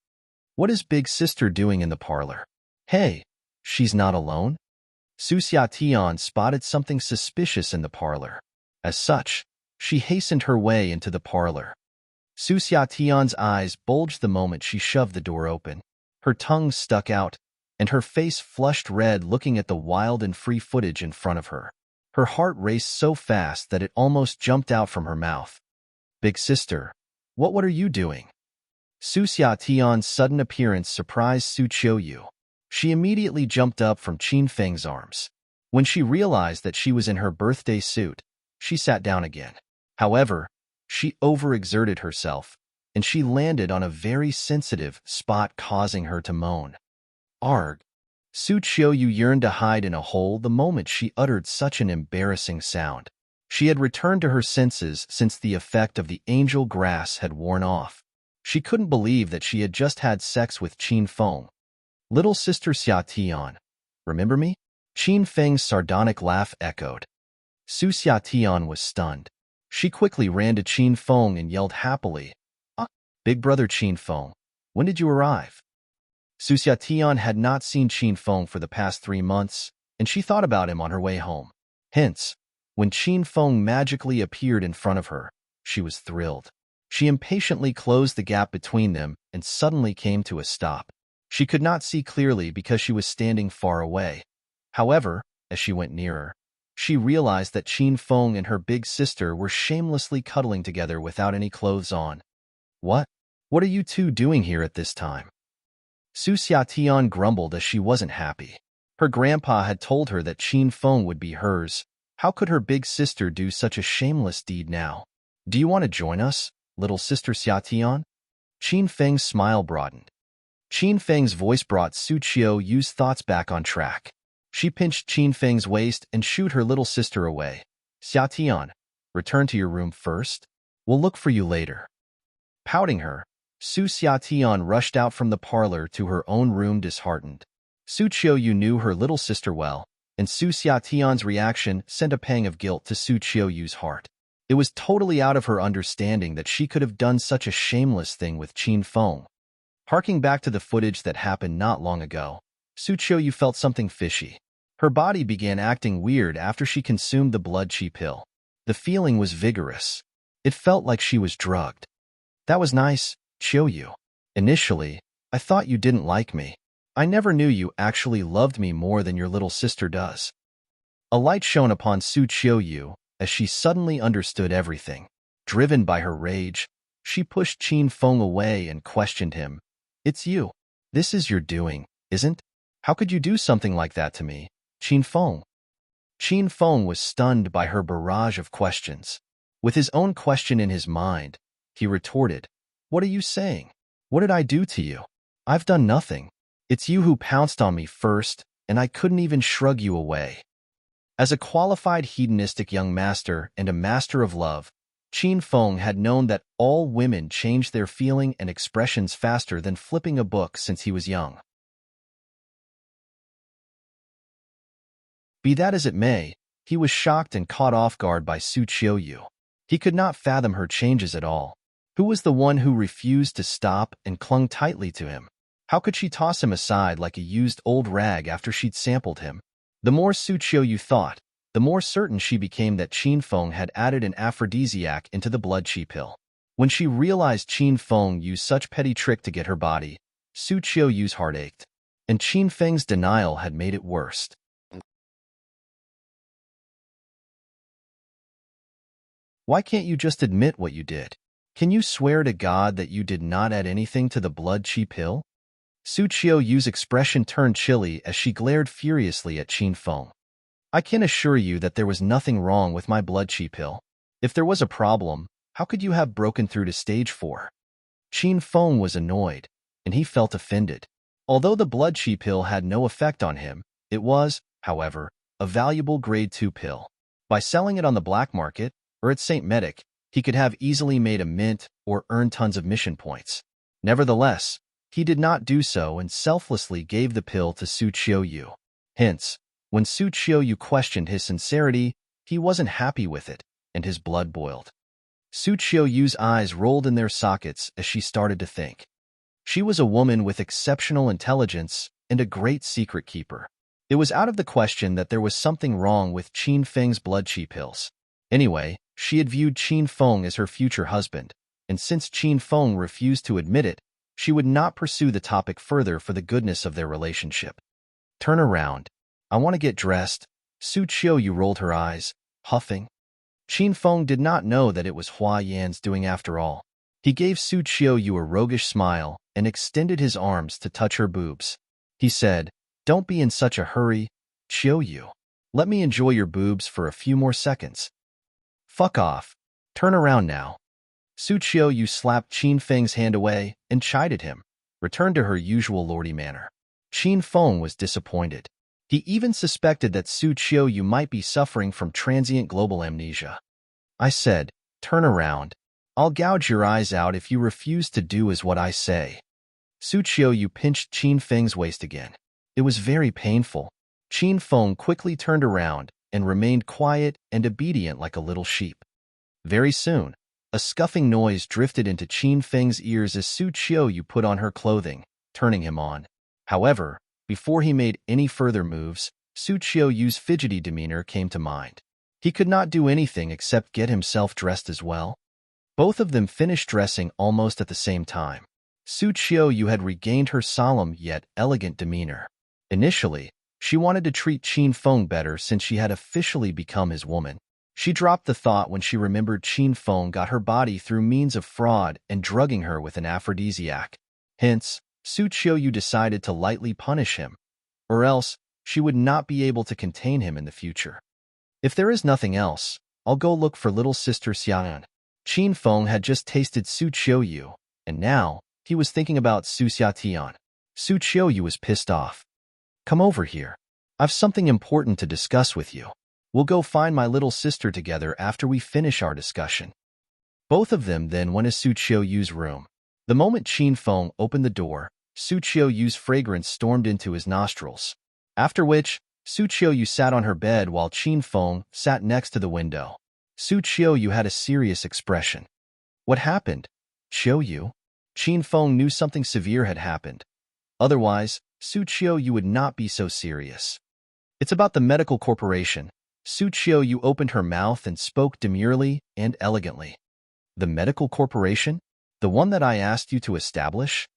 What is Big Sister doing in the parlor? Hey, she's not alone? Su Xiatian spotted something suspicious in the parlor. As such, she hastened her way into the parlor. Su Xiatian's eyes bulged the moment she shoved the door open. Her tongue stuck out, and her face flushed red looking at the wild and free footage in front of her. Her heart raced so fast that it almost jumped out from her mouth. Big Sister, what are you doing? Su Xiaotian's sudden appearance surprised Su Qiuyu. She immediately jumped up from Qin Feng's arms. When she realized that she was in her birthday suit, she sat down again. However, she overexerted herself, and she landed on a very sensitive spot, causing her to moan. Arg! Su Qiuyu yearned to hide in a hole the moment she uttered such an embarrassing sound. She had returned to her senses since the effect of the angel grass had worn off. She couldn't believe that she had just had sex with Qin Feng. Little sister Xiaotian, remember me? Qin Feng's sardonic laugh echoed. Su Xiaotian was stunned. She quickly ran to Qin Feng and yelled happily, "Ah, big brother Qin Feng, when did you arrive?" Su Xiaotian had not seen Qin Feng for the past 3 months, and she thought about him on her way home. Hence, when Qin Feng magically appeared in front of her, she was thrilled. She impatiently closed the gap between them and suddenly came to a stop. She could not see clearly because she was standing far away. However, as she went nearer, she realized that Qin Feng and her big sister were shamelessly cuddling together without any clothes on. What? What are you two doing here at this time? Su Xiaotian grumbled as she wasn't happy. Her grandpa had told her that Qin Feng would be hers. How could her big sister do such a shameless deed now? Do you want to join us, little sister Xiaotian? Qin Feng's smile broadened. Qin Feng's voice brought Su Qiuyu's thoughts back on track. She pinched Qin Feng's waist and shooed her little sister away. Xiaotian, return to your room first. We'll look for you later. Pouting her, Su Xiaotian rushed out from the parlor to her own room disheartened. Su Qiuyu knew her little sister well, and Su Xiaotian's reaction sent a pang of guilt to Su Qiuyu's heart. It was totally out of her understanding that she could have done such a shameless thing with Qin Feng. Harking back to the footage that happened not long ago, Su Qiuyu felt something fishy. Her body began acting weird after she consumed the blood chi pill. The feeling was vigorous. It felt like she was drugged. That was nice, Qiuyu. Initially, I thought you didn't like me. I never knew you actually loved me more than your little sister does. A light shone upon Su Qiuyu as she suddenly understood everything. Driven by her rage, she pushed Qin Feng away and questioned him. It's you. This is your doing, isn't? How could you do something like that to me, Qin Feng? Qin Feng was stunned by her barrage of questions. With his own question in his mind, he retorted, What are you saying? What did I do to you? I've done nothing. It's you who pounced on me first, and I couldn't even shrug you away. As a qualified hedonistic young master and a master of love, Qin Feng had known that all women change their feeling and expressions faster than flipping a book since he was young. Be that as it may, he was shocked and caught off guard by Su Qiuyu. He could not fathom her changes at all. Who was the one who refused to stop and clung tightly to him? How could she toss him aside like a used old rag after she'd sampled him? The more Su Qiuyu thought, the more certain she became that Qin Feng had added an aphrodisiac into the blood chi pill. When she realized Qin Feng used such petty trick to get her body, Su Qiuyu's heart ached, and Qin Feng's denial had made it worse. Why can't you just admit what you did? Can you swear to God that you did not add anything to the blood chi pill? Su Qiuyu's expression turned chilly as she glared furiously at Qin Feng. I can assure you that there was nothing wrong with my blood chi pill. If there was a problem, how could you have broken through to stage 4? Qin Feng was annoyed, and he felt offended. Although the blood chi pill had no effect on him, it was, however, a valuable grade 2 pill. By selling it on the black market, or at St. Medic, he could have easily made a mint or earned tons of mission points. Nevertheless, he did not do so and selflessly gave the pill to Su Qiuyu. Hence, when Su Qiuyu questioned his sincerity, he wasn't happy with it, and his blood boiled. Su Qiuyu's eyes rolled in their sockets as she started to think. She was a woman with exceptional intelligence and a great secret keeper. It was out of the question that there was something wrong with Qin Feng's blood chi pills. Anyway, she had viewed Qin Feng as her future husband, and since Qin Feng refused to admit it, she would not pursue the topic further for the goodness of their relationship. Turn around. I want to get dressed. Su Qiuyu rolled her eyes, huffing. Qin Feng did not know that it was Hua Yan's doing after all. He gave Su Qiuyu a roguish smile and extended his arms to touch her boobs. He said, "Don't be in such a hurry, Qiuyu. Let me enjoy your boobs for a few more seconds." "Fuck off. Turn around now." Su Qiuyu slapped Qin Feng's hand away and chided him, returned to her usual lordy manner. Qin Feng was disappointed. He even suspected that Su Qiuyu might be suffering from transient global amnesia. "I said, turn around. I'll gouge your eyes out if you refuse to do as what I say." Su Qiuyu pinched Qin Feng's waist again. It was very painful. Qin Feng quickly turned around and remained quiet and obedient like a little sheep. Very soon, a scuffing noise drifted into Qin Feng's ears as Su Qiuyu put on her clothing, turning him on. However, before he made any further moves, Su Qiuyu's fidgety demeanor came to mind. He could not do anything except get himself dressed as well. Both of them finished dressing almost at the same time. Su Qiuyu had regained her solemn yet elegant demeanor. Initially, she wanted to treat Qin Feng better since she had officially become his woman. She dropped the thought when she remembered Qin Feng got her body through means of fraud and drugging her with an aphrodisiac. Hence, Su Qiuyu decided to lightly punish him, or else she would not be able to contain him in the future. "If there is nothing else, I'll go look for little sister Xian." Qin Feng had just tasted Su Qiuyu, and now he was thinking about Su Xiatian. Su Qiuyu was pissed off. "Come over here. I've something important to discuss with you. We'll go find my little sister together after we finish our discussion." Both of them then went to Su Qiuyu's room. The moment Qin Feng opened the door, Su Qiuyu's fragrance stormed into his nostrils. After which, Su Qiuyu sat on her bed while Qin Feng sat next to the window. Su Qiuyu had a serious expression. "What happened, Qiuyu?" Qin Feng knew something severe had happened. Otherwise, Su Qiuyu would not be so serious. "It's about the medical corporation." Su Qiuyu opened her mouth and spoke demurely and elegantly. "The medical corporation? The one that I asked you to establish?"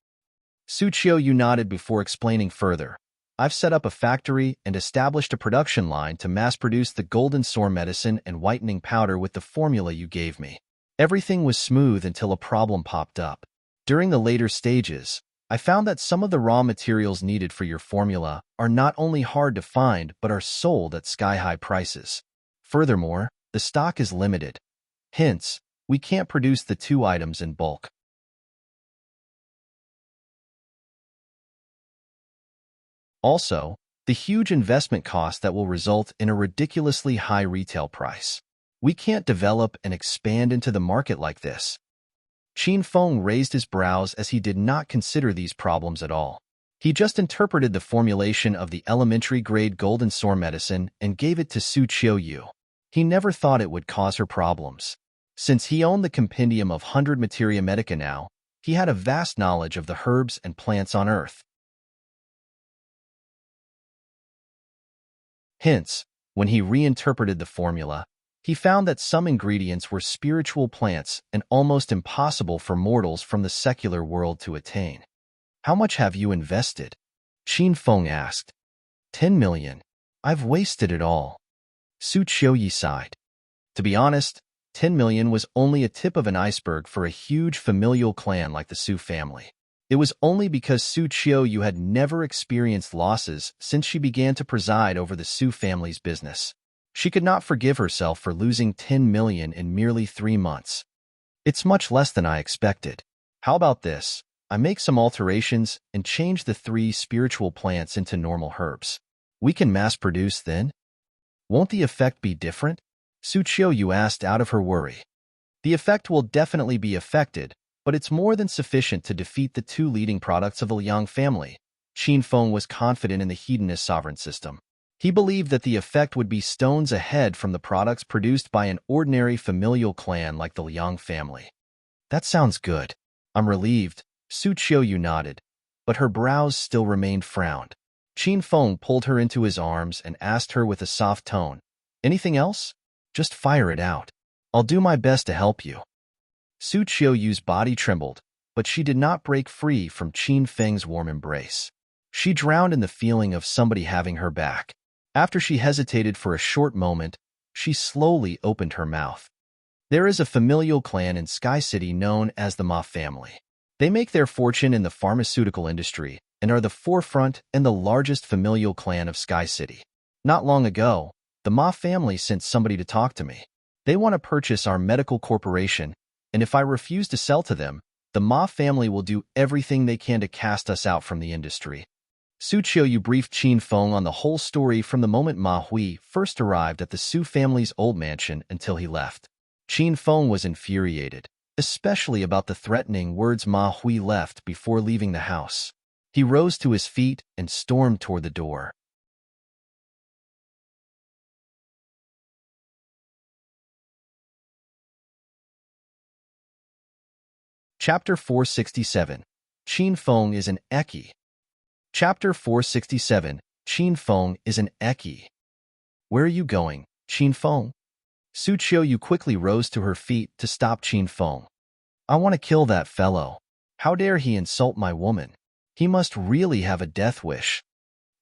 Su Qiuyu nodded before explaining further. "I've set up a factory and established a production line to mass-produce the golden sore medicine and whitening powder with the formula you gave me." Everything was smooth until a problem popped up. During the later stages, I found that some of the raw materials needed for your formula are not only hard to find but are sold at sky-high prices. Furthermore, the stock is limited. Hence, we can't produce the two items in bulk. Also, the huge investment cost that will result in a ridiculously high retail price. We can't develop and expand into the market like this. Qin Feng raised his brows as he did not consider these problems at all. He just interpreted the formulation of the elementary-grade golden sore medicine and gave it to Su Qiuyu. He never thought it would cause her problems. Since he owned the compendium of 100 Materia Medica now, he had a vast knowledge of the herbs and plants on Earth. Hence, when he reinterpreted the formula, he found that some ingredients were spiritual plants and almost impossible for mortals from the secular world to attain. "How much have you invested?" Qin Feng asked. 10 million. I've wasted it all." Su Qiuyu sighed. To be honest, 10 million was only a tip of an iceberg for a huge familial clan like the Su family. It was only because Su Qiuyu had never experienced losses since she began to preside over the Su family's business. She could not forgive herself for losing 10 million in merely 3 months. "It's much less than I expected. How about this? I make some alterations and change the 3 spiritual plants into normal herbs. We can mass produce then? Won't the effect be different?" Su Qiuyu asked out of her worry. "The effect will definitely be affected, but it's more than sufficient to defeat the 2 leading products of the Liang family." Qin Feng was confident in the hedonist sovereign system. He believed that the effect would be stones ahead from the products produced by an ordinary familial clan like the Liang family. "That sounds good. I'm relieved." Su Qiuyu nodded, but her brows still remained frowned. Qin Feng pulled her into his arms and asked her with a soft tone, "Anything else? Just fire it out. I'll do my best to help you." Su Qiuyu's body trembled, but she did not break free from Qin Feng's warm embrace. She drowned in the feeling of somebody having her back. After she hesitated for a short moment, she slowly opened her mouth. There is a familial clan in Sky City known as the Ma family. They make their fortune in the pharmaceutical industry and are the forefront and the largest familial clan of Sky City. Not long ago, the Ma family sent somebody to talk to me. They want to purchase our medical corporation, and if I refuse to sell to them, the Ma family will do everything they can to cast us out from the industry. Su Qiuyu briefed Qin Feng on the whole story from the moment Ma Hui first arrived at the Su family's old mansion until he left. Qin Feng was infuriated, especially about the threatening words Ma Hui left before leaving the house. He rose to his feet and stormed toward the door. Chapter 467. Qin Feng is an Eki. Chapter 467. Qin Feng is an Eki. Where are you going, Qin Feng? Su Qiuyu quickly rose to her feet to stop Qin Feng. I want to kill that fellow. How dare he insult my woman? He must really have a death wish.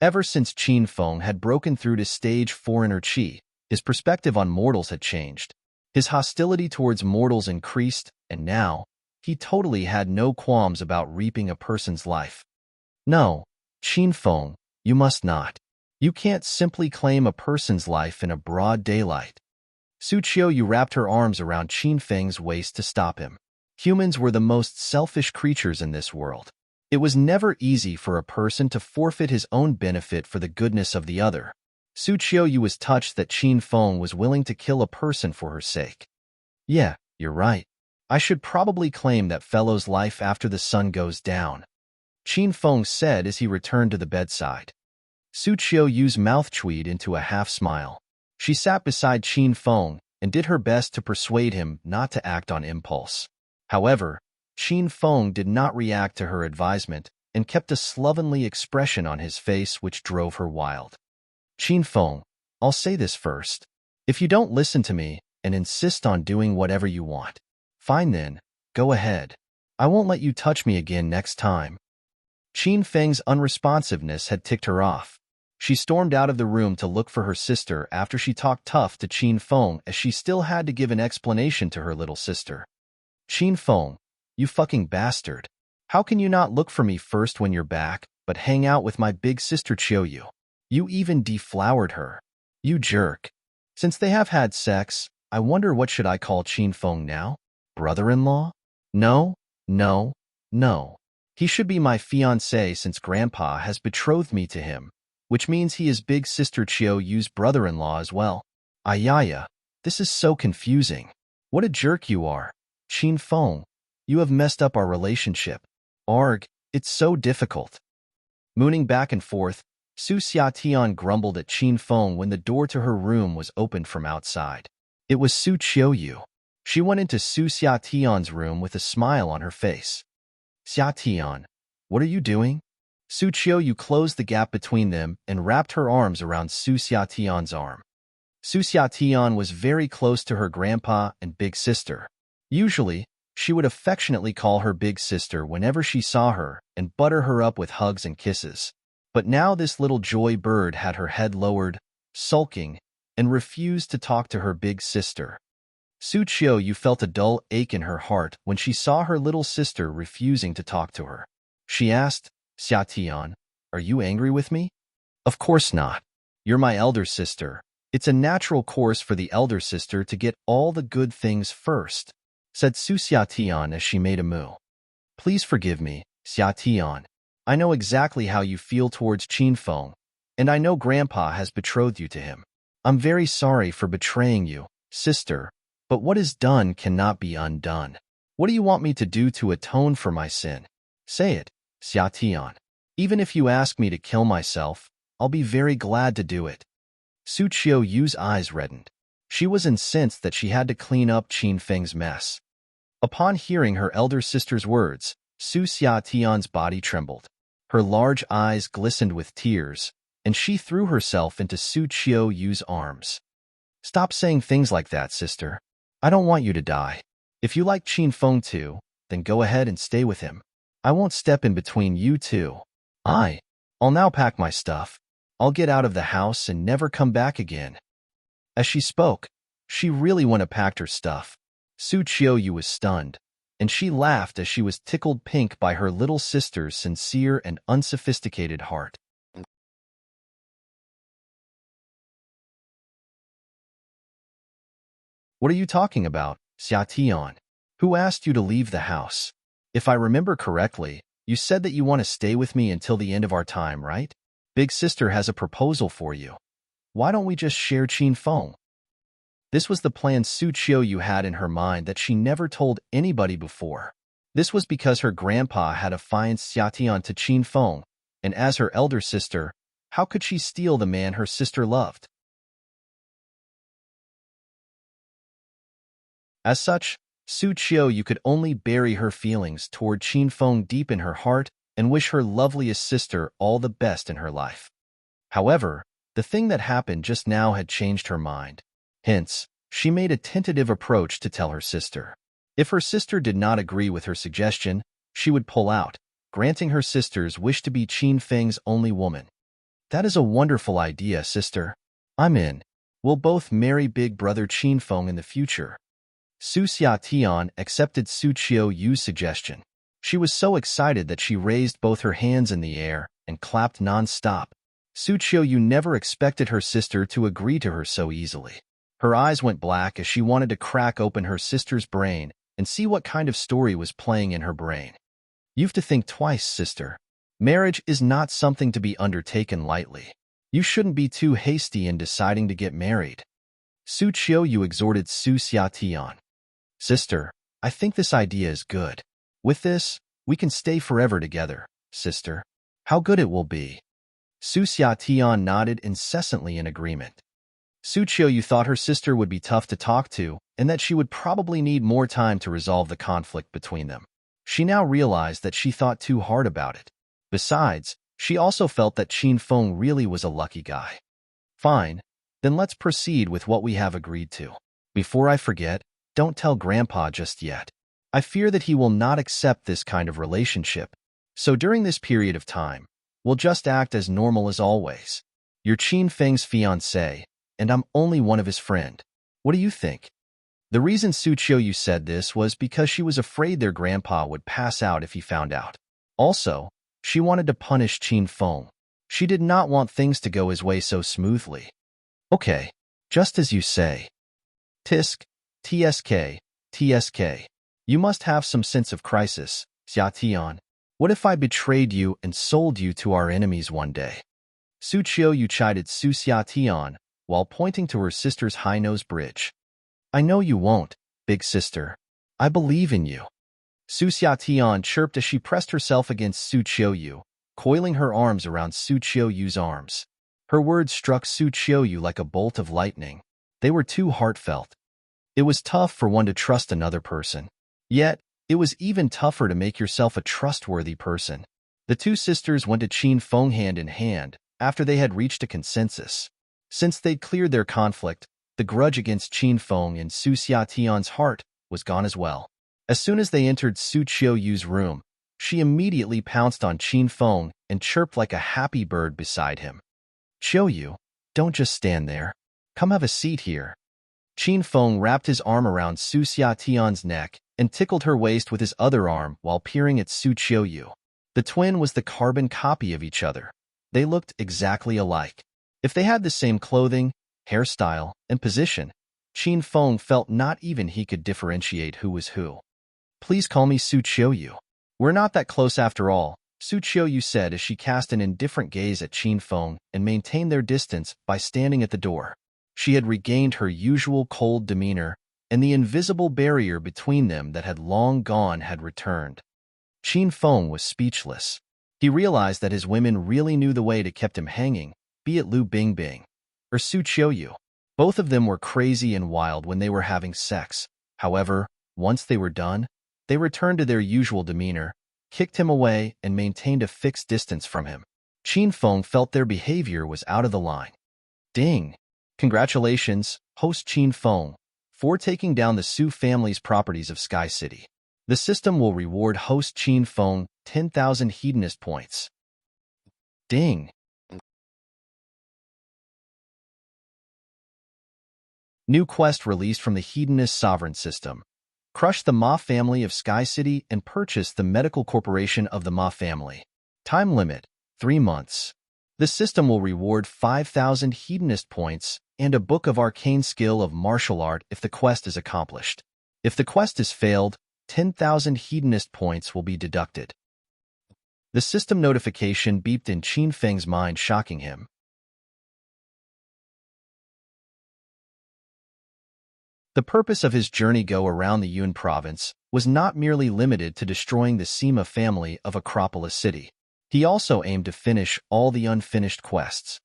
Ever since Qin Feng had broken through to stage 4 inner chi, his perspective on mortals had changed. His hostility towards mortals increased, and now, he totally had no qualms about reaping a person's life. No, Qin Feng, you must not. You can't simply claim a person's life in a broad daylight. Su Qiuyu wrapped her arms around Qin Feng's waist to stop him. Humans were the most selfish creatures in this world. It was never easy for a person to forfeit his own benefit for the goodness of the other. Su Qiuyu was touched that Qin Feng was willing to kill a person for her sake. Yeah, you're right. I should probably claim that fellow's life after the sun goes down, Qin Feng said as he returned to the bedside. Su Qiuyu's mouth tweed into a half-smile. She sat beside Qin Feng and did her best to persuade him not to act on impulse. However, Qin Feng did not react to her advisement and kept a slovenly expression on his face which drove her wild. Qin Feng, I'll say this first. If you don't listen to me and insist on doing whatever you want, fine then, go ahead. I won't let you touch me again next time. Qin Feng's unresponsiveness had ticked her off. She stormed out of the room to look for her sister after she talked tough to Qin Feng as she still had to give an explanation to her little sister. Qin Feng, you fucking bastard. How can you not look for me first when you're back, but hang out with my big sister Qiuyu? You even deflowered her. You jerk. Since they have had sex, I wonder what should I call Qin Feng now? Brother-in-law? No, no, no. He should be my fiancé since Grandpa has betrothed me to him, which means he is big sister Qiuyu's brother-in-law as well. Ayaya, this is so confusing. What a jerk you are. Qin Feng, you have messed up our relationship. Arg, it's so difficult. Mooning back and forth, Su Xiatian grumbled at Qin Feng when the door to her room was opened from outside. It was Su Qiuyu. She went into Su Xiatian's room with a smile on her face. Xiatian, what are you doing? Su Qiuyu closed the gap between them and wrapped her arms around Su Xiatian's arm. Su Xiatian was very close to her grandpa and big sister. Usually, she would affectionately call her big sister whenever she saw her and butter her up with hugs and kisses. But now this little joy bird had her head lowered, sulking, and refused to talk to her big sister. Su Qiuyu felt a dull ache in her heart when she saw her little sister refusing to talk to her. She asked, Xiatian, are you angry with me? Of course not. You're my elder sister. It's a natural course for the elder sister to get all the good things first, said Su Xiatian as she made a moo. Please forgive me, Xiatian. I know exactly how you feel towards Qin Feng, and I know Grandpa has betrothed you to him. I'm very sorry for betraying you, sister, but what is done cannot be undone. What do you want me to do to atone for my sin? Say it, Xiatian. Even if you ask me to kill myself, I'll be very glad to do it. Su Qiuyu's eyes reddened. She was incensed that she had to clean up Qin Feng's mess. Upon hearing her elder sister's words, Su Xiatian's body trembled. Her large eyes glistened with tears, and she threw herself into Su Qiuyu's arms. Stop saying things like that, sister. I don't want you to die. If you like Qin Feng too, then go ahead and stay with him. I won't step in between you two. I'll now pack my stuff. I'll get out of the house and never come back again. As she spoke, she really went and packed her stuff. Su Qiuyu was stunned, and she laughed as she was tickled pink by her little sister's sincere and unsophisticated heart. What are you talking about, Xia Tian? Who asked you to leave the house? If I remember correctly, you said that you want to stay with me until the end of our time, right? Big sister has a proposal for you. Why don't we just share Qin Feng? This was the plan Su Qiuyu had in her mind that she never told anybody before. This was because her grandpa had affianced Xia Tian to Qin Feng, and as her elder sister, how could she steal the man her sister loved? As such, Su Qiuyu could only bury her feelings toward Qin Feng deep in her heart and wish her loveliest sister all the best in her life. However, the thing that happened just now had changed her mind. Hence, she made a tentative approach to tell her sister. If her sister did not agree with her suggestion, she would pull out, granting her sister's wish to be Qin Feng's only woman. That is a wonderful idea, sister. I'm in. We'll both marry big brother Qin Feng in the future. Su Xiatian accepted Su Qiuyu's suggestion. She was so excited that she raised both her hands in the air and clapped non-stop. Su Qiuyu never expected her sister to agree to her so easily. Her eyes went black as she wanted to crack open her sister's brain and see what kind of story was playing in her brain. You have to think twice, sister. Marriage is not something to be undertaken lightly. You shouldn't be too hasty in deciding to get married. Su Qiuyu exhorted Su Xiatian. Sister, I think this idea is good. With this, we can stay forever together, sister. How good it will be. Su Xiatian nodded incessantly in agreement. Su Qiuyu thought her sister would be tough to talk to and that she would probably need more time to resolve the conflict between them. She now realized that she thought too hard about it. Besides, she also felt that Qin Feng really was a lucky guy. Fine, then let's proceed with what we have agreed to. Before I forget, don't tell Grandpa just yet. I fear that he will not accept this kind of relationship. So during this period of time, we'll just act as normal as always. You're Qin Feng's fiancé, and I'm only one of his friend. What do you think? The reason Su Qiuyu said this was because she was afraid their grandpa would pass out if he found out. Also, she wanted to punish Qin Feng. She did not want things to go his way so smoothly. Okay, just as you say. Tisk, TSK, TSK. You must have some sense of crisis, Xiatian. What if I betrayed you and sold you to our enemies one day? Su Qiuyu chided Su Xiatian while pointing to her sister's high-nose bridge. I know you won't, big sister. I believe in you. Su Xiatian chirped as she pressed herself against Su Qiuyu, coiling her arms around Su Qiuyu's arms. Her words struck Su Qiuyu like a bolt of lightning. They were too heartfelt. It was tough for one to trust another person. Yet, it was even tougher to make yourself a trustworthy person. The two sisters went to Qin Feng hand in hand after they had reached a consensus. Since they'd cleared their conflict, the grudge against Qin Feng in Su Xiatian's heart was gone as well. As soon as they entered Su Qiuyu's room, she immediately pounced on Qin Feng and chirped like a happy bird beside him. Qiuyu, don't just stand there. Come have a seat here. Qin Feng wrapped his arm around Su Xiatian's neck and tickled her waist with his other arm while peering at Su Qiuyu. The twin was the carbon copy of each other. They looked exactly alike. If they had the same clothing, hairstyle, and position, Qin Feng felt not even he could differentiate who was who. Please call me Su Qiuyu. We're not that close after all, Su Qiuyu said as she cast an indifferent gaze at Qin Feng and maintained their distance by standing at the door. She had regained her usual cold demeanor, and the invisible barrier between them that had long gone had returned. Qin Feng was speechless. He realized that his women really knew the way to keep him hanging, be it Lu Bingbing or Su Qiuyu. Both of them were crazy and wild when they were having sex. However, once they were done, they returned to their usual demeanor, kicked him away, and maintained a fixed distance from him. Qin Feng felt their behavior was out of the line. Ding! Congratulations, host Qin Feng, for taking down the Su family's properties of Sky City. The system will reward host Qin Feng 10,000 hedonist points. Ding! New quest released from the Hedonist Sovereign system. Crush the Ma family of Sky City and purchase the medical corporation of the Ma family. Time limit, 3 months. The system will reward 5,000 Hedonist points and a book of arcane skill of martial art if the quest is accomplished. If the quest is failed, 10,000 Hedonist points will be deducted. The system notification beeped in Qin Feng's mind, shocking him. The purpose of his journey go around the Yun province was not merely limited to destroying the Sima family of Acropolis City. He also aimed to finish all the unfinished quests.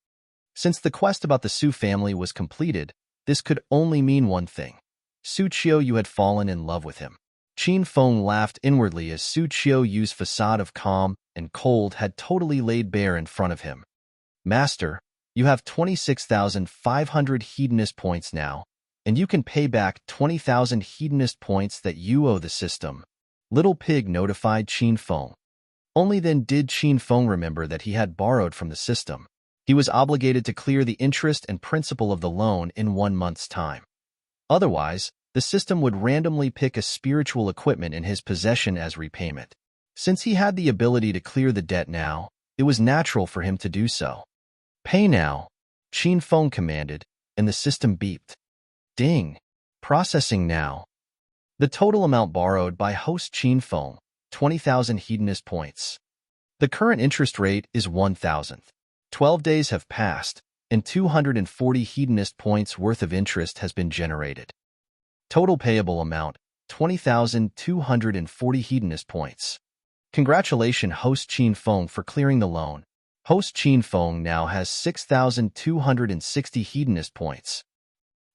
Since the quest about the Su family was completed, this could only mean one thing. Su Qiuyu had fallen in love with him. Qin Feng laughed inwardly as Su Qiuyu's facade of calm and cold had totally laid bare in front of him. Master, you have 26,500 Hedonist points now, and you can pay back 20,000 Hedonist points that you owe the system. Little Pig notified Qin Feng. Only then did Qin Feng remember that he had borrowed from the system. He was obligated to clear the interest and principal of the loan in 1 month's time. Otherwise, the system would randomly pick a spiritual equipment in his possession as repayment. Since he had the ability to clear the debt now, it was natural for him to do so. Pay now, Qin Feng commanded, and the system beeped. Ding! Processing now. The total amount borrowed by host Qin Feng, 20,000 Hedonist points. The current interest rate is 1,000. 12 days have passed, and 240 Hedonist points worth of interest has been generated. Total payable amount, 20,240 Hedonist points. Congratulations, host Qin Feng, for clearing the loan. Host Qin Feng now has 6,260 Hedonist points.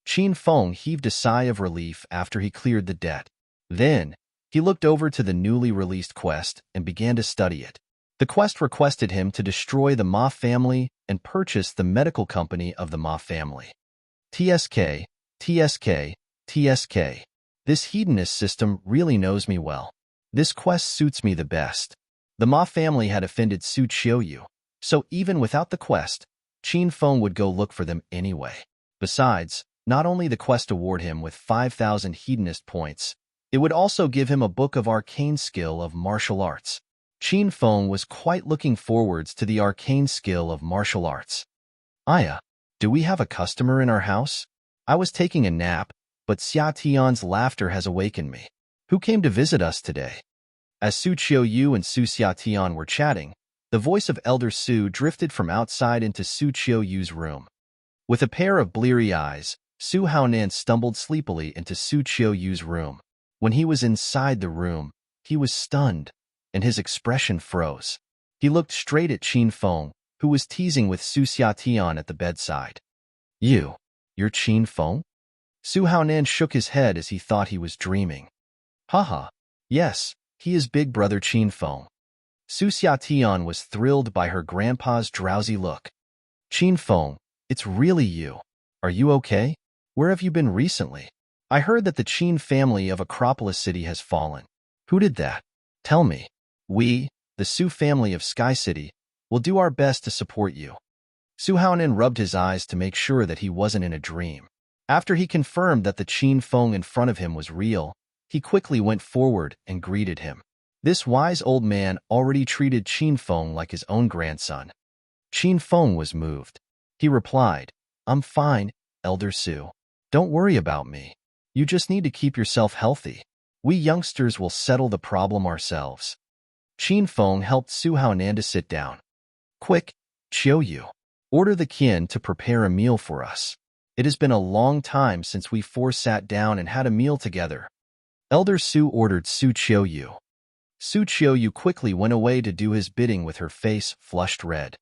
Qin Feng heaved a sigh of relief after he cleared the debt. Then, he looked over to the newly released quest and began to study it. The quest requested him to destroy the Ma family and purchase the medical company of the Ma family. TSK, TSK, TSK. This hedonist system really knows me well. This quest suits me the best. The Ma family had offended Su Qiuyu, so even without the quest, Qin Feng would go look for them anyway. Besides, not only the quest award him with 5,000 hedonist points, it would also give him a book of arcane skill of martial arts. Qin Feng was quite looking forwards to the arcane skill of martial arts. Aya, do we have a customer in our house? I was taking a nap, but Xia Tian's laughter has awakened me. Who came to visit us today? As Su Qiuyu and Su Xia Tian were chatting, the voice of Elder Su drifted from outside into Su Qiuyu's room. With a pair of bleary eyes, Su Haonan stumbled sleepily into Su Qiuyu's room. When he was inside the room, he was stunned, and his expression froze. He looked straight at Qin Feng, who was teasing with Su Xia Tian at the bedside. You're Qin Feng? Su Haonan shook his head as he thought he was dreaming. Haha, yes, he is big brother Qin Feng. Su Xia Tian was thrilled by her grandpa's drowsy look. Qin Feng, it's really you. Are you okay? Where have you been recently? I heard that the Qin family of Acropolis City has fallen. Who did that? Tell me. We, the Su family of Sky City, will do our best to support you. Su Haonan rubbed his eyes to make sure that he wasn't in a dream. After he confirmed that the Qin Feng in front of him was real, he quickly went forward and greeted him. This wise old man already treated Qin Feng like his own grandson. Qin Feng was moved. He replied, I'm fine, Elder Su. Don't worry about me. You just need to keep yourself healthy. We youngsters will settle the problem ourselves. Qin Feng helped Su Haonan to sit down. Quick, Qiuyu. Order the kin to prepare a meal for us. It has been a long time since we four sat down and had a meal together. Elder Su ordered Su Qiuyu. Su Qiuyu quickly went away to do his bidding with her face flushed red.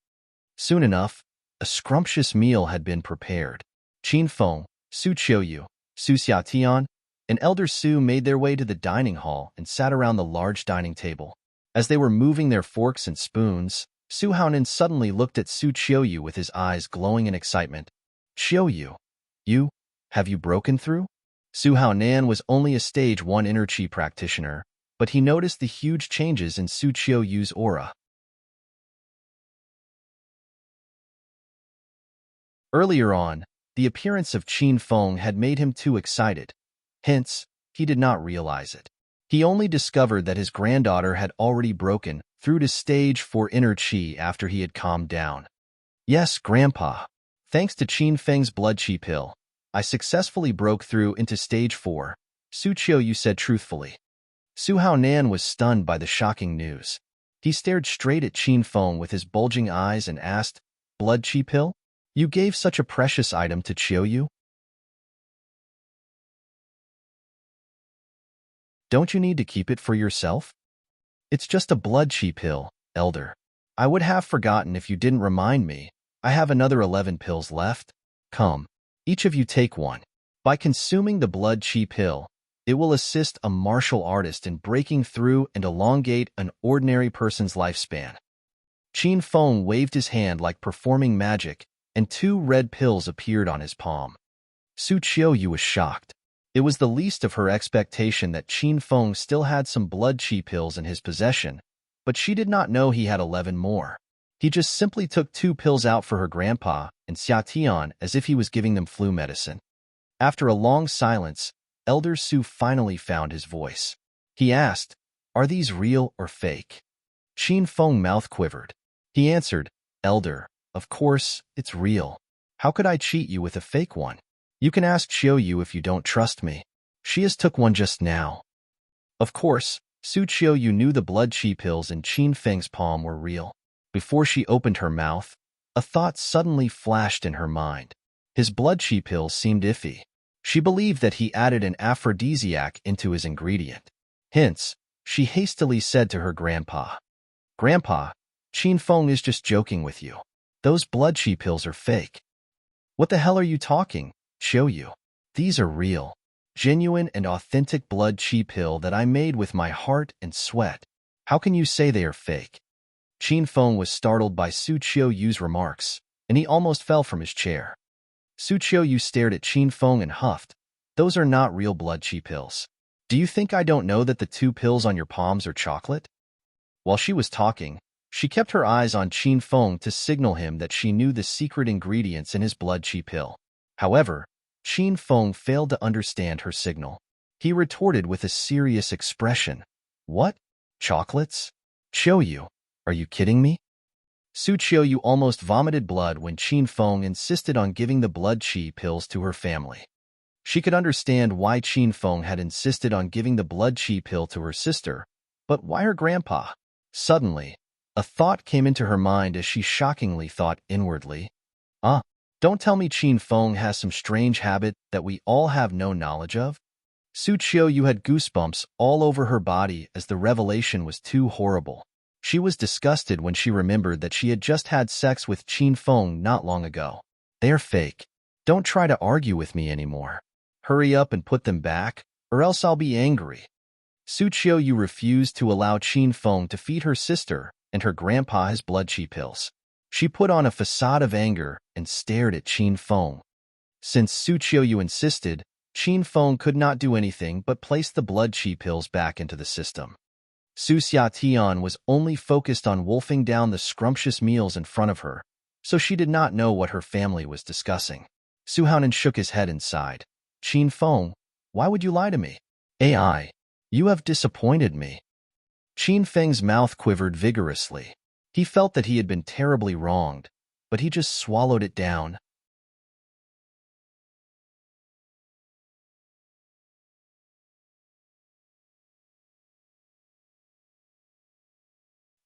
Soon enough, a scrumptious meal had been prepared. Qin Feng, Su Qiuyu, Su Xiatian, and Elder Su made their way to the dining hall and sat around the large dining table. As they were moving their forks and spoons, Su Haonan suddenly looked at Su Qiuyu with his eyes glowing in excitement. Qiuyu, have you broken through? Su Haonan was only a stage 1 inner chi practitioner, but he noticed the huge changes in Su Qiuyu's aura. Earlier on, the appearance of Qin Feng had made him too excited. Hence, he did not realize it. He only discovered that his granddaughter had already broken through to stage 4 inner chi after he had calmed down. Yes, Grandpa. Thanks to Qin Feng's blood chi pill, I successfully broke through into stage 4, Su Qiuyu said truthfully. Su Haonan was stunned by the shocking news. He stared straight at Qin Feng with his bulging eyes and asked, Blood chi pill? You gave such a precious item to Qiuyu? Don't you need to keep it for yourself? It's just a blood chi pill, Elder. I would have forgotten if you didn't remind me. I have another 11 pills left. Come, each of you take one. By consuming the blood chi pill, it will assist a martial artist in breaking through and elongate an ordinary person's lifespan. Qin Feng waved his hand like performing magic, and 2 red pills appeared on his palm. Su Qiuyu was shocked. It was the least of her expectation that Qin Feng still had some blood chi pills in his possession, but she did not know he had 11 more. He just simply took 2 pills out for her grandpa and Xia Tian as if he was giving them flu medicine. After a long silence, Elder Su finally found his voice. He asked, Are these real or fake? Qin Feng's mouth quivered. He answered, Elder, of course, it's real. How could I cheat you with a fake one? You can ask Qiuyu if you don't trust me. She has took one just now. Of course, Su Qiuyu knew the blood chi pills in Qin Feng's palm were real. Before she opened her mouth, a thought suddenly flashed in her mind. His blood chi pills seemed iffy. She believed that he added an aphrodisiac into his ingredient. Hence, she hastily said to her grandpa, Grandpa, Qin Feng is just joking with you. Those blood chi pills are fake. What the hell are you talking? Qiuyu. These are real, genuine and authentic blood chi pill that I made with my heart and sweat. How can you say they are fake? Qin Feng was startled by Su Qiuyu's remarks, and he almost fell from his chair. Su Qiuyu stared at Qin Feng and huffed. Those are not real blood chi pills. Do you think I don't know that the 2 pills on your palms are chocolate? While she was talking, she kept her eyes on Qin Feng to signal him that she knew the secret ingredients in his blood chi pill. However, Qin Feng failed to understand her signal. He retorted with a serious expression. What? Chocolates? Qiuyu, are you kidding me? Su Qiuyu almost vomited blood when Qin Feng insisted on giving the blood chi pills to her family. She could understand why Qin Feng had insisted on giving the blood chi pill to her sister, but why her grandpa? Suddenly, a thought came into her mind as she shockingly thought inwardly. Don't tell me Qin Feng has some strange habit that we all have no knowledge of? Su Qiuyu had goosebumps all over her body as the revelation was too horrible. She was disgusted when she remembered that she had just had sex with Qin Feng not long ago. They're fake. Don't try to argue with me anymore. Hurry up and put them back, or else I'll be angry. Su Qiuyu refused to allow Qin Feng to feed her sister and her grandpa his blood chi pills. She put on a facade of anger and stared at Qin Feng. Since Su Qiuyu insisted, Qin Feng could not do anything but place the blood chi pills back into the system. Su Xiatian was only focused on wolfing down the scrumptious meals in front of her, so she did not know what her family was discussing. Su Haonan shook his head and sighed. Qin Feng, why would you lie to me? AI, you have disappointed me. Qin Feng's mouth quivered vigorously. He felt that he had been terribly wronged, but he just swallowed it down.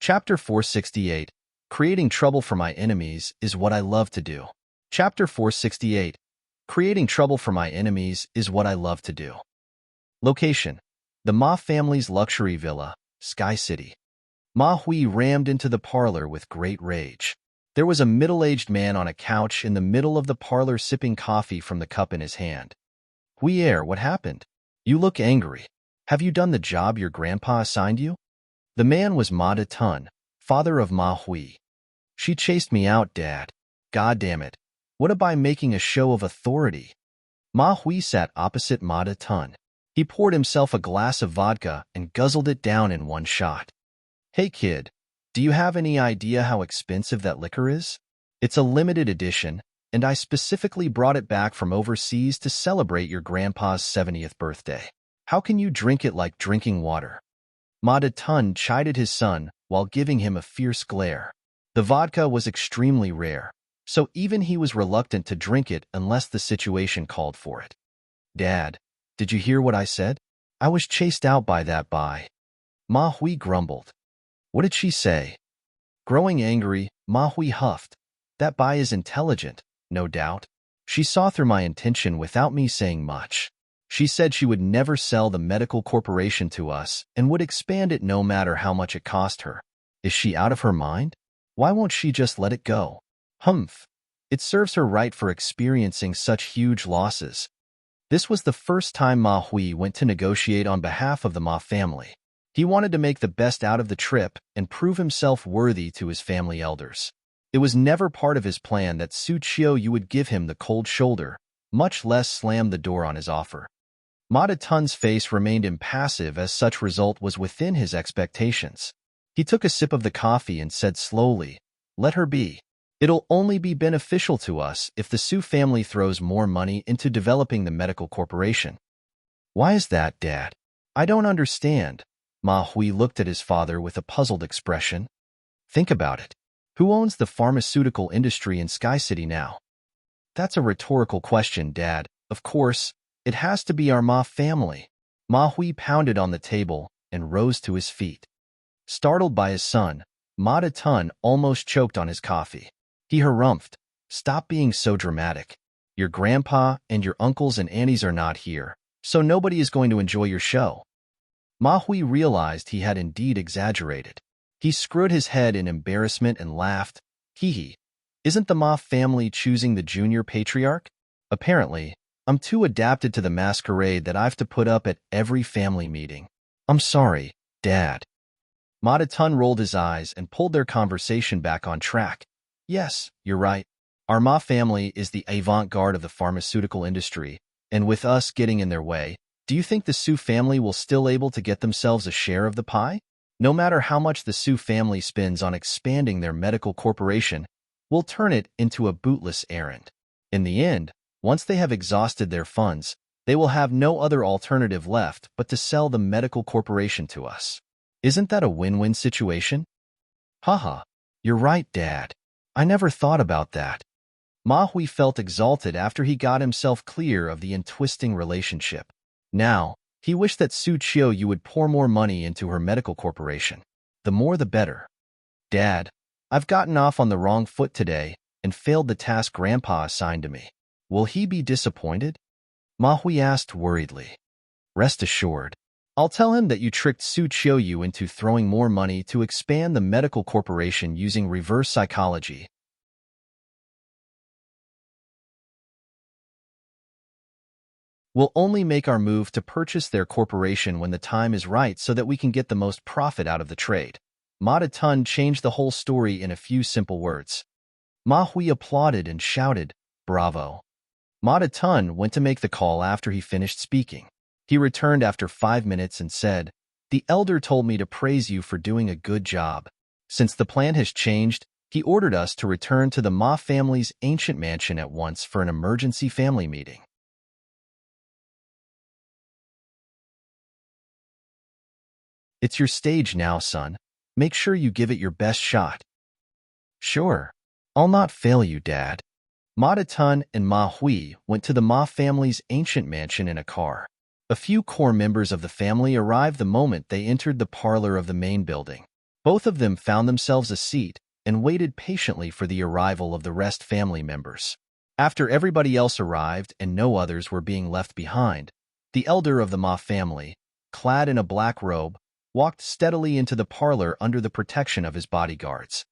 Chapter 468. Creating trouble for my enemies is what I love to do. Chapter 468. Creating trouble for my enemies is what I love to do. Location: the Ma family's luxury villa, Sky City. Ma Hui rammed into the parlor with great rage. There was a middle-aged man on a couch in the middle of the parlor sipping coffee from the cup in his hand. Huier, what happened? You look angry. Have you done the job your grandpa assigned you? The man was Ma De Tun, father of Ma Hui. She chased me out, Dad. God damn it. What about making a show of authority? Ma Hui sat opposite Ma De Tun. He poured himself a glass of vodka and guzzled it down in one shot. Hey kid, do you have any idea how expensive that liquor is? It's a limited edition, and I specifically brought it back from overseas to celebrate your grandpa's 70th birthday. How can you drink it like drinking water? Ma Tun chided his son while giving him a fierce glare. The vodka was extremely rare, so even he was reluctant to drink it unless the situation called for it. Dad, did you hear what I said? I was chased out by that bai. Ma Hui grumbled. What did she say? Growing angry, Ma Hui huffed. That bai is intelligent, no doubt. She saw through my intention without me saying much. She said she would never sell the medical corporation to us and would expand it no matter how much it cost her. Is she out of her mind? Why won't she just let it go? Humph. It serves her right for experiencing such huge losses. This was the first time Ma Hui went to negotiate on behalf of the Ma family. He wanted to make the best out of the trip and prove himself worthy to his family elders. It was never part of his plan that Su Qiu would give him the cold shoulder, much less slam the door on his offer. Ma Tun's face remained impassive as such result was within his expectations. He took a sip of the coffee and said slowly, "Let her be. It'll only be beneficial to us if the Su family throws more money into developing the medical corporation." Why is that, Dad? I don't understand. Ma Hui looked at his father with a puzzled expression. Think about it. Who owns the pharmaceutical industry in Sky City now? That's a rhetorical question, Dad. Of course, it has to be our Ma family. Ma Hui pounded on the table and rose to his feet. Startled by his son, Ma Tun almost choked on his coffee. He harumphed. Stop being so dramatic. Your grandpa and your uncles and aunties are not here, so nobody is going to enjoy your show. Ma Hui realized he had indeed exaggerated. He screwed his head in embarrassment and laughed. Hee hee. Isn't the Ma family choosing the junior patriarch? Apparently, I'm too adapted to the masquerade that I've to put up at every family meeting. I'm sorry, Dad. Ma Tun rolled his eyes and pulled their conversation back on track. Yes, you're right. Our Ma family is the avant-garde of the pharmaceutical industry, and with us getting in their way, do you think the Su family will still able to get themselves a share of the pie? No matter how much the Su family spends on expanding their medical corporation, we'll turn it into a bootless errand. In the end, once they have exhausted their funds, they will have no other alternative left but to sell the medical corporation to us. Isn't that a win-win situation? Haha, you're right, Dad. I never thought about that. Ma Hui felt exalted after he got himself clear of the entwisting relationship. Now, he wished that Su Qiu would pour more money into her medical corporation. The more the better. Dad, I've gotten off on the wrong foot today and failed the task Grandpa assigned to me. Will he be disappointed? Ma Hui asked worriedly. Rest assured, I'll tell him that you tricked Su Qiu into throwing more money to expand the medical corporation using reverse psychology. We'll only make our move to purchase their corporation when the time is right so that we can get the most profit out of the trade. Ma Tun changed the whole story in a few simple words. Ma Hui applauded and shouted, "Bravo." Ma Tun went to make the call after he finished speaking. He returned after 5 minutes and said, "The elder told me to praise you for doing a good job. Since the plan has changed, he ordered us to return to the Ma family's ancient mansion at once for an emergency family meeting." It's your stage now, son. Make sure you give it your best shot. Sure. I'll not fail you, Dad. Ma Tun and Ma Hui went to the Ma family's ancient mansion in a car. A few core members of the family arrived the moment they entered the parlor of the main building. Both of them found themselves a seat and waited patiently for the arrival of the rest family members. After everybody else arrived and no others were being left behind, the elder of the Ma family, clad in a black robe, walked steadily into the parlor under the protection of his bodyguards.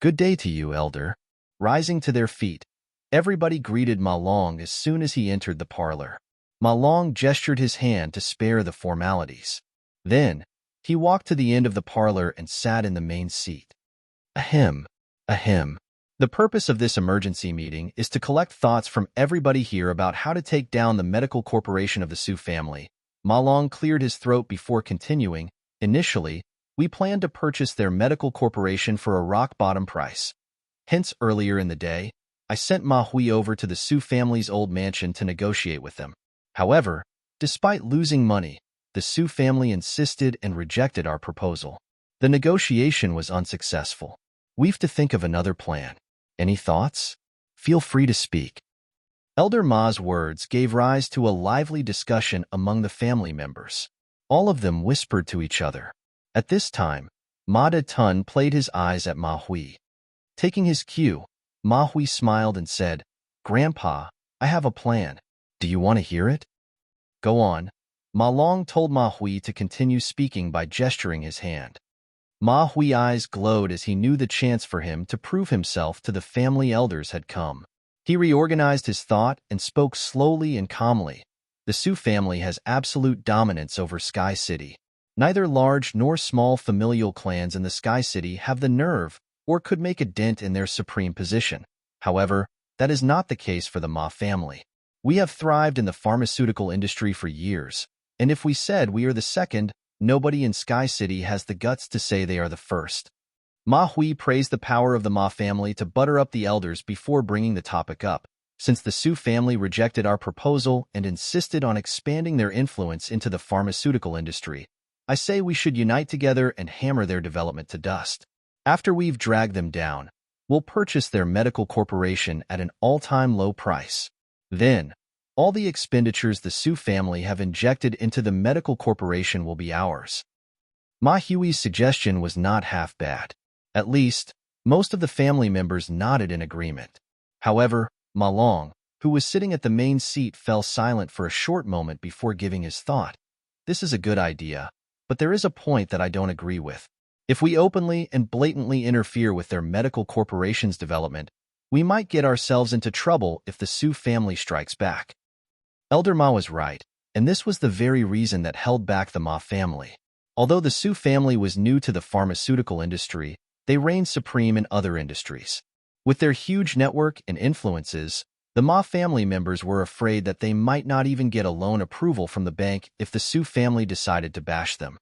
"Good day to you, elder." Rising to their feet, everybody greeted Ma Long as soon as he entered the parlor. Ma Long gestured his hand to spare the formalities. Then, he walked to the end of the parlor and sat in the main seat. Ahem, ahem. The purpose of this emergency meeting is to collect thoughts from everybody here about how to take down the medical corporation of the Su family. Ma Long cleared his throat before continuing. Initially, we planned to purchase their medical corporation for a rock-bottom price. Hence, earlier in the day, I sent Ma Hui over to the Su family's old mansion to negotiate with them. However, despite losing money, the Su family insisted and rejected our proposal. The negotiation was unsuccessful. We've to think of another plan. Any thoughts? Feel free to speak. Elder Ma's words gave rise to a lively discussion among the family members. All of them whispered to each other. At this time, Ma De Tun played his eyes at Ma Hui. Taking his cue, Ma Hui smiled and said, "Grandpa, I have a plan. Do you want to hear it?" "Go on." Ma Long told Ma Hui to continue speaking by gesturing his hand. Ma Hui's eyes glowed as he knew the chance for him to prove himself to the family elders had come. He reorganized his thought and spoke slowly and calmly. The Su family has absolute dominance over Sky City. Neither large nor small familial clans in the Sky City have the nerve or could make a dent in their supreme position. However, that is not the case for the Ma family. We have thrived in the pharmaceutical industry for years, and if we said we are the second, nobody in Sky City has the guts to say they are the first. Ma Hui praised the power of the Ma family to butter up the elders before bringing the topic up. Since the Su family rejected our proposal and insisted on expanding their influence into the pharmaceutical industry, I say we should unite together and hammer their development to dust. After we've dragged them down, we'll purchase their medical corporation at an all-time low price. Then, all the expenditures the Su family have injected into the medical corporation will be ours. Ma Hui's suggestion was not half bad. At least, most of the family members nodded in agreement. However, Ma Long, who was sitting at the main seat, fell silent for a short moment before giving his thought. "This is a good idea, but there is a point that I don't agree with. If we openly and blatantly interfere with their medical corporation's development, we might get ourselves into trouble if the Su family strikes back." Elder Ma was right, and this was the very reason that held back the Ma family. Although the Su family was new to the pharmaceutical industry, they reigned supreme in other industries. With their huge network and influences, the Ma family members were afraid that they might not even get a loan approval from the bank if the Su family decided to bash them.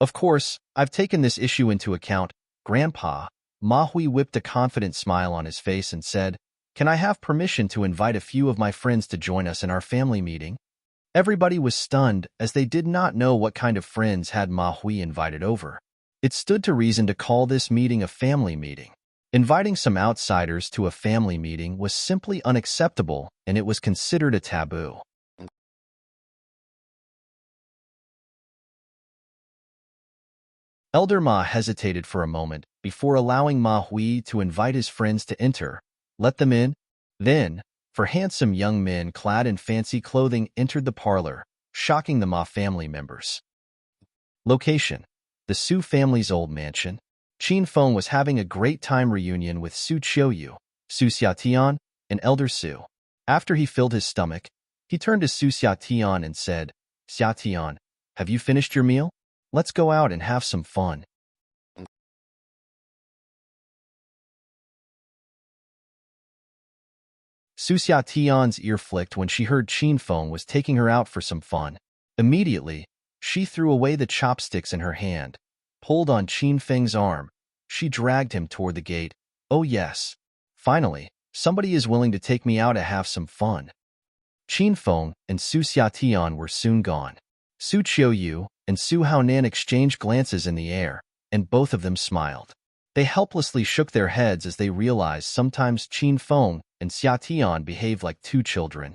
"Of course, I've taken this issue into account, Grandpa." Ma Hui whipped a confident smile on his face and said, "Can I have permission to invite a few of my friends to join us in our family meeting?" Everybody was stunned as they did not know what kind of friends had Ma Hui invited over. It stood to reason to call this meeting a family meeting. Inviting some outsiders to a family meeting was simply unacceptable, and it was considered a taboo. Elder Ma hesitated for a moment before allowing Ma Hui to invite his friends to enter. "Let them in." Then, four handsome young men clad in fancy clothing entered the parlor, shocking the Ma family members. Location: the Su family's old mansion. Qin Feng was having a great time reunion with Su Qiuyu, Su Xiatian, and Elder Su. After he filled his stomach, he turned to Su Xiatian and said, "Xiatian, have you finished your meal? Let's go out and have some fun." Su Xiatian's ear flicked when she heard Qin Feng was taking her out for some fun. Immediately, she threw away the chopsticks in her hand, pulled on Qin Feng's arm. She dragged him toward the gate. "Oh yes. Finally, somebody is willing to take me out to have some fun." Qin Feng and Su Xiatian were soon gone. Su Qiuyu and Su Haonan exchanged glances in the air, and both of them smiled. They helplessly shook their heads as they realized sometimes Qin Feng and Xiatian behaved like two children.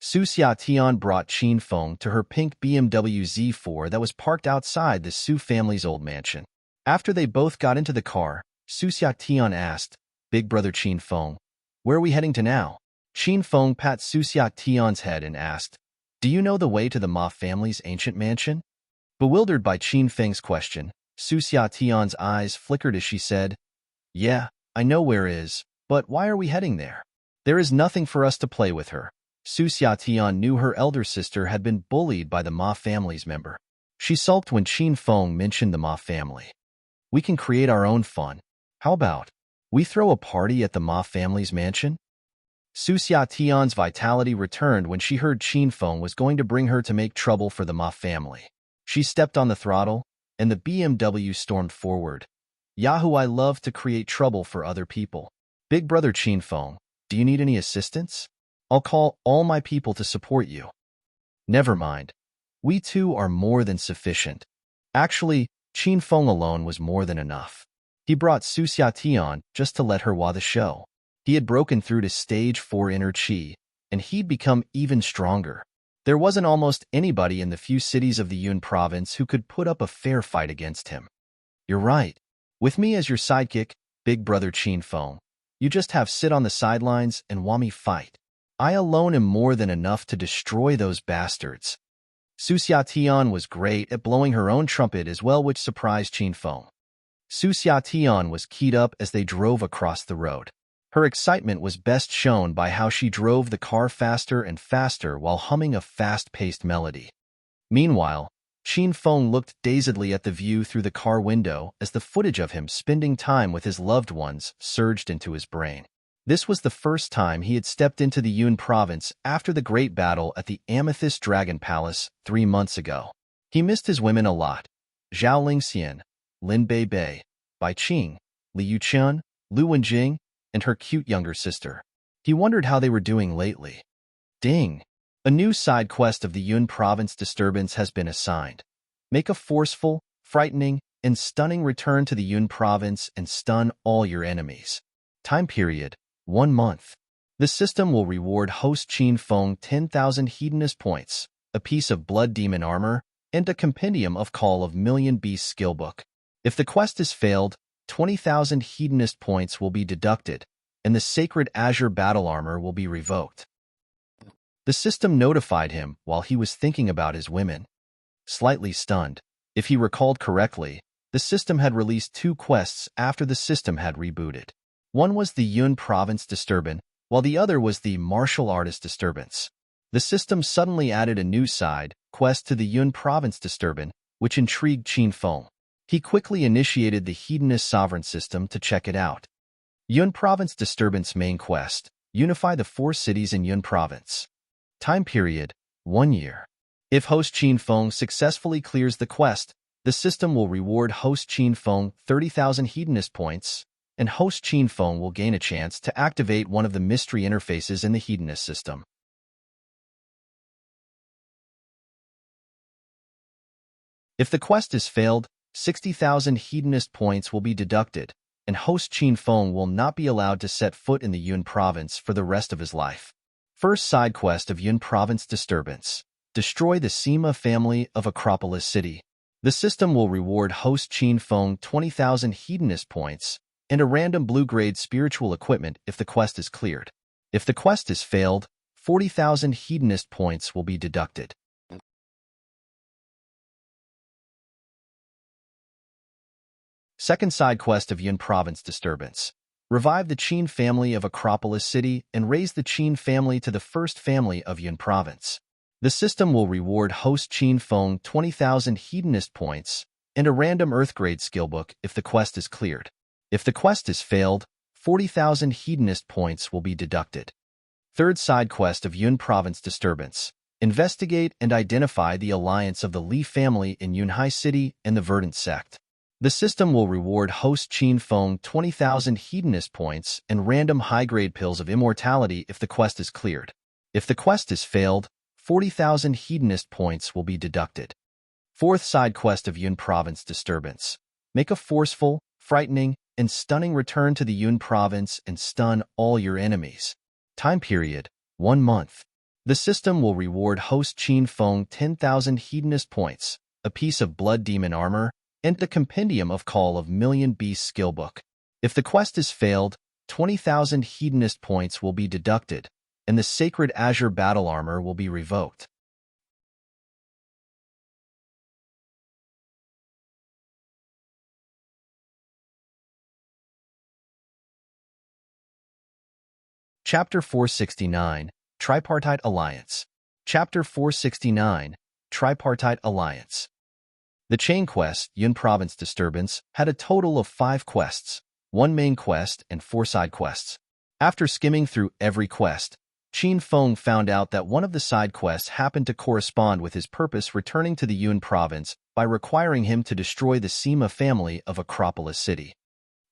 Su Xiatian brought Qin Feng to her pink BMW Z4 that was parked outside the Su family's old mansion. After they both got into the car, Su Xiatian asked, "Big brother Qin Feng, where are we heading to now?" Qin Feng pat Su Xiatian's head and asked, "Do you know the way to the Ma family's ancient mansion?" Bewildered by Qin Feng's question, Su Xiatian's eyes flickered as she said, "Yeah, I know where it is, but why are we heading there?" "There is nothing for us to play with her." Su Xiatian knew her elder sister had been bullied by the Ma family's member. She sulked when Qin Feng mentioned the Ma family. "We can create our own fun. How about we throw a party at the Ma family's mansion?" Su Xiatian's vitality returned when she heard Qin Feng was going to bring her to make trouble for the Ma family. She stepped on the throttle, and the BMW stormed forward. "Yahoo, I love to create trouble for other people. Big brother Qin Feng, do you need any assistance? I'll call all my people to support you." "Never mind. We two are more than sufficient. Actually, Qin Feng alone was more than enough. He brought Su Xiatian just to let her wow the show. He had broken through to stage 4 inner Qi, and he'd become even stronger. There wasn't almost anybody in the few cities of the Yun province who could put up a fair fight against him. You're right. With me as your sidekick, big brother Qin Feng, you just have sit on the sidelines and watch me fight. I alone am more than enough to destroy those bastards. Su Xiatian was great at blowing her own trumpet as well, which surprised Qin Feng. Su Xiatian was keyed up as they drove across the road. Her excitement was best shown by how she drove the car faster and faster while humming a fast-paced melody. Meanwhile, Qin Feng looked dazedly at the view through the car window as the footage of him spending time with his loved ones surged into his brain. This was the first time he had stepped into the Yun province after the great battle at the Amethyst Dragon Palace 3 months ago. He missed his women a lot: Zhao Lingxian, Lin Bei, Bai Qing, Li Yuqian, Lu Wenjing, and her cute younger sister. He wondered how they were doing lately. Ding! A new side quest of the Yun province disturbance has been assigned. Make a forceful, frightening, and stunning return to the Yun province and stun all your enemies. Time period: 1 month. The system will reward host Qin Feng 10,000 hedonist points, a piece of blood demon armor, and a compendium of Call of Million Beasts skillbook. If the quest is failed, 20,000 hedonist points will be deducted, and the sacred azure battle armor will be revoked. The system notified him while he was thinking about his women. Slightly stunned, if he recalled correctly, the system had released 2 quests after the system had rebooted. One was the Yun province disturbance, while the other was the martial artist disturbance. The system suddenly added a new side quest to the Yun province disturbance, which intrigued Qin Feng. He quickly initiated the Hedonist Sovereign system to check it out. Yun Province Disturbance Main Quest: Unify the 4 cities in Yun Province. Time period: 1 year. If host Qin Feng successfully clears the quest, the system will reward host Qin Feng 30,000 hedonist points, and host Qin Feng will gain a chance to activate one of the mystery interfaces in the Hedonist system. If the quest is failed, 60,000 hedonist points will be deducted, and host Qin Feng will not be allowed to set foot in the Yun province for the rest of his life. First side quest of Yun province disturbance: Destroy the Sima family of Acropolis City. The system will reward host Qin Feng 20,000 hedonist points and a random blue-grade spiritual equipment if the quest is cleared. If the quest is failed, 40,000 hedonist points will be deducted. Second side quest of Yun province disturbance: Revive the Qin family of Acropolis City and raise the Qin family to the first family of Yun province. The system will reward host Qin Feng 20,000 hedonist points and a random earth-grade skillbook if the quest is cleared. If the quest is failed, 40,000 hedonist points will be deducted. Third side quest of Yun province disturbance: Investigate and identify the alliance of the Li family in Yunhai City and the Verdant sect. The system will reward host Qin Feng 20,000 hedonist points and random high-grade pills of immortality if the quest is cleared. If the quest is failed, 40,000 hedonist points will be deducted. Fourth side quest of Yun province disturbance: Make a forceful, frightening, and stunning return to the Yun province and stun all your enemies. Time period: 1 month. The system will reward host Qin Feng 10,000 hedonist points, a piece of blood demon armor, and the compendium of Call of Million Beasts skillbook. If the quest is failed, 20,000 hedonist points will be deducted, and the sacred azure battle armor will be revoked. Chapter 469: Tripartite Alliance. Chapter 469: Tripartite Alliance. The chain quest, Yun Province Disturbance, had a total of 5 quests, 1 main quest and 4 side quests. After skimming through every quest, Qin Feng found out that one of the side quests happened to correspond with his purpose returning to the Yun Province by requiring him to destroy the Sima family of Acropolis City.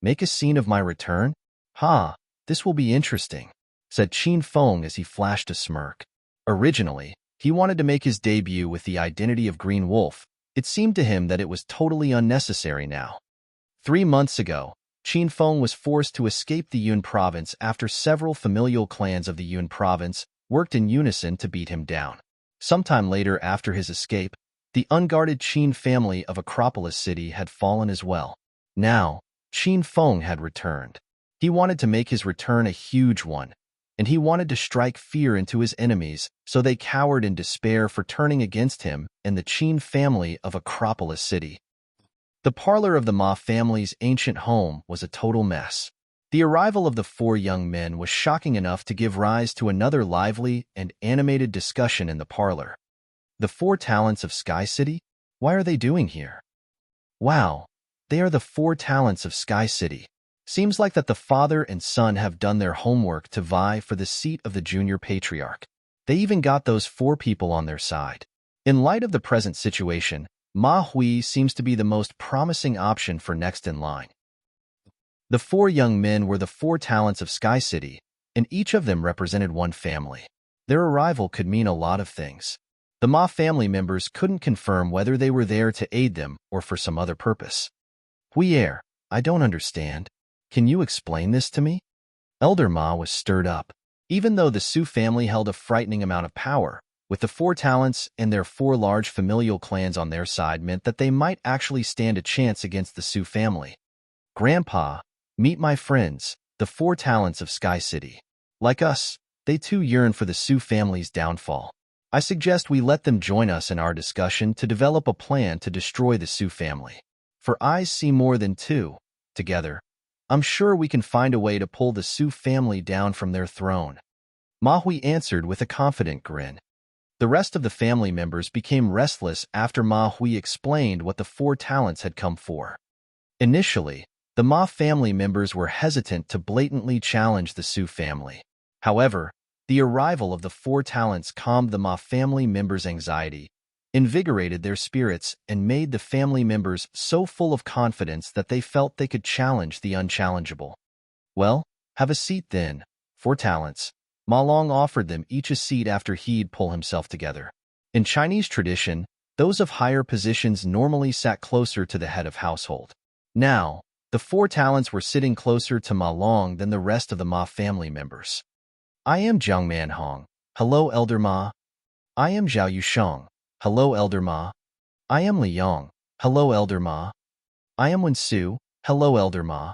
Make a scene of my return? Ha, this will be interesting, said Qin Feng as he flashed a smirk. Originally, He wanted to make his debut with the identity of Green Wolf. It seemed to him that it was totally unnecessary now. 3 months ago, Qin Feng was forced to escape the Yun province after several familial clans of the Yun province worked in unison to beat him down. Sometime later after his escape, the unguarded Qin family of Acropolis City had fallen as well. Now, Qin Feng had returned. He wanted to make his return a huge one, and he wanted to strike fear into his enemies so they cowered in despair for turning against him and the Qin family of Acropolis City. The parlor of the Ma family's ancient home was a total mess. The arrival of the four young men was shocking enough to give rise to another lively and animated discussion in the parlor. The four talents of Sky City? Why are they doing here? Wow, they are the four talents of Sky City. Seems like that the father and son have done their homework to vie for the seat of the junior patriarch. They even got those four people on their side. In light of the present situation, Ma Hui seems to be the most promising option for next in line. The four young men were the four talents of Sky City, and each of them represented one family. Their arrival could mean a lot of things. The Ma family members couldn't confirm whether they were there to aid them or for some other purpose. Huier, I don't understand. Can you explain this to me? Elder Ma was stirred up. Even though the Su family held a frightening amount of power, with the four talents and their four large familial clans on their side meant that they might actually stand a chance against the Su family. Grandpa, meet my friends, the four talents of Sky City. Like us, they too yearn for the Su family's downfall. I suggest we let them join us in our discussion to develop a plan to destroy the Su family. For eyes see more than two. Together, I'm sure we can find a way to pull the Su family down from their throne. Ma Hui answered with a confident grin. The rest of the family members became restless after Ma Hui explained what the four talents had come for. Initially, the Ma family members were hesitant to blatantly challenge the Su family. However, the arrival of the four talents calmed the Ma family members' anxiety, invigorated their spirits, and made the family members so full of confidence that they felt they could challenge the unchallengeable. Well, have a seat then, four talents. Ma Long offered them each a seat after he'd pull himself together. In Chinese tradition, those of higher positions normally sat closer to the head of household. Now, the four talents were sitting closer to Ma Long than the rest of the Ma family members. I am Jiang Manhong. Hello, Elder Ma. I am Zhao Yusheng. Hello, Elder Ma. I am Li Yang. Hello, Elder Ma. I am Wen Su. Hello, Elder Ma.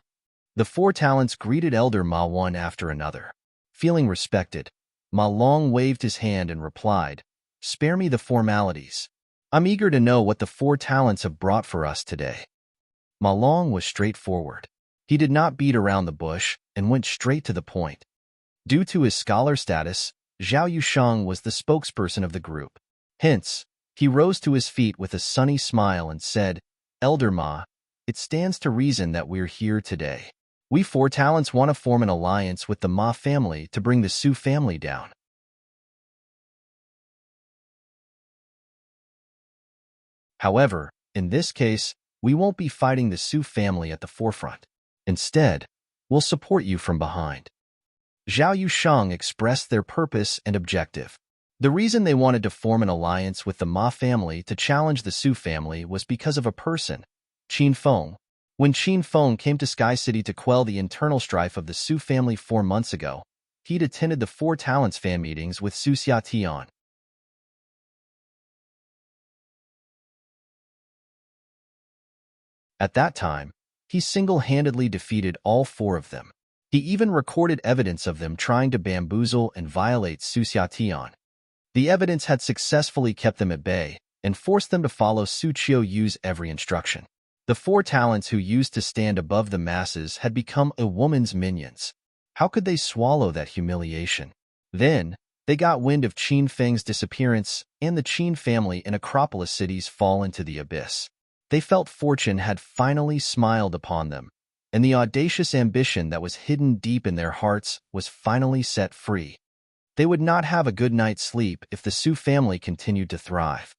The four talents greeted Elder Ma one after another. Feeling respected, Ma Long waved his hand and replied, "Spare me the formalities. I'm eager to know what the four talents have brought for us today." Ma Long was straightforward. He did not beat around the bush and went straight to the point. Due to his scholar status, Zhao Yusheng was the spokesperson of the group. Hence, he rose to his feet with a sunny smile and said, "Elder Ma, it stands to reason that we're here today. We four talents want to form an alliance with the Ma family to bring the Su family down. However, in this case, we won't be fighting the Su family at the forefront. Instead, we'll support you from behind." Zhao Yusheng expressed their purpose and objective. The reason they wanted to form an alliance with the Ma family to challenge the Su family was because of a person, Qin Feng. When Qin Feng came to Sky City to quell the internal strife of the Su family 4 months ago, he'd attended the Four Talents fan meetings with Su Xiatian. At that time, he single-handedly defeated all four of them. He even recorded evidence of them trying to bamboozle and violate Su Xiatian. The evidence had successfully kept them at bay and forced them to follow Su Qiuyu's every instruction. The four talents who used to stand above the masses had become a woman's minions. How could they swallow that humiliation? Then, they got wind of Qin Feng's disappearance and the Qin family in Acropolis City's fall into the abyss. They felt fortune had finally smiled upon them, and the audacious ambition that was hidden deep in their hearts was finally set free. They would not have a good night's sleep if the Su family continued to thrive.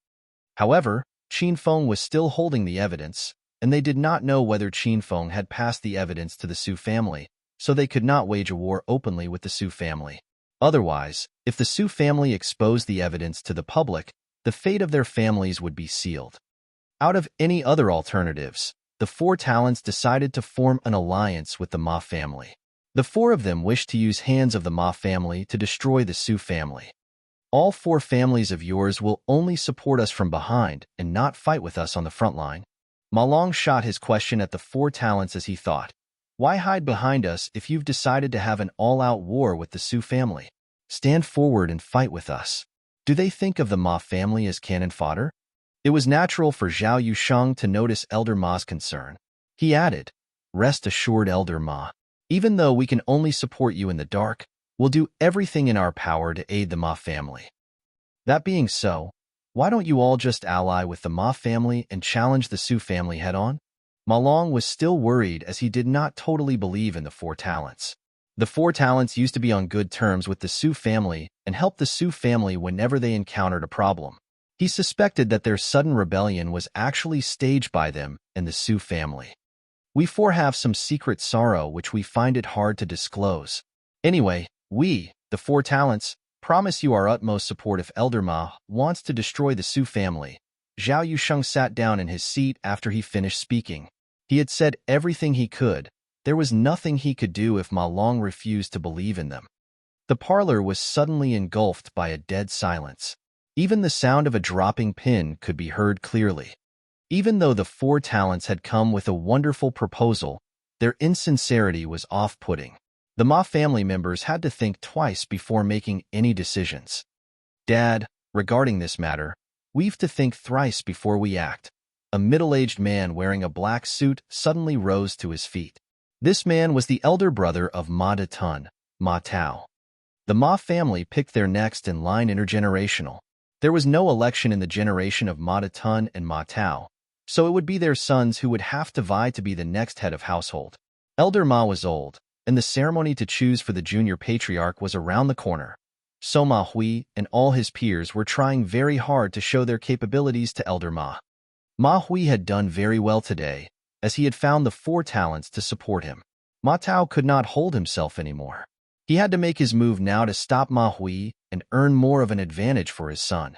However, Qin Feng was still holding the evidence, and they did not know whether Qin Feng had passed the evidence to the Su family, so they could not wage a war openly with the Su family. Otherwise, if the Su family exposed the evidence to the public, the fate of their families would be sealed. Out of any other alternatives, the four talents decided to form an alliance with the Ma family. The four of them wished to use hands of the Ma family to destroy the Su family. All four families of yours will only support us from behind and not fight with us on the front line. Ma Long shot his question at the four talents as he thought, why hide behind us if you've decided to have an all-out war with the Su family? Stand forward and fight with us. Do they think of the Ma family as cannon fodder? It was natural for Zhao Yusheng to notice Elder Ma's concern. He added, rest assured, Elder Ma. Even though we can only support you in the dark, we'll do everything in our power to aid the Ma family. That being so, why don't you all just ally with the Ma family and challenge the Su family head-on? Ma Long was still worried as he did not totally believe in the four talents. The four talents used to be on good terms with the Su family and helped the Su family whenever they encountered a problem. He suspected that their sudden rebellion was actually staged by them and the Su family. We four have some secret sorrow which we find it hard to disclose. Anyway, we, the four talents, promise you our utmost support if Elder Ma wants to destroy the Su family. Zhao Yusheng sat down in his seat after he finished speaking. He had said everything he could. There was nothing he could do if Ma Long refused to believe in them. The parlor was suddenly engulfed by a dead silence. Even the sound of a dropping pin could be heard clearly. Even though the four talents had come with a wonderful proposal, their insincerity was off-putting. The Ma family members had to think twice before making any decisions. Dad, regarding this matter, we've to think thrice before we act. A middle-aged man wearing a black suit suddenly rose to his feet. This man was the elder brother of Ma De Tun, Ma Tao. The Ma family picked their next in line intergenerational. There was no election in the generation of Ma De Tun and Ma Tao, so it would be their sons who would have to vie to be the next head of household. Elder Ma was old, and the ceremony to choose for the junior patriarch was around the corner. So Ma Hui and all his peers were trying very hard to show their capabilities to Elder Ma. Ma Hui had done very well today, as he had found the four talents to support him. Ma Tao could not hold himself anymore. He had to make his move now to stop Ma Hui and earn more of an advantage for his son.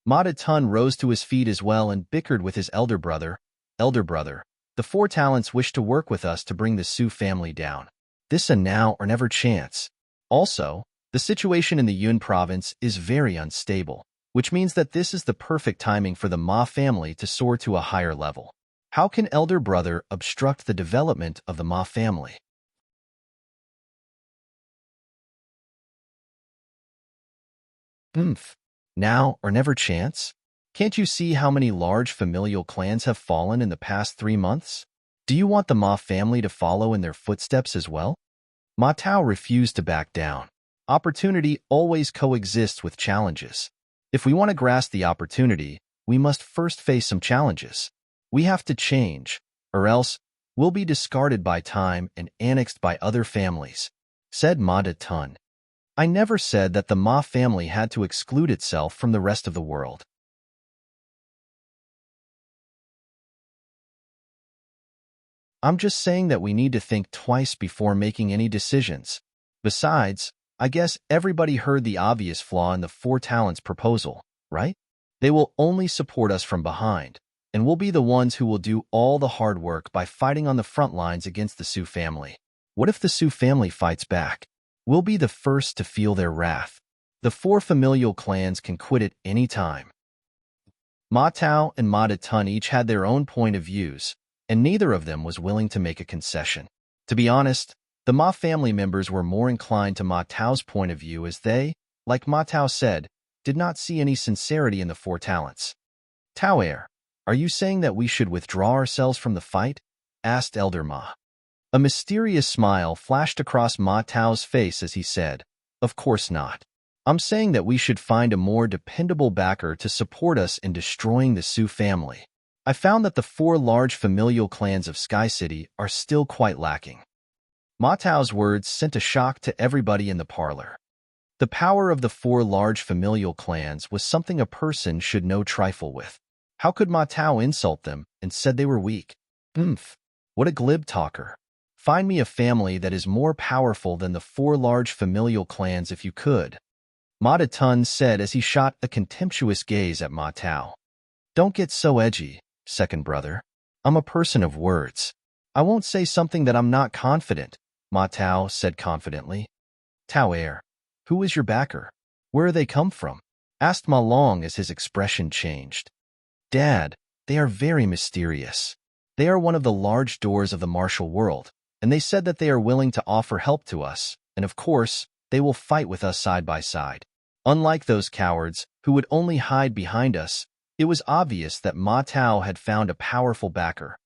Ma De Tun rose to his feet as well and bickered with his elder brother. Elder brother, the four talents wish to work with us to bring the Su family down. This a now or never chance. Also, the situation in the Yun province is very unstable, which means that this is the perfect timing for the Ma family to soar to a higher level. How can elder brother obstruct the development of the Ma family? Now or never chance? Can't you see how many large familial clans have fallen in the past 3 months? Do you want the Ma family to follow in their footsteps as well? Ma Tao refused to back down. Opportunity always coexists with challenges. If we want to grasp the opportunity, we must first face some challenges. We have to change, or else we'll be discarded by time and annexed by other families, said Ma De Tun. I never said that the Ma family had to exclude itself from the rest of the world. I'm just saying that we need to think twice before making any decisions. Besides, I guess everybody heard the obvious flaw in the four talents proposal, right? They will only support us from behind, and we'll be the ones who will do all the hard work by fighting on the front lines against the Su family. What if the Su family fights back? We'll be the first to feel their wrath. The four familial clans can quit at any time. Ma Tao and Ma De Tun each had their own point of views, and neither of them was willing to make a concession. To be honest, the Ma family members were more inclined to Ma Tao's point of view as they, like Ma Tao said, did not see any sincerity in the four talents. Tao Heir, are you saying that we should withdraw ourselves from the fight? Asked Elder Ma. A mysterious smile flashed across Ma Tao's face as he said, Of course not. I'm saying that we should find a more dependable backer to support us in destroying the Su family. I found that the four large familial clans of Sky City are still quite lacking. Ma Tao's words sent a shock to everybody in the parlor. The power of the four large familial clans was something a person should no trifle with. How could Ma Tao insult them and said they were weak? What a glib talker. Find me a family that is more powerful than the 4 large familial clans if you could, Ma Tun said as he shot a contemptuous gaze at Ma Tao. Don't get so edgy, second brother. I'm a person of words. I won't say something that I'm not confident, Ma Tao said confidently. Tao Air, who is your backer? Where they come from? Asked Ma Long as his expression changed. Dad, they are very mysterious. They are one of the large doors of the martial world, and they said that they are willing to offer help to us, and of course, they will fight with us side by side. Unlike those cowards who would only hide behind us, it was obvious that Ma Tao had found a powerful backer.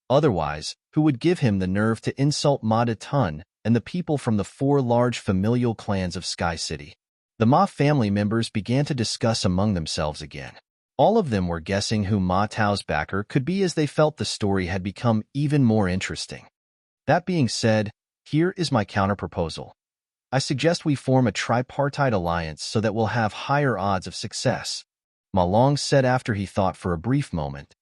Otherwise, who would give him the nerve to insult Ma Tun and the people from the 4 large familial clans of Sky City? The Ma family members began to discuss among themselves again. All of them were guessing who Ma Tao's backer could be as they felt the story had become even more interesting. That being said, here is my counterproposal. I suggest we form a tripartite alliance so that we'll have higher odds of success, Ma Long said after he thought for a brief moment.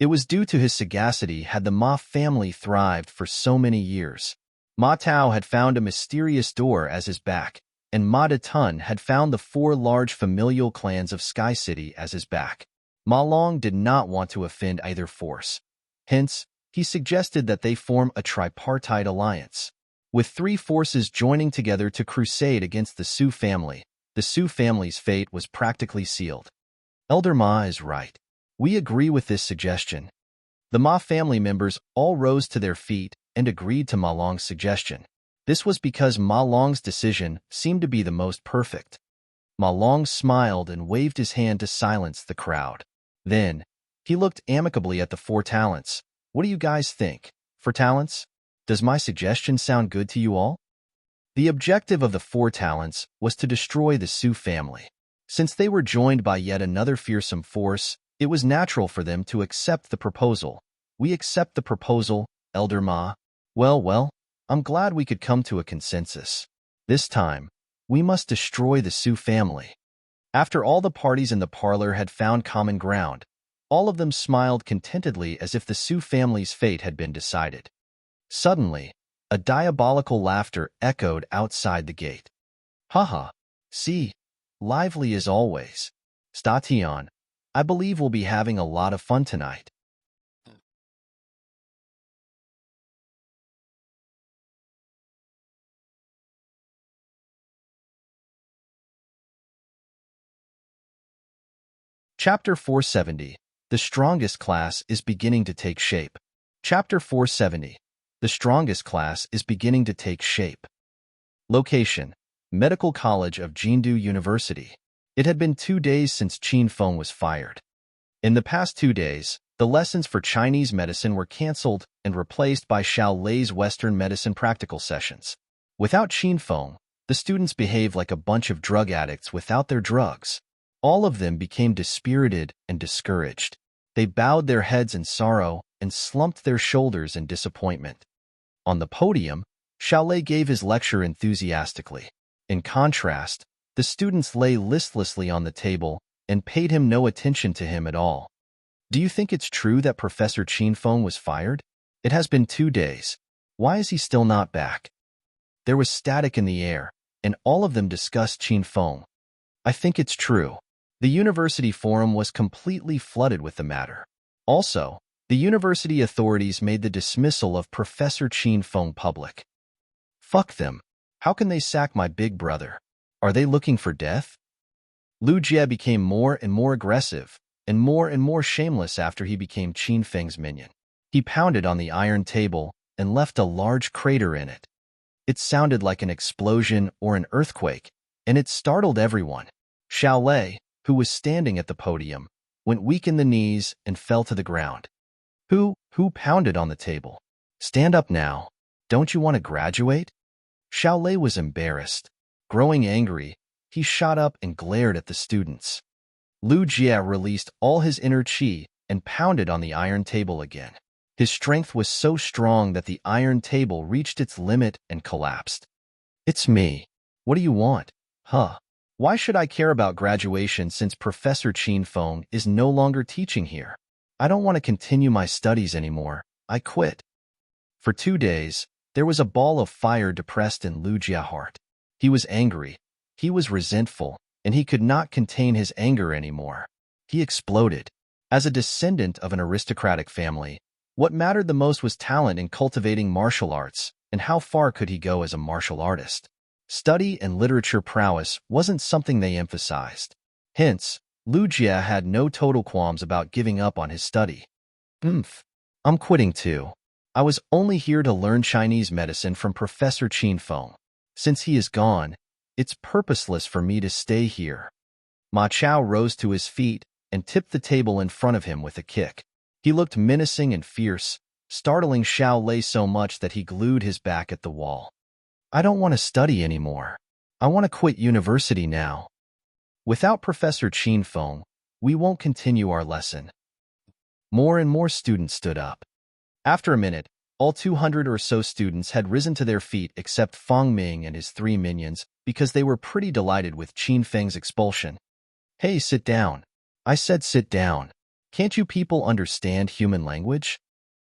It was due to his sagacity had the Ma family thrived for so many years. Ma Tao had found a mysterious door as his back, and Ma Tun had found the 4 large familial clans of Sky City as his back. Ma Long did not want to offend either force. Hence, he suggested that they form a tripartite alliance. With 3 forces joining together to crusade against the Su family, the Su family's fate was practically sealed. Elder Ma is right. We agree with this suggestion. The Ma family members all rose to their feet and agreed to Ma Long's suggestion. This was because Ma Long's decision seemed to be the most perfect. Ma Long smiled and waved his hand to silence the crowd. Then, he looked amicably at the 4 talents. What do you guys think? 4 talents? Does my suggestion sound good to you all? The objective of the 4 talents was to destroy the Su family. Since they were joined by yet another fearsome force, it was natural for them to accept the proposal. We accept the proposal, Elder Ma. Well, I'm glad we could come to a consensus. This time, we must destroy the Su family. After all the parties in the parlor had found common ground, all of them smiled contentedly as if the Su family's fate had been decided. Suddenly, a diabolical laughter echoed outside the gate. Haha, see, lively as always. Station, I believe we'll be having a lot of fun tonight. Chapter 470. The strongest class is beginning to take shape. Chapter 470. The strongest class is beginning to take shape. Location: Medical College of Jindu University. It had been 2 days since Qin Feng was fired. In the past 2 days, the lessons for Chinese medicine were cancelled and replaced by Xiao Lei's Western medicine practical sessions. Without Qin Feng, the students behaved like a bunch of drug addicts without their drugs. All of them became dispirited and discouraged. They bowed their heads in sorrow and slumped their shoulders in disappointment. On the podium, Xiao Lei gave his lecture enthusiastically. In contrast, the students lay listlessly on the table and paid him no attention to him at all. Do you think it's true that Professor Qin Feng was fired? It has been 2 days. Why is he still not back? There was static in the air, and all of them discussed Qin Feng. I think it's true. The university forum was completely flooded with the matter. Also, the university authorities made the dismissal of Professor Qin Feng public. Fuck them. How can they sack my big brother? Are they looking for death? Lu Jie became more and more aggressive and more shameless after he became Qin Feng's minion. He pounded on the iron table and left a large crater in it. It sounded like an explosion or an earthquake, and it startled everyone. Xiao Lei, who was standing at the podium, went weak in the knees and fell to the ground. Who pounded on the table? Stand up now. Don't you want to graduate? Xiao Lei was embarrassed. Growing angry, he shot up and glared at the students. Lu Jie released all his inner qi and pounded on the iron table again. His strength was so strong that the iron table reached its limit and collapsed. It's me. What do you want? Huh? Why should I care about graduation since Professor Qin Feng is no longer teaching here? I don't want to continue my studies anymore. I quit. For 2 days, There was a ball of fire depressed in Lu Jia's heart. He was angry, he was resentful, and he could not contain his anger anymore. He exploded. As a descendant of an aristocratic family, what mattered the most was talent in cultivating martial arts, and how far could he go as a martial artist. Study and literature prowess wasn't something they emphasized. Hence, Lu Jia had no total qualms about giving up on his study. I'm quitting too. I was only here to learn Chinese medicine from Professor Qin Feng. Since he is gone, it's purposeless for me to stay here. Ma Chao rose to his feet and tipped the table in front of him with a kick. He looked menacing and fierce, startling Xiao Lei so much that he glued his back at the wall. I don't want to study anymore. I want to quit university now. Without Professor Qin Feng, we won't continue our lesson. More and more students stood up. After a minute, all 200 or so students had risen to their feet except Fang Ming and his 3 minions because they were pretty delighted with Qin Feng's expulsion. Hey, sit down. I said sit down. Can't you people understand human language?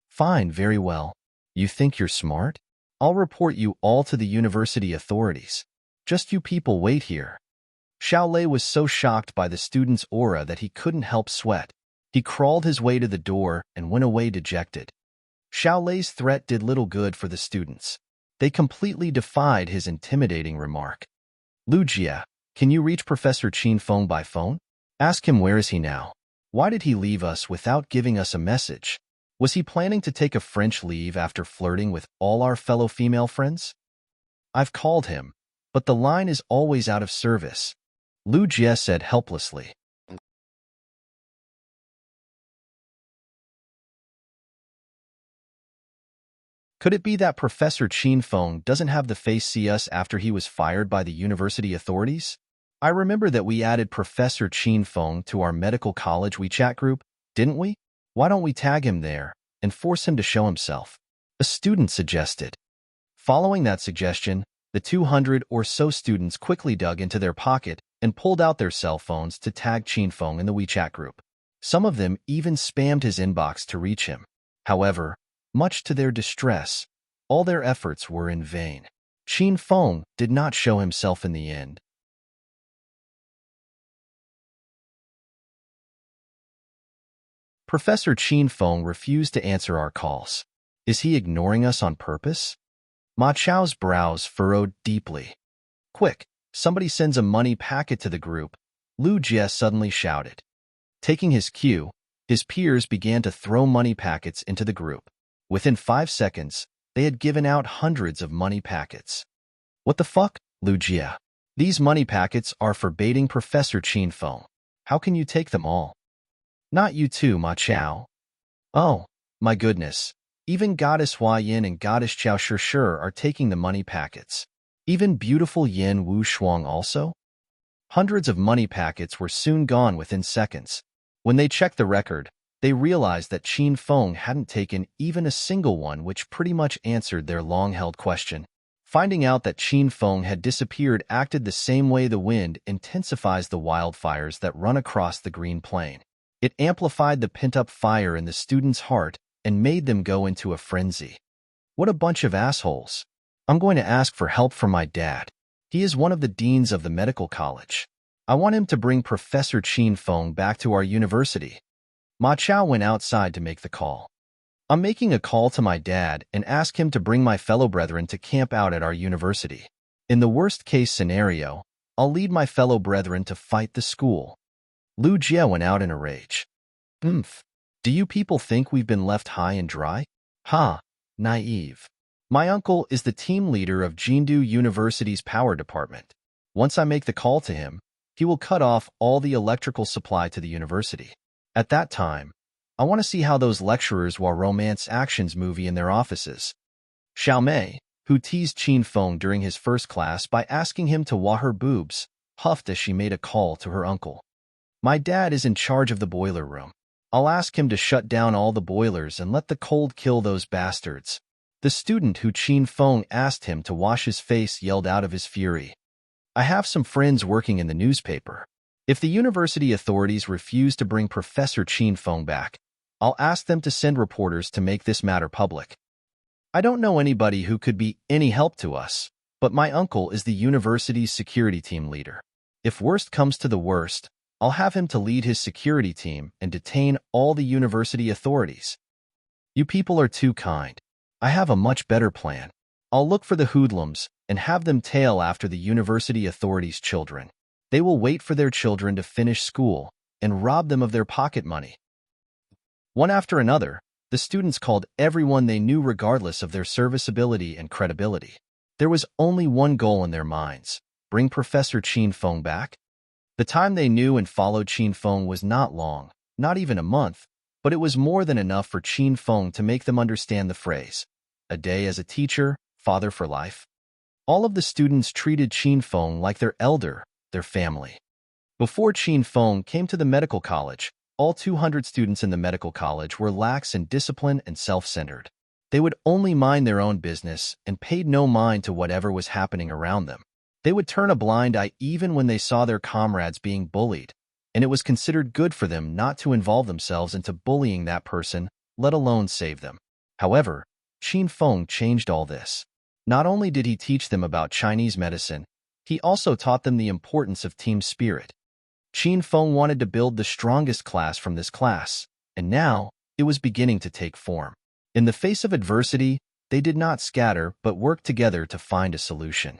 Fine, very well. You think you're smart? I'll report you all to the university authorities. Just you people wait here. Xiao Lei was so shocked by the student's aura that he couldn't help sweat. He crawled his way to the door and went away dejected. Xiao Lei's threat did little good for the students. They completely defied his intimidating remark. Lu Jia, can you reach Professor Qin Feng by phone? Ask him where is he now. Why did he leave us without giving us a message? Was he planning to take a French leave after flirting with all our fellow female friends? I've called him, but the line is always out of service. Lu Jia said helplessly. Could it be that Professor Qin Feng doesn't have the face see us after he was fired by the university authorities? I remember that we added Professor Qin Feng to our medical college WeChat group, didn't we? Why don't we tag him there and force him to show himself? A student suggested. Following that suggestion, the 200 or so students quickly dug into their pocket and pulled out their cell phones to tag Qin Feng in the WeChat group. Some of them even spammed his inbox to reach him. However, much to their distress, all their efforts were in vain. Qin Feng did not show himself in the end. Professor Qin Feng refused to answer our calls. Is he ignoring us on purpose? Ma Chao's brows furrowed deeply. Quick, somebody sends a money packet to the group, Lu Jia suddenly shouted. Taking his cue, his peers began to throw money packets into the group. Within 5 seconds, they had given out hundreds of money packets. What the fuck, Lu Jia? These money packets are for baiting Professor Qin Feng. How can you take them all? Not you too, Ma Chao. Oh, my goodness. Even Goddess Hua Yin and Goddess Chao Shi are taking the money packets. Even beautiful Yin Wu Shuang also? Hundreds of money packets were soon gone within seconds. When they checked the record, they realized that Qin Feng hadn't taken even a single one, which pretty much answered their long-held question. Finding out that Qin Feng had disappeared acted the same way the wind intensifies the wildfires that run across the green plain. It amplified the pent-up fire in the students' heart and made them go into a frenzy. What a bunch of assholes. I'm going to ask for help from my dad. He is one of the deans of the medical college. I want him to bring Professor Qin Feng back to our university. Ma Chao went outside to make the call. I'm making a call to my dad and ask him to bring my fellow brethren to camp out at our university. In the worst-case scenario, I'll lead my fellow brethren to fight the school. Lu Jia went out in a rage. Do you people think we've been left high and dry? Ha, naive. My uncle is the team leader of Jindu University's power department. Once I make the call to him, he will cut off all the electrical supply to the university. At that time, I want to see how those lecturers watch romance actions movie in their offices. Xiao Mei, who teased Qin Feng during his first class by asking him to wah her boobs, huffed as she made a call to her uncle. My dad is in charge of the boiler room. I'll ask him to shut down all the boilers and let the cold kill those bastards. The student who Qin Feng asked him to wash his face yelled out of his fury. I have some friends working in the newspaper. If the university authorities refuse to bring Professor Qin Feng back, I'll ask them to send reporters to make this matter public. I don't know anybody who could be any help to us, but my uncle is the university's security team leader. If worst comes to the worst, I'll have him to lead his security team and detain all the university authorities. You people are too kind. I have a much better plan. I'll look for the hoodlums and have them tail after the university authorities' children. They will wait for their children to finish school and rob them of their pocket money. One after another, the students called everyone they knew regardless of their serviceability and credibility. There was only one goal in their minds: bring Professor Qin Feng back. The time they knew and followed Qin Feng was not long, not even a month, but it was more than enough for Qin Feng to make them understand the phrase, "A day as a teacher, father for life." All of the students treated Qin Feng like their elder, their family. Before Qin Feng came to the medical college, all 200 students in the medical college were lax in discipline and self-centered. They would only mind their own business and paid no mind to whatever was happening around them. They would turn a blind eye even when they saw their comrades being bullied, and it was considered good for them not to involve themselves into bullying that person, let alone save them. However, Qin Feng changed all this. Not only did he teach them about Chinese medicine, he also taught them the importance of team spirit. Qin Feng wanted to build the strongest class from this class, and now it was beginning to take form. In the face of adversity, they did not scatter but worked together to find a solution.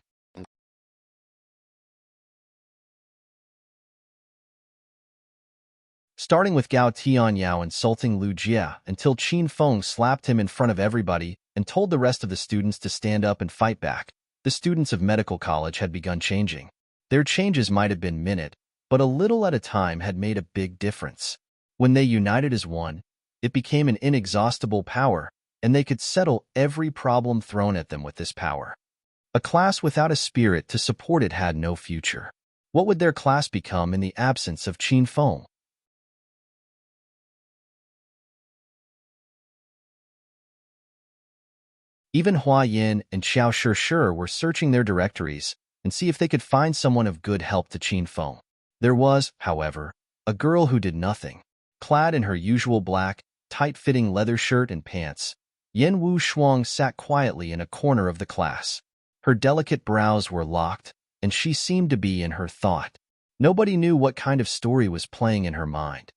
Starting with Gao Tianyao insulting Lu Jia until Qin Feng slapped him in front of everybody and told the rest of the students to stand up and fight back, the students of medical college had begun changing. Their changes might have been minute, but a little at a time had made a big difference. When they united as one, it became an inexhaustible power, and they could settle every problem thrown at them with this power. A class without a spirit to support it had no future. What would their class become in the absence of Qin Feng? Even Hua Yin and Xiao Shi were searching their directories and see if they could find someone of good help to Qin Feng. There was, however, a girl who did nothing. Clad in her usual black, tight-fitting leather shirt and pants, Yen Wu Shuang sat quietly in a corner of the class. Her delicate brows were locked, and she seemed to be in her thought. Nobody knew what kind of story was playing in her mind.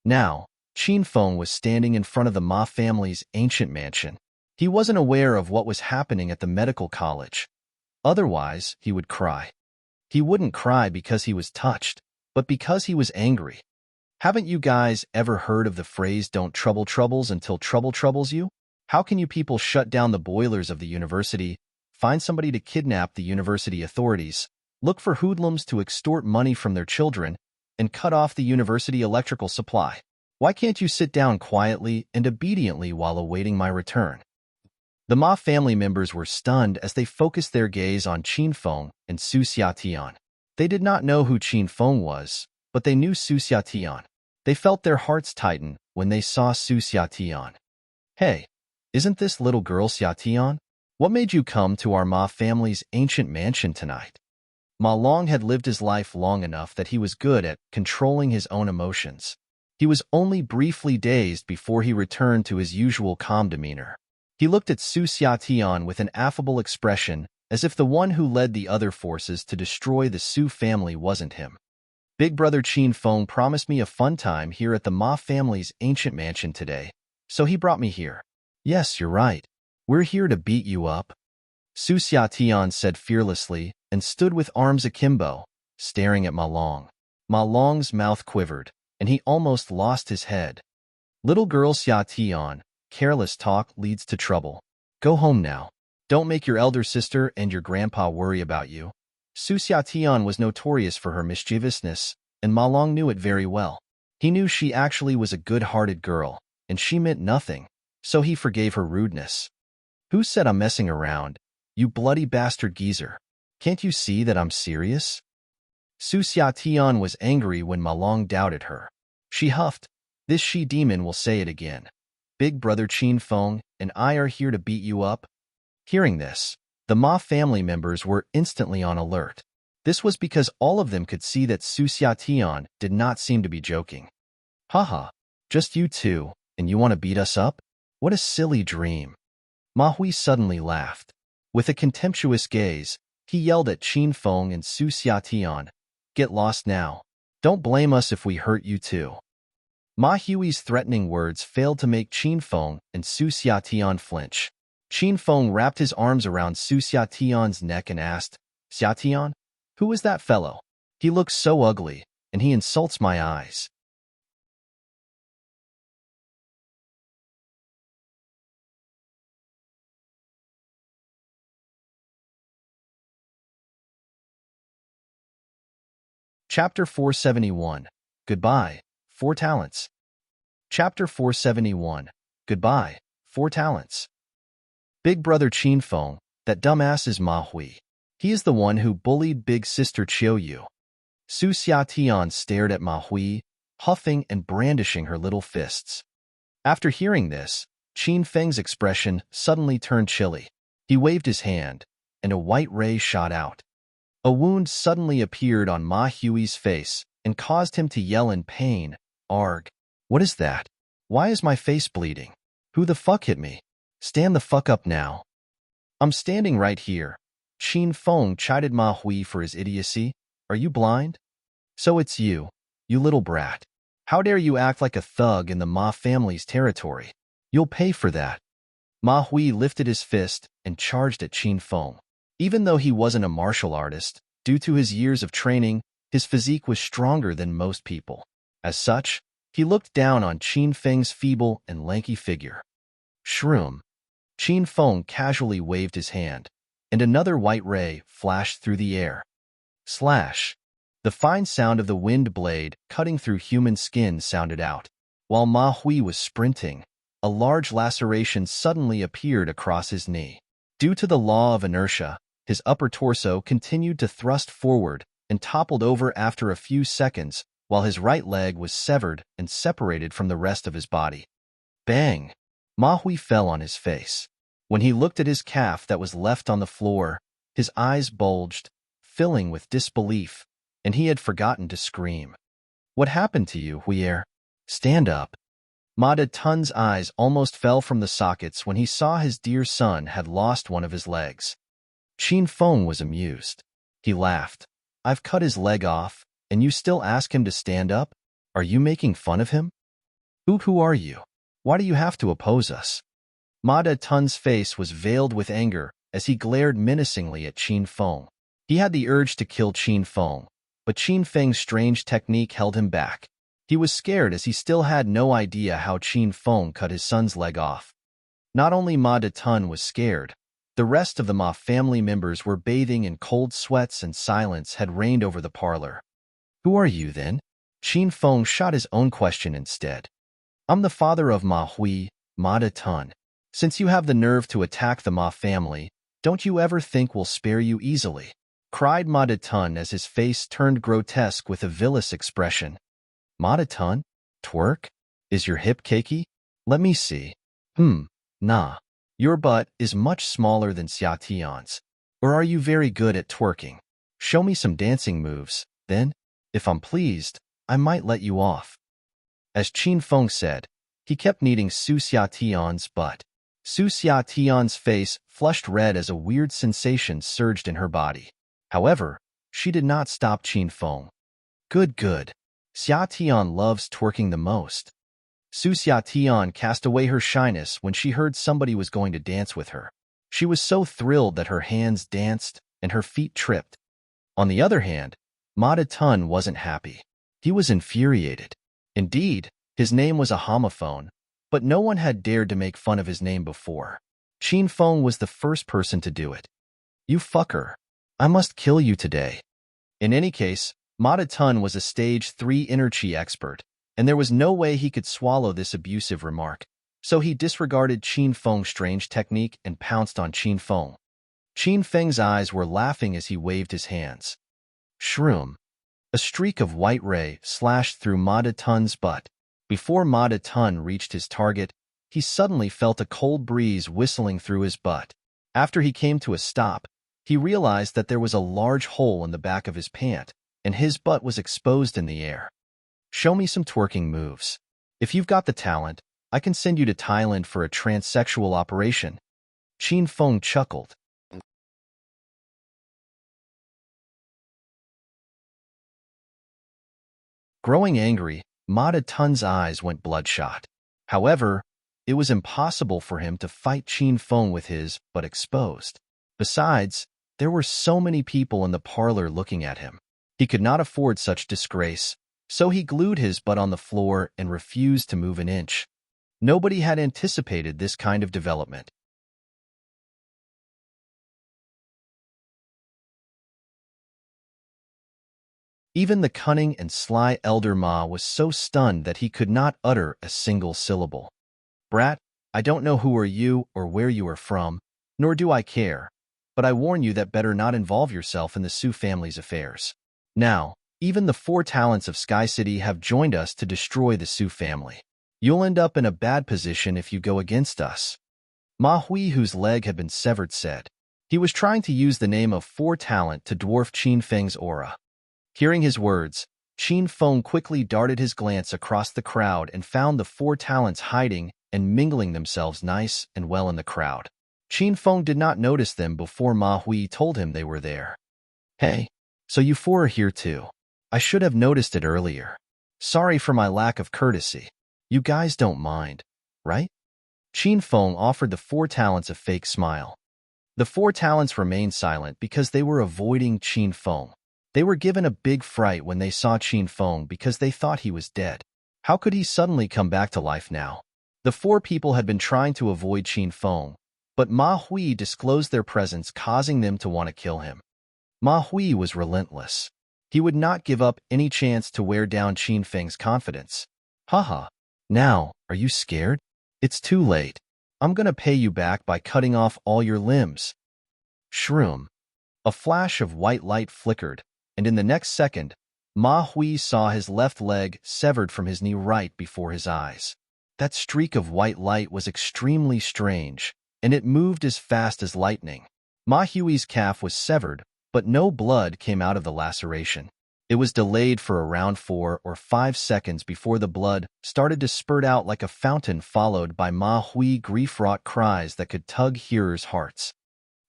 Now, Qin Feng was standing in front of the Ma family's ancient mansion. He wasn't aware of what was happening at the medical college. Otherwise, he would cry. He wouldn't cry because he was touched, but because he was angry. Haven't you guys ever heard of the phrase, "Don't trouble troubles until trouble troubles you"? How can you people shut down the boilers of the university, find somebody to kidnap the university authorities, look for hoodlums to extort money from their children, and cut off the university electrical supply? Why can't you sit down quietly and obediently while awaiting my return? The Ma family members were stunned as they focused their gaze on Qin Feng and Su Xiatian. They did not know who Qin Feng was, but they knew Su Xiatian. They felt their hearts tighten when they saw Su Xiatian. "Hey, isn't this little girl Xiatian? What made you come to our Ma family's ancient mansion tonight?" Ma Long had lived his life long enough that he was good at controlling his own emotions. He was only briefly dazed before he returned to his usual calm demeanor. He looked at Su Xiatian with an affable expression, as if the one who led the other forces to destroy the Su family wasn't him. "Big brother Qin Feng promised me a fun time here at the Ma family's ancient mansion today, so he brought me here." "Yes, you're right. We're here to beat you up," Su Xiatian said fearlessly and stood with arms akimbo, staring at Ma Long. Ma Long's mouth quivered, and he almost lost his head. "Little girl Xiatian, careless talk leads to trouble. Go home now. Don't make your elder sister and your grandpa worry about you." Su Xiatian was notorious for her mischievousness, and Ma Long knew it very well. He knew she actually was a good-hearted girl, and she meant nothing, so he forgave her rudeness. "Who said I'm messing around? You bloody bastard geezer. Can't you see that I'm serious?" Su Xiatian was angry when Ma Long doubted her. She huffed, "This she-demon will say it again. Big brother Qin Feng and I are here to beat you up." Hearing this, the Ma family members were instantly on alert. This was because all of them could see that Su Xiatian did not seem to be joking. "Haha, just you two, and you want to beat us up? What a silly dream." Ma Hui suddenly laughed. With a contemptuous gaze, he yelled at Qin Feng and Su Xiatian, "Get lost now. Don't blame us if we hurt you too." Ma Hui's threatening words failed to make Qin Feng and Su Xiatian flinch. Qin Feng wrapped his arms around Su Xiatian's neck and asked, "Xiatian, who is that fellow? He looks so ugly, and he insults my eyes." Chapter 471. Goodbye, Four Talents. Chapter 471. Goodbye, Four Talents. Big brother Qin Feng, that dumbass is Ma Hui. He is the one who bullied big sister Qiu Yu. Su Xiatian stared at Ma Hui, huffing and brandishing her little fists. After hearing this, Qin Feng's expression suddenly turned chilly. He waved his hand, and a white ray shot out. A wound suddenly appeared on Ma Hui's face and caused him to yell in pain, "Arg! What is that? Why is my face bleeding? Who the fuck hit me? Stand the fuck up now." "I'm standing right here." Qin Feng chided Ma Hui for his idiocy. "Are you blind? So it's you, you little brat. How dare you act like a thug in the Ma family's territory? You'll pay for that." Ma Hui lifted his fist and charged at Qin Feng. Even though he wasn't a martial artist, due to his years of training, his physique was stronger than most people. As such, he looked down on Qin Feng's feeble and lanky figure. Shroom. Qin Feng casually waved his hand, and another white ray flashed through the air. Slash. The fine sound of the wind blade cutting through human skin sounded out. While Ma Hui was sprinting, a large laceration suddenly appeared across his knee. Due to the law of inertia, his upper torso continued to thrust forward and toppled over after a few seconds, while his right leg was severed and separated from the rest of his body. Bang! Ma Hui fell on his face. When he looked at his calf that was left on the floor, his eyes bulged, filling with disbelief, and he had forgotten to scream. "What happened to you, Huier? Stand up." Ma De Tun's eyes almost fell from the sockets when he saw his dear son had lost one of his legs. Qin Feng was amused. He laughed. "I've cut his leg off, and you still ask him to stand up? Are you making fun of him? Who are you? Why do you have to oppose us?" Ma De Tun's face was veiled with anger as he glared menacingly at Qin Feng. He had the urge to kill Qin Feng, but Qin Feng's strange technique held him back. He was scared as he still had no idea how Qin Feng cut his son's leg off. Not only Ma De Tun was scared, the rest of the Ma family members were bathing in cold sweats and silence had reigned over the parlor. "Who are you, then?" Qin Feng shot his own question instead. "I'm the father of Ma Hui, Ma De Tun. Since you have the nerve to attack the Ma family, don't you ever think we'll spare you easily?" cried Ma De Tun as his face turned grotesque with a villainous expression. "Ma De Tun? Twerk? Is your hip cakey? Let me see. Nah. Your butt is much smaller than Xiatian's. Or are you very good at twerking? Show me some dancing moves, then. If I'm pleased, I might let you off." As Qin Feng said, he kept kneading Su Xiatian's butt. Su Xiatian's face flushed red as a weird sensation surged in her body. However, she did not stop Qin Feng. Good. Xiatian loves twerking the most." Su Xiatian cast away her shyness when she heard somebody was going to dance with her. She was so thrilled that her hands danced and her feet tripped. On the other hand, Ma De Tun wasn't happy. He was infuriated. Indeed, his name was a homophone, but no one had dared to make fun of his name before. Qin Feng was the first person to do it. "You fucker. I must kill you today." In any case, Ma De Tun was a stage 3 energy expert, and there was no way he could swallow this abusive remark, so he disregarded Qin Feng's strange technique and pounced on Qin Feng. Qin Feng's eyes were laughing as he waved his hands. Shroom. A streak of white ray slashed through Ma De Tun's butt. Before Ma De Tun reached his target, he suddenly felt a cold breeze whistling through his butt. After he came to a stop, he realized that there was a large hole in the back of his pant, and his butt was exposed in the air. "Show me some twerking moves. If you've got the talent, I can send you to Thailand for a transsexual operation." Qin Feng chuckled. Growing angry, Ma Tun's eyes went bloodshot. However, it was impossible for him to fight Qin Feng with his but exposed. Besides, there were so many people in the parlor looking at him. He could not afford such disgrace, so he glued his butt on the floor and refused to move an inch. Nobody had anticipated this kind of development. Even the cunning and sly elder Ma was so stunned that he could not utter a single syllable. "Brat, I don't know who are you or where you are from, nor do I care, but I warn you that better not involve yourself in the Su family's affairs. Now, even the 4 talents of Sky City have joined us to destroy the Su family. You'll end up in a bad position if you go against us." Ma Hui, whose leg had been severed, said. He was trying to use the name of 4 talent to dwarf Qin Feng's aura. Hearing his words, Qin Feng quickly darted his glance across the crowd and found the 4 talents hiding and mingling themselves nice and well in the crowd. Qin Feng did not notice them before Ma Hui told him they were there. "Hey, so you 4 are here too. I should have noticed it earlier. Sorry for my lack of courtesy. You guys don't mind, right?" Qin Feng offered the 4 talents a fake smile. The 4 talents remained silent because they were avoiding Qin Feng. They were given a big fright when they saw Qin Feng because they thought he was dead. How could he suddenly come back to life now? The 4 people had been trying to avoid Qin Feng, but Ma Hui disclosed their presence, causing them to want to kill him. Ma Hui was relentless. He would not give up any chance to wear down Qin Feng's confidence. "Haha, now, are you scared? It's too late. I'm gonna pay you back by cutting off all your limbs." Shroom. A flash of white light flickered, and in the next second, Ma Hui saw his left leg severed from his knee right before his eyes. That streak of white light was extremely strange, and it moved as fast as lightning. Ma Hui's calf was severed, but no blood came out of the laceration. It was delayed for around 4 or 5 seconds before the blood started to spurt out like a fountain, followed by Ma Hui grief-wrought cries that could tug hearers' hearts.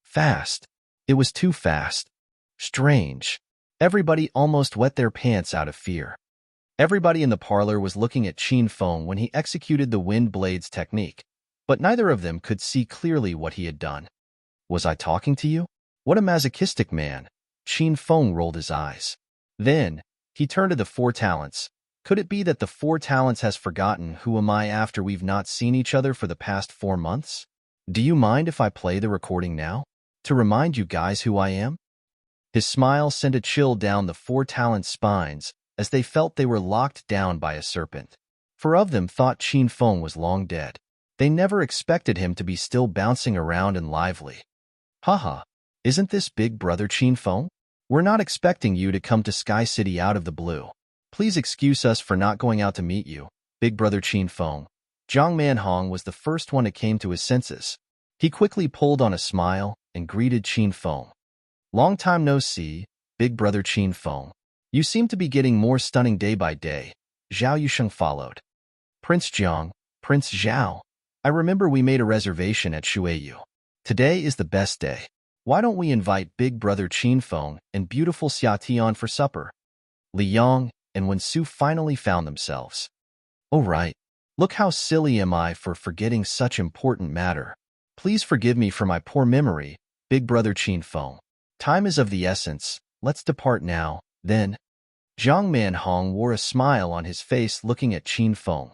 Fast. It was too fast. Strange. Everybody almost wet their pants out of fear. Everybody in the parlor was looking at Qin Feng when he executed the wind blades technique, but neither of them could see clearly what he had done. "Was I talking to you? What a masochistic man." Qin Feng rolled his eyes. Then, he turned to the 4 talents. "Could it be that the 4 talents has forgotten who am I after we've not seen each other for the past 4 months? Do you mind if I play the recording now, to remind you guys who I am?" His smile sent a chill down the 4 talents' spines as they felt they were locked down by a serpent. 4 of them thought Qin Feng was long dead. They never expected him to be still bouncing around and lively. "Haha, isn't this Big Brother Qin Feng? We're not expecting you to come to Sky City out of the blue. Please excuse us for not going out to meet you, Big Brother Qin Feng." Zhang Manhong was the first one to came to his senses. He quickly pulled on a smile and greeted Qin Feng. "Long time no see, Big Brother Qin Feng. You seem to be getting more stunning day by day." Zhao Yusheng followed. "Prince Jiang, Prince Zhao, I remember we made a reservation at Shuiyu. Today is the best day. Why don't we invite Big Brother Qin Feng and beautiful Xia Tian for supper?" Li Yong and Wen Su finally found themselves. "Oh right. Look how silly am I for forgetting such important matter. Please forgive me for my poor memory, Big Brother Qin Feng. Time is of the essence. Let's depart now, then." Zhang Manhong wore a smile on his face looking at Qin Feng.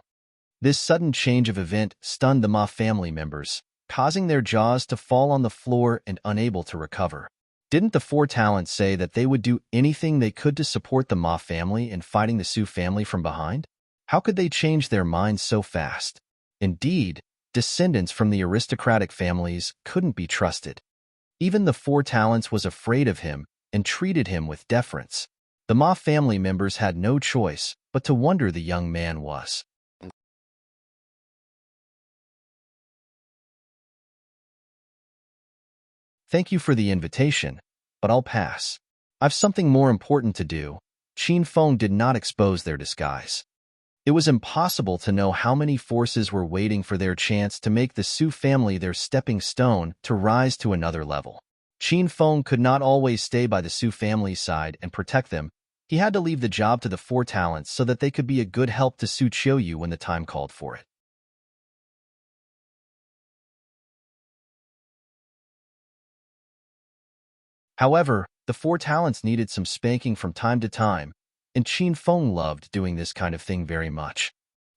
This sudden change of event stunned the Ma family members, causing their jaws to fall on the floor and unable to recover. Didn't the 4 talents say that they would do anything they could to support the Ma family in fighting the Su family from behind? How could they change their minds so fast? Indeed, descendants from the aristocratic families couldn't be trusted. Even the 4 talents was afraid of him and treated him with deference. The Ma family members had no choice but to wonder the young man was. "Thank you for the invitation, but I'll pass. I've something more important to do." Qin Feng did not expose their disguise. It was impossible to know how many forces were waiting for their chance to make the Su family their stepping stone to rise to another level. Qin Feng could not always stay by the Su family's side and protect them. He had to leave the job to the Four Talents so that they could be a good help to Su Qiuyu when the time called for it. However, the Four Talents needed some spanking from time to time, and Qin Feng loved doing this kind of thing very much.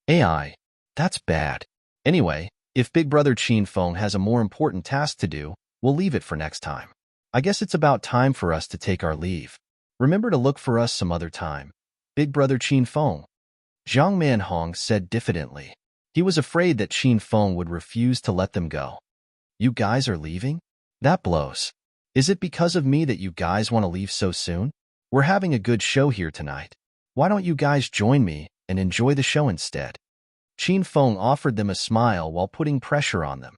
AI, that's bad. Anyway, if Big Brother Qin Feng has a more important task to do, we'll leave it for next time. I guess it's about time for us to take our leave. Remember to look for us some other time. Big Brother Qin Feng. Zhang Manhong said diffidently. He was afraid that Qin Feng would refuse to let them go. You guys are leaving? That blows. Is it because of me that you guys want to leave so soon? We're having a good show here tonight. Why don't you guys join me and enjoy the show instead? Qin Feng offered them a smile while putting pressure on them.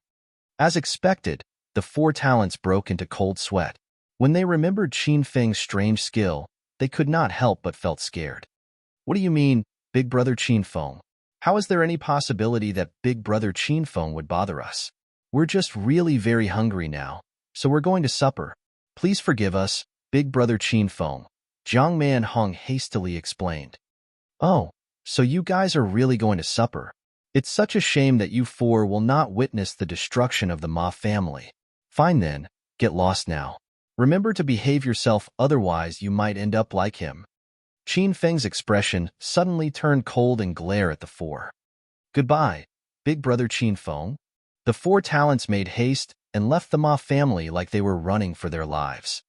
As expected, the Four Talents broke into cold sweat. When they remembered Qin Feng's strange skill, they could not help but felt scared. What do you mean, Big Brother Qin Feng? How is there any possibility that Big Brother Qin Feng would bother us? We're just really very hungry now, so we're going to supper. Please forgive us, Big Brother Qin Feng. Zhang Manhong hastily explained. Oh, so you guys are really going to supper. It's such a shame that you four will not witness the destruction of the Ma family. Fine then, get lost now. Remember to behave yourself, otherwise you might end up like him. Qin Feng's expression suddenly turned cold and glare at the four. Goodbye, Big Brother Qin Feng. The Four Talents made haste and left the Ma family like they were running for their lives.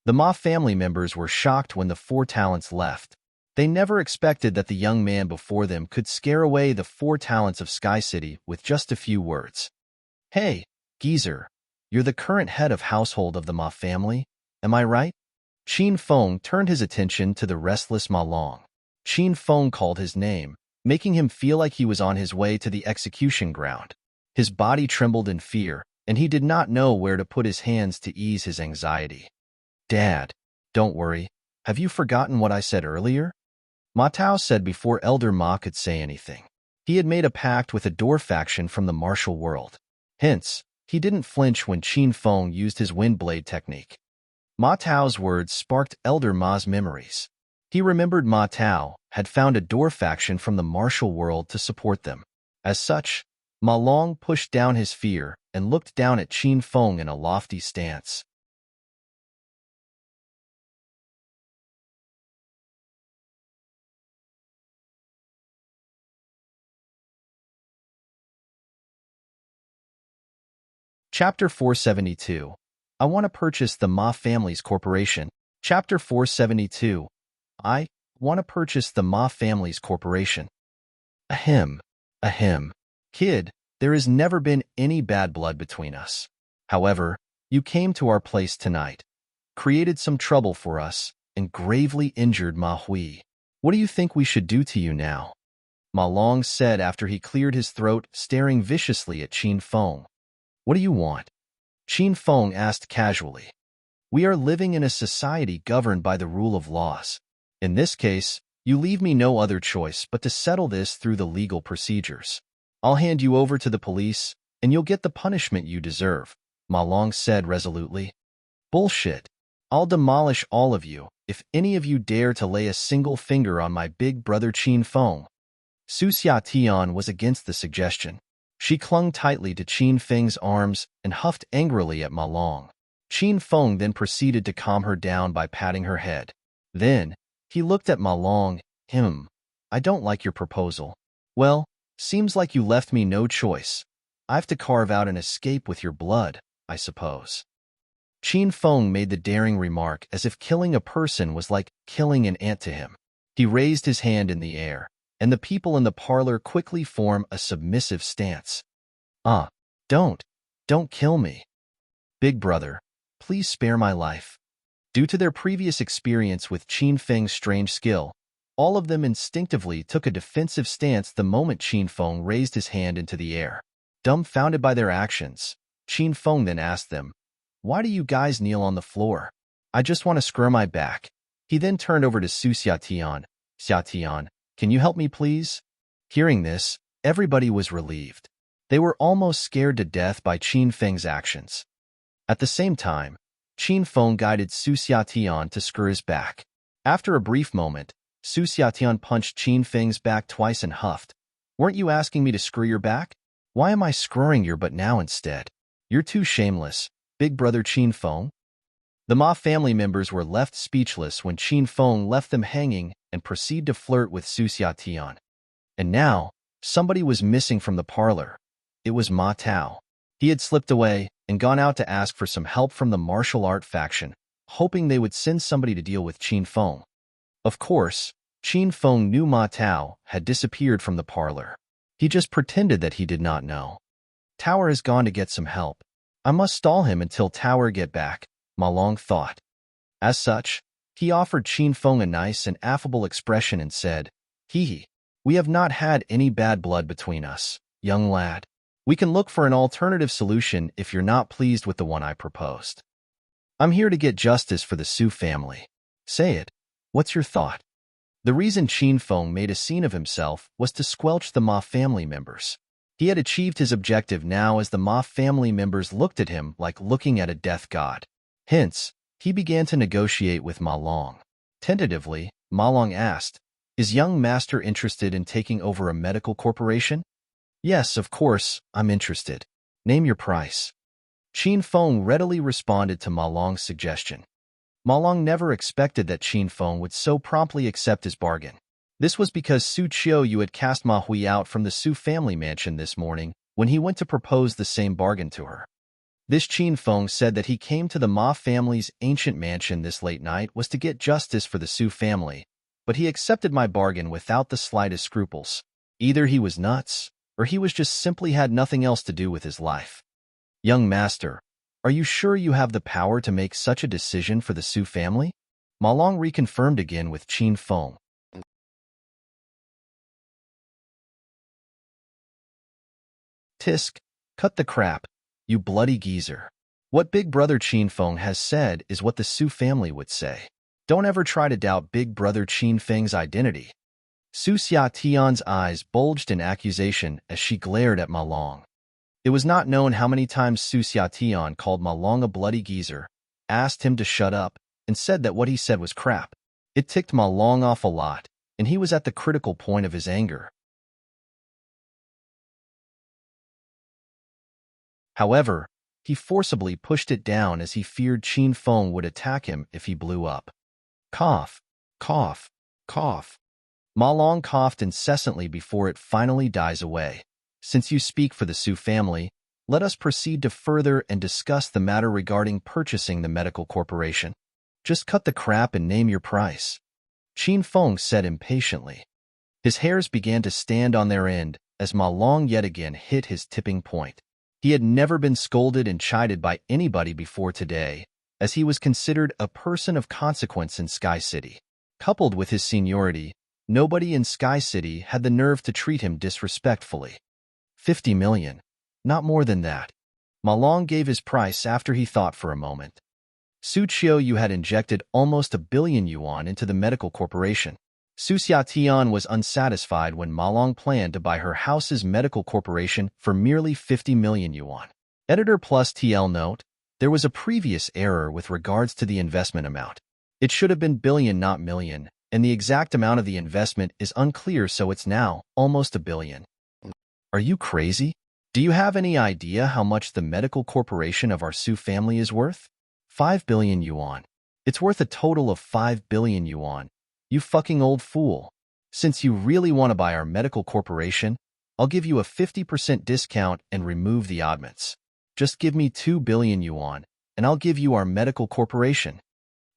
The Ma family members were shocked when the Four Talents left. They never expected that the young man before them could scare away the Four Talents of Sky City with just a few words. Hey, geezer, you're the current head of household of the Ma family, am I right? Qin Feng turned his attention to the restless Ma Long. Qin Feng called his name, making him feel like he was on his way to the execution ground. His body trembled in fear, and he did not know where to put his hands to ease his anxiety. Dad, don't worry. Have you forgotten what I said earlier? Ma Tao said before Elder Ma could say anything. He had made a pact with a door faction from the martial world. Hence, he didn't flinch when Qin Feng used his wind blade technique. Ma Tao's words sparked Elder Ma's memories. He remembered Ma Tao had found a door faction from the martial world to support them. As such, Ma Long pushed down his fear and looked down at Qin Feng in a lofty stance. Chapter 472. I want to purchase the Ma Family's corporation. Chapter 472. I want to purchase the Ma Family's corporation. Ahem. Ahem. Kid, there has never been any bad blood between us. However, you came to our place tonight, created some trouble for us, and gravely injured Ma Hui. What do you think we should do to you now? Ma Long said after he cleared his throat, staring viciously at Qin Feng. What do you want? Qin Feng asked casually. We are living in a society governed by the rule of laws. In this case, you leave me no other choice but to settle this through the legal procedures. I'll hand you over to the police, and you'll get the punishment you deserve, Ma Long said resolutely. Bullshit. I'll demolish all of you if any of you dare to lay a single finger on my big brother Qin Feng. Su Xiatian was against the suggestion. She clung tightly to Qin Feng's arms and huffed angrily at Ma Long. Qin Feng then proceeded to calm her down by patting her head. Then, he looked at Ma Long. I don't like your proposal. Well, seems like you left me no choice. I've to carve out an escape with your blood, I suppose. Qin Feng made the daring remark as if killing a person was like killing an ant to him. He raised his hand in the air, and the people in the parlor quickly formed a submissive stance. Don't kill me. Big brother, please spare my life. Due to their previous experience with Qin Feng's strange skill, all of them instinctively took a defensive stance the moment Qin Feng raised his hand into the air. Dumbfounded by their actions, Qin Feng then asked them, Why do you guys kneel on the floor? I just want to scrub my back. He then turned over to Su Xiatian. Xiatian, can you help me please? Hearing this, everybody was relieved. They were almost scared to death by Qin Feng's actions. At the same time, Qin Feng guided Su Xiatian to screw his back. After a brief moment, Su Xiatian punched Qin Feng's back twice and huffed. "Weren't you asking me to screw your back? Why am I screwing your butt now instead? You're too shameless, big brother Qin Feng." The Ma family members were left speechless when Qin Feng left them hanging and proceeded to flirt with Su Xiatian. And now, somebody was missing from the parlor. It was Ma Tao. He had slipped away and gone out to ask for some help from the martial art faction, hoping they would send somebody to deal with Qin Feng. Of course, Qin Feng knew Ma Tao had disappeared from the parlor. He just pretended that he did not know. "Tower has gone to get some help. I must stall him until Tower get back," Ma Long thought. As such, he offered Qin Feng a nice and affable expression and said, "Hee, we have not had any bad blood between us, young lad. We can look for an alternative solution if you're not pleased with the one I proposed. I'm here to get justice for the Su family. Say it. What's your thought?" The reason Qin Feng made a scene of himself was to squelch the Ma family members. He had achieved his objective now as the Ma family members looked at him like looking at a death god. Hence, he began to negotiate with Ma Long. Tentatively, Ma Long asked, "Is young master interested in taking over a medical corporation?" "Yes, of course, I'm interested. Name your price." Qin Feng readily responded to Ma Long's suggestion. Ma Long never expected that Qin Feng would so promptly accept his bargain. This was because Su Qiuyu had cast Ma Hui out from the Su family mansion this morning when he went to propose the same bargain to her. This Qin Feng said that he came to the Ma family's ancient mansion this late night was to get justice for the Su family, but he accepted my bargain without the slightest scruples. Either he was nuts, or he was just simply had nothing else to do with his life. "Young master, are you sure you have the power to make such a decision for the Su family?" Ma Long reconfirmed again with Qin Feng. "Tisk, cut the crap, you bloody geezer. What Big Brother Qin Feng has said is what the Su family would say. Don't ever try to doubt Big Brother Qin Feng's identity." Su Xiatian's eyes bulged in accusation as she glared at Ma Long. It was not known how many times Su Xiatian called Ma Long a bloody geezer, asked him to shut up, and said that what he said was crap. It ticked Ma Long off a lot, and he was at the critical point of his anger. However, he forcibly pushed it down as he feared Qin Feng would attack him if he blew up. Cough, cough, cough. Ma Long coughed incessantly before it finally dies away. "Since you speak for the Su family, let us proceed to further and discuss the matter regarding purchasing the medical corporation. Just cut the crap and name your price," Qin Feng said impatiently. His hairs began to stand on their end as Ma Long yet again hit his tipping point. He had never been scolded and chided by anybody before today, as he was considered a person of consequence in Sky City. Coupled with his seniority, nobody in Sky City had the nerve to treat him disrespectfully. 50 million. Not more than that. Ma Long gave his price after he thought for a moment. Su Qiuyu had injected almost 1 billion yuan into the medical corporation. Su Xiatian was unsatisfied when Ma Long planned to buy her house's medical corporation for merely 50 million yuan. Editor plus TL note, there was a previous error with regards to the investment amount. It should have been billion, not million, and the exact amount of the investment is unclear, so it's now almost 1 billion. Are you crazy? Do you have any idea how much the medical corporation of our Su family is worth? 5 billion yuan. It's worth a total of 5 billion yuan. You fucking old fool. Since you really want to buy our medical corporation, I'll give you a 50% discount and remove the oddments. Just give me 2 billion yuan, and I'll give you our medical corporation.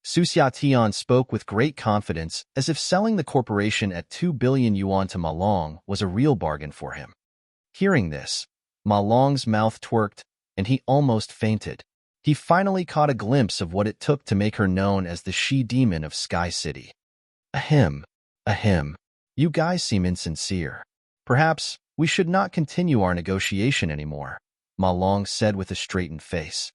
Su Xiatian spoke with great confidence, as if selling the corporation at 2 billion yuan to Ma Long was a real bargain for him. Hearing this, Ma Long's mouth twerked, and he almost fainted. He finally caught a glimpse of what it took to make her known as the she-demon of Sky City. Ahem, ahem. You guys seem insincere. Perhaps we should not continue our negotiation anymore, Ma Long said with a straightened face.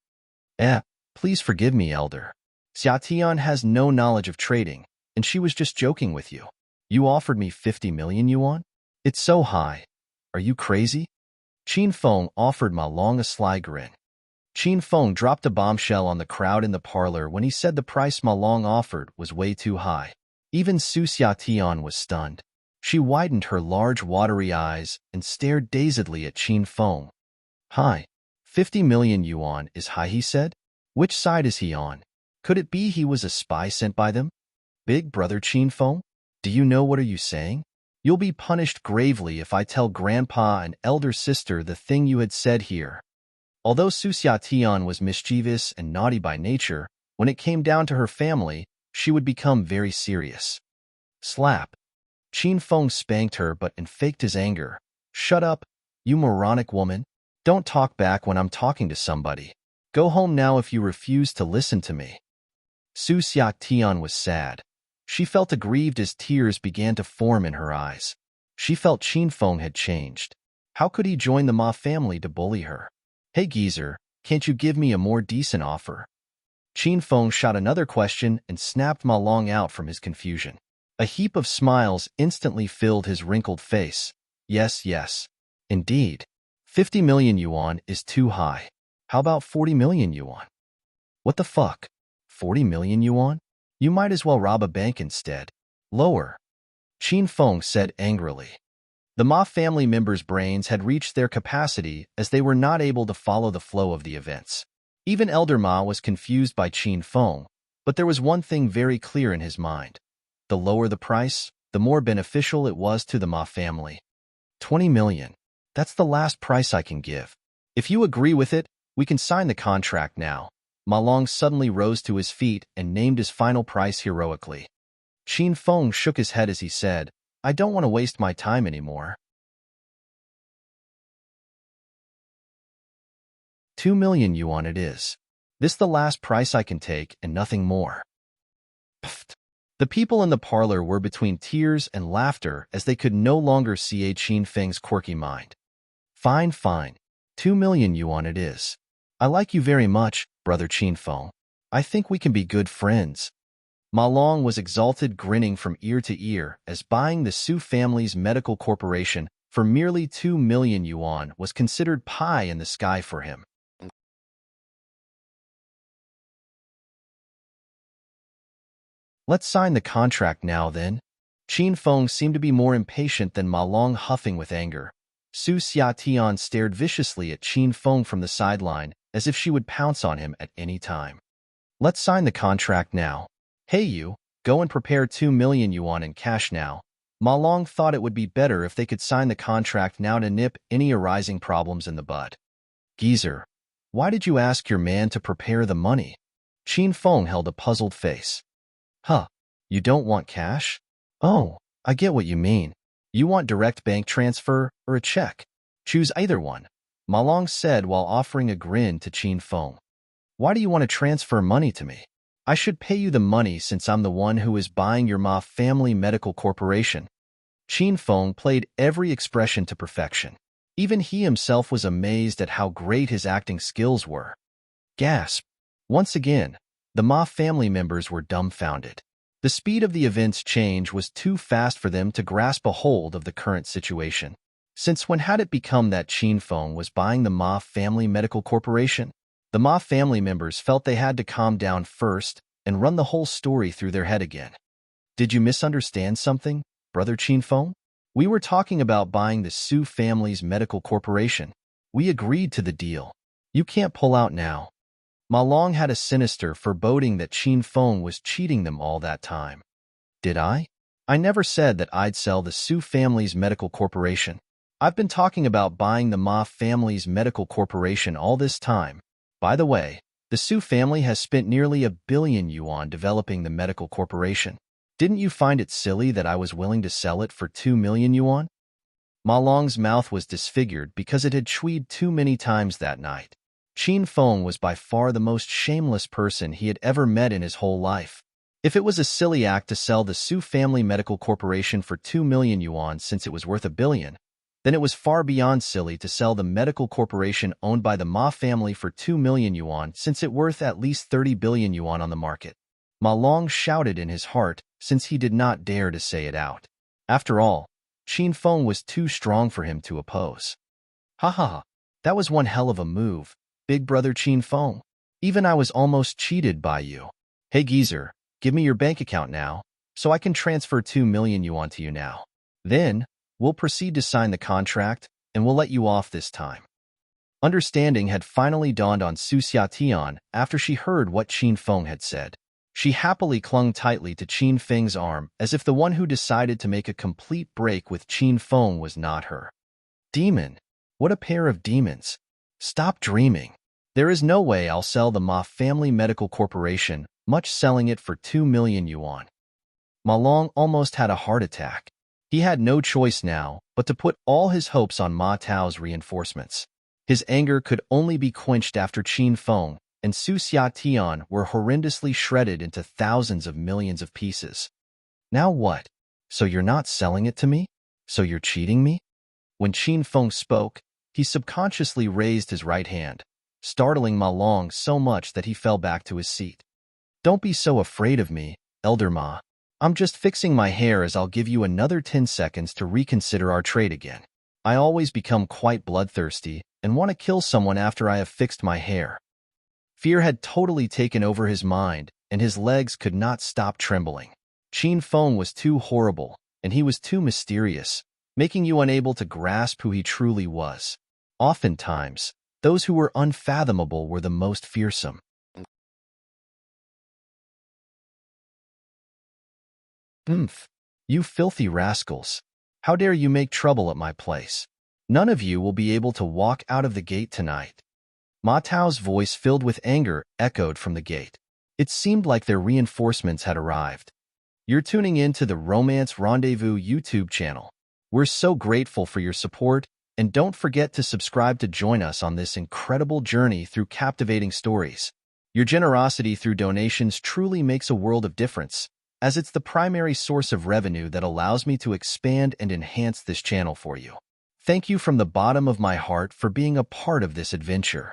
Please forgive me, Elder. Xiatian has no knowledge of trading, and she was just joking with you. You offered me 50 million yuan? It's so high. Are you crazy? Qin Feng offered Ma Long a sly grin. Qin Feng dropped a bombshell on the crowd in the parlor when he said the price Ma Long offered was way too high. Even Su Xiatian was stunned. She widened her large watery eyes and stared dazedly at Qin Feng. High. 50 million yuan is high, he said. Which side is he on? Could it be he was a spy sent by them? Big brother Qin Feng? Do you know what are you saying? You'll be punished gravely if I tell grandpa and elder sister the thing you had said here. Although Su Xiatian was mischievous and naughty by nature, when it came down to her family, she would become very serious. Slap. Qin Feng spanked her but faked his anger. Shut up, you moronic woman. Don't talk back when I'm talking to somebody. Go home now if you refuse to listen to me. Su Xiatian was sad. She felt aggrieved as tears began to form in her eyes. She felt Qin Feng had changed. How could he join the Ma family to bully her? Hey geezer, can't you give me a more decent offer? Qin Feng shot another question and snapped Ma Long out from his confusion. A heap of smiles instantly filled his wrinkled face. Yes, yes. Indeed. 50 million yuan is too high. How about 40 million yuan? What the fuck? 40 million yuan? You might as well rob a bank instead. Lower. Qin Feng said angrily. The Ma family members' brains had reached their capacity as they were not able to follow the flow of the events. Even Elder Ma was confused by Qin Feng, but there was one thing very clear in his mind. The lower the price, the more beneficial it was to the Ma family. 20 million. That's the last price I can give. If you agree with it, we can sign the contract now. Ma Long suddenly rose to his feet and named his final price heroically. Qin Feng shook his head as he said, I don't want to waste my time anymore. 2 million yuan it is. This the last price I can take and nothing more. Pfft. The people in the parlor were between tears and laughter as they could no longer see Qin Feng's quirky mind. Fine, fine. 2 million yuan it is. I like you very much, brother Qin Feng. I think we can be good friends. Ma Long was exalted, grinning from ear to ear, as buying the Su family's medical corporation for merely 2 million yuan was considered pie in the sky for him. Let's sign the contract now, then. Qin Feng seemed to be more impatient than Ma Long, huffing with anger. Su Xiatian stared viciously at Qin Feng from the sideline, as if she would pounce on him at any time. Let's sign the contract now. Hey you, go and prepare 2 million yuan in cash now. Ma Long thought it would be better if they could sign the contract now to nip any arising problems in the bud. Geezer, why did you ask your man to prepare the money? Qin Feng held a puzzled face. Huh, you don't want cash? Oh, I get what you mean. You want direct bank transfer or a check? Choose either one, Ma Long said while offering a grin to Qin Feng. Why do you want to transfer money to me? I should pay you the money since I'm the one who is buying your Ma family medical corporation. Qin Feng played every expression to perfection. Even he himself was amazed at how great his acting skills were. Gasp! Once again, the Ma family members were dumbfounded. The speed of the event's change was too fast for them to grasp a hold of the current situation. Since when had it become that Qin Feng was buying the Ma family medical corporation? The Ma family members felt they had to calm down first and run the whole story through their head again. Did you misunderstand something, brother Qin Feng? We were talking about buying the Su family's medical corporation. We agreed to the deal. You can't pull out now. Ma Long had a sinister foreboding that Qin Feng was cheating them all that time. Did I? I never said that I'd sell the Su family's medical corporation. I've been talking about buying the Ma family's medical corporation all this time. By the way, the Su family has spent nearly 1 billion yuan developing the medical corporation. Didn't you find it silly that I was willing to sell it for 2 million yuan? Ma Long's mouth was disfigured because it had chewed too many times that night. Qin Feng was by far the most shameless person he had ever met in his whole life. If it was a silly act to sell the Su family medical corporation for 2 million yuan since it was worth 1 billion, then it was far beyond silly to sell the medical corporation owned by the Ma family for 2 million yuan since it worth at least 30 billion yuan on the market. Ma Long shouted in his heart since he did not dare to say it out. After all, Qin Feng was too strong for him to oppose. Ha ha ha, that was one hell of a move, big brother Qin Feng. Even I was almost cheated by you. Hey geezer, give me your bank account now, so I can transfer 2 million yuan to you now. Then, we'll proceed to sign the contract, and we'll let you off this time. Understanding had finally dawned on Su Xiatian after she heard what Qin Feng had said. She happily clung tightly to Qin Feng's arm as if the one who decided to make a complete break with Qin Feng was not her. Demon! What a pair of demons! Stop dreaming. There is no way I'll sell the Ma Family Medical Corporation, much selling it for 2 million yuan. Ma Long almost had a heart attack. He had no choice now but to put all his hopes on Ma Tao's reinforcements. His anger could only be quenched after Qin Feng and Su Xiatian were horrendously shredded into thousands of millions of pieces. Now what? So you're not selling it to me? So you're cheating me? When Qin Feng spoke, he subconsciously raised his right hand, startling Ma Long so much that he fell back to his seat. Don't be so afraid of me, Elder Ma. I'm just fixing my hair as I'll give you another 10 seconds to reconsider our trade again. I always become quite bloodthirsty and want to kill someone after I have fixed my hair. Fear had totally taken over his mind, and his legs could not stop trembling. Qin Feng was too horrible, and he was too mysterious, making you unable to grasp who he truly was. Oftentimes, those who were unfathomable were the most fearsome. Umph! You filthy rascals! How dare you make trouble at my place? None of you will be able to walk out of the gate tonight. Ma Tao's voice, filled with anger, echoed from the gate. It seemed like their reinforcements had arrived. You're tuning in to the Romance Rendezvous YouTube channel. We're so grateful for your support, and don't forget to subscribe to join us on this incredible journey through captivating stories. Your generosity through donations truly makes a world of difference, as it's the primary source of revenue that allows me to expand and enhance this channel for you. Thank you from the bottom of my heart for being a part of this adventure.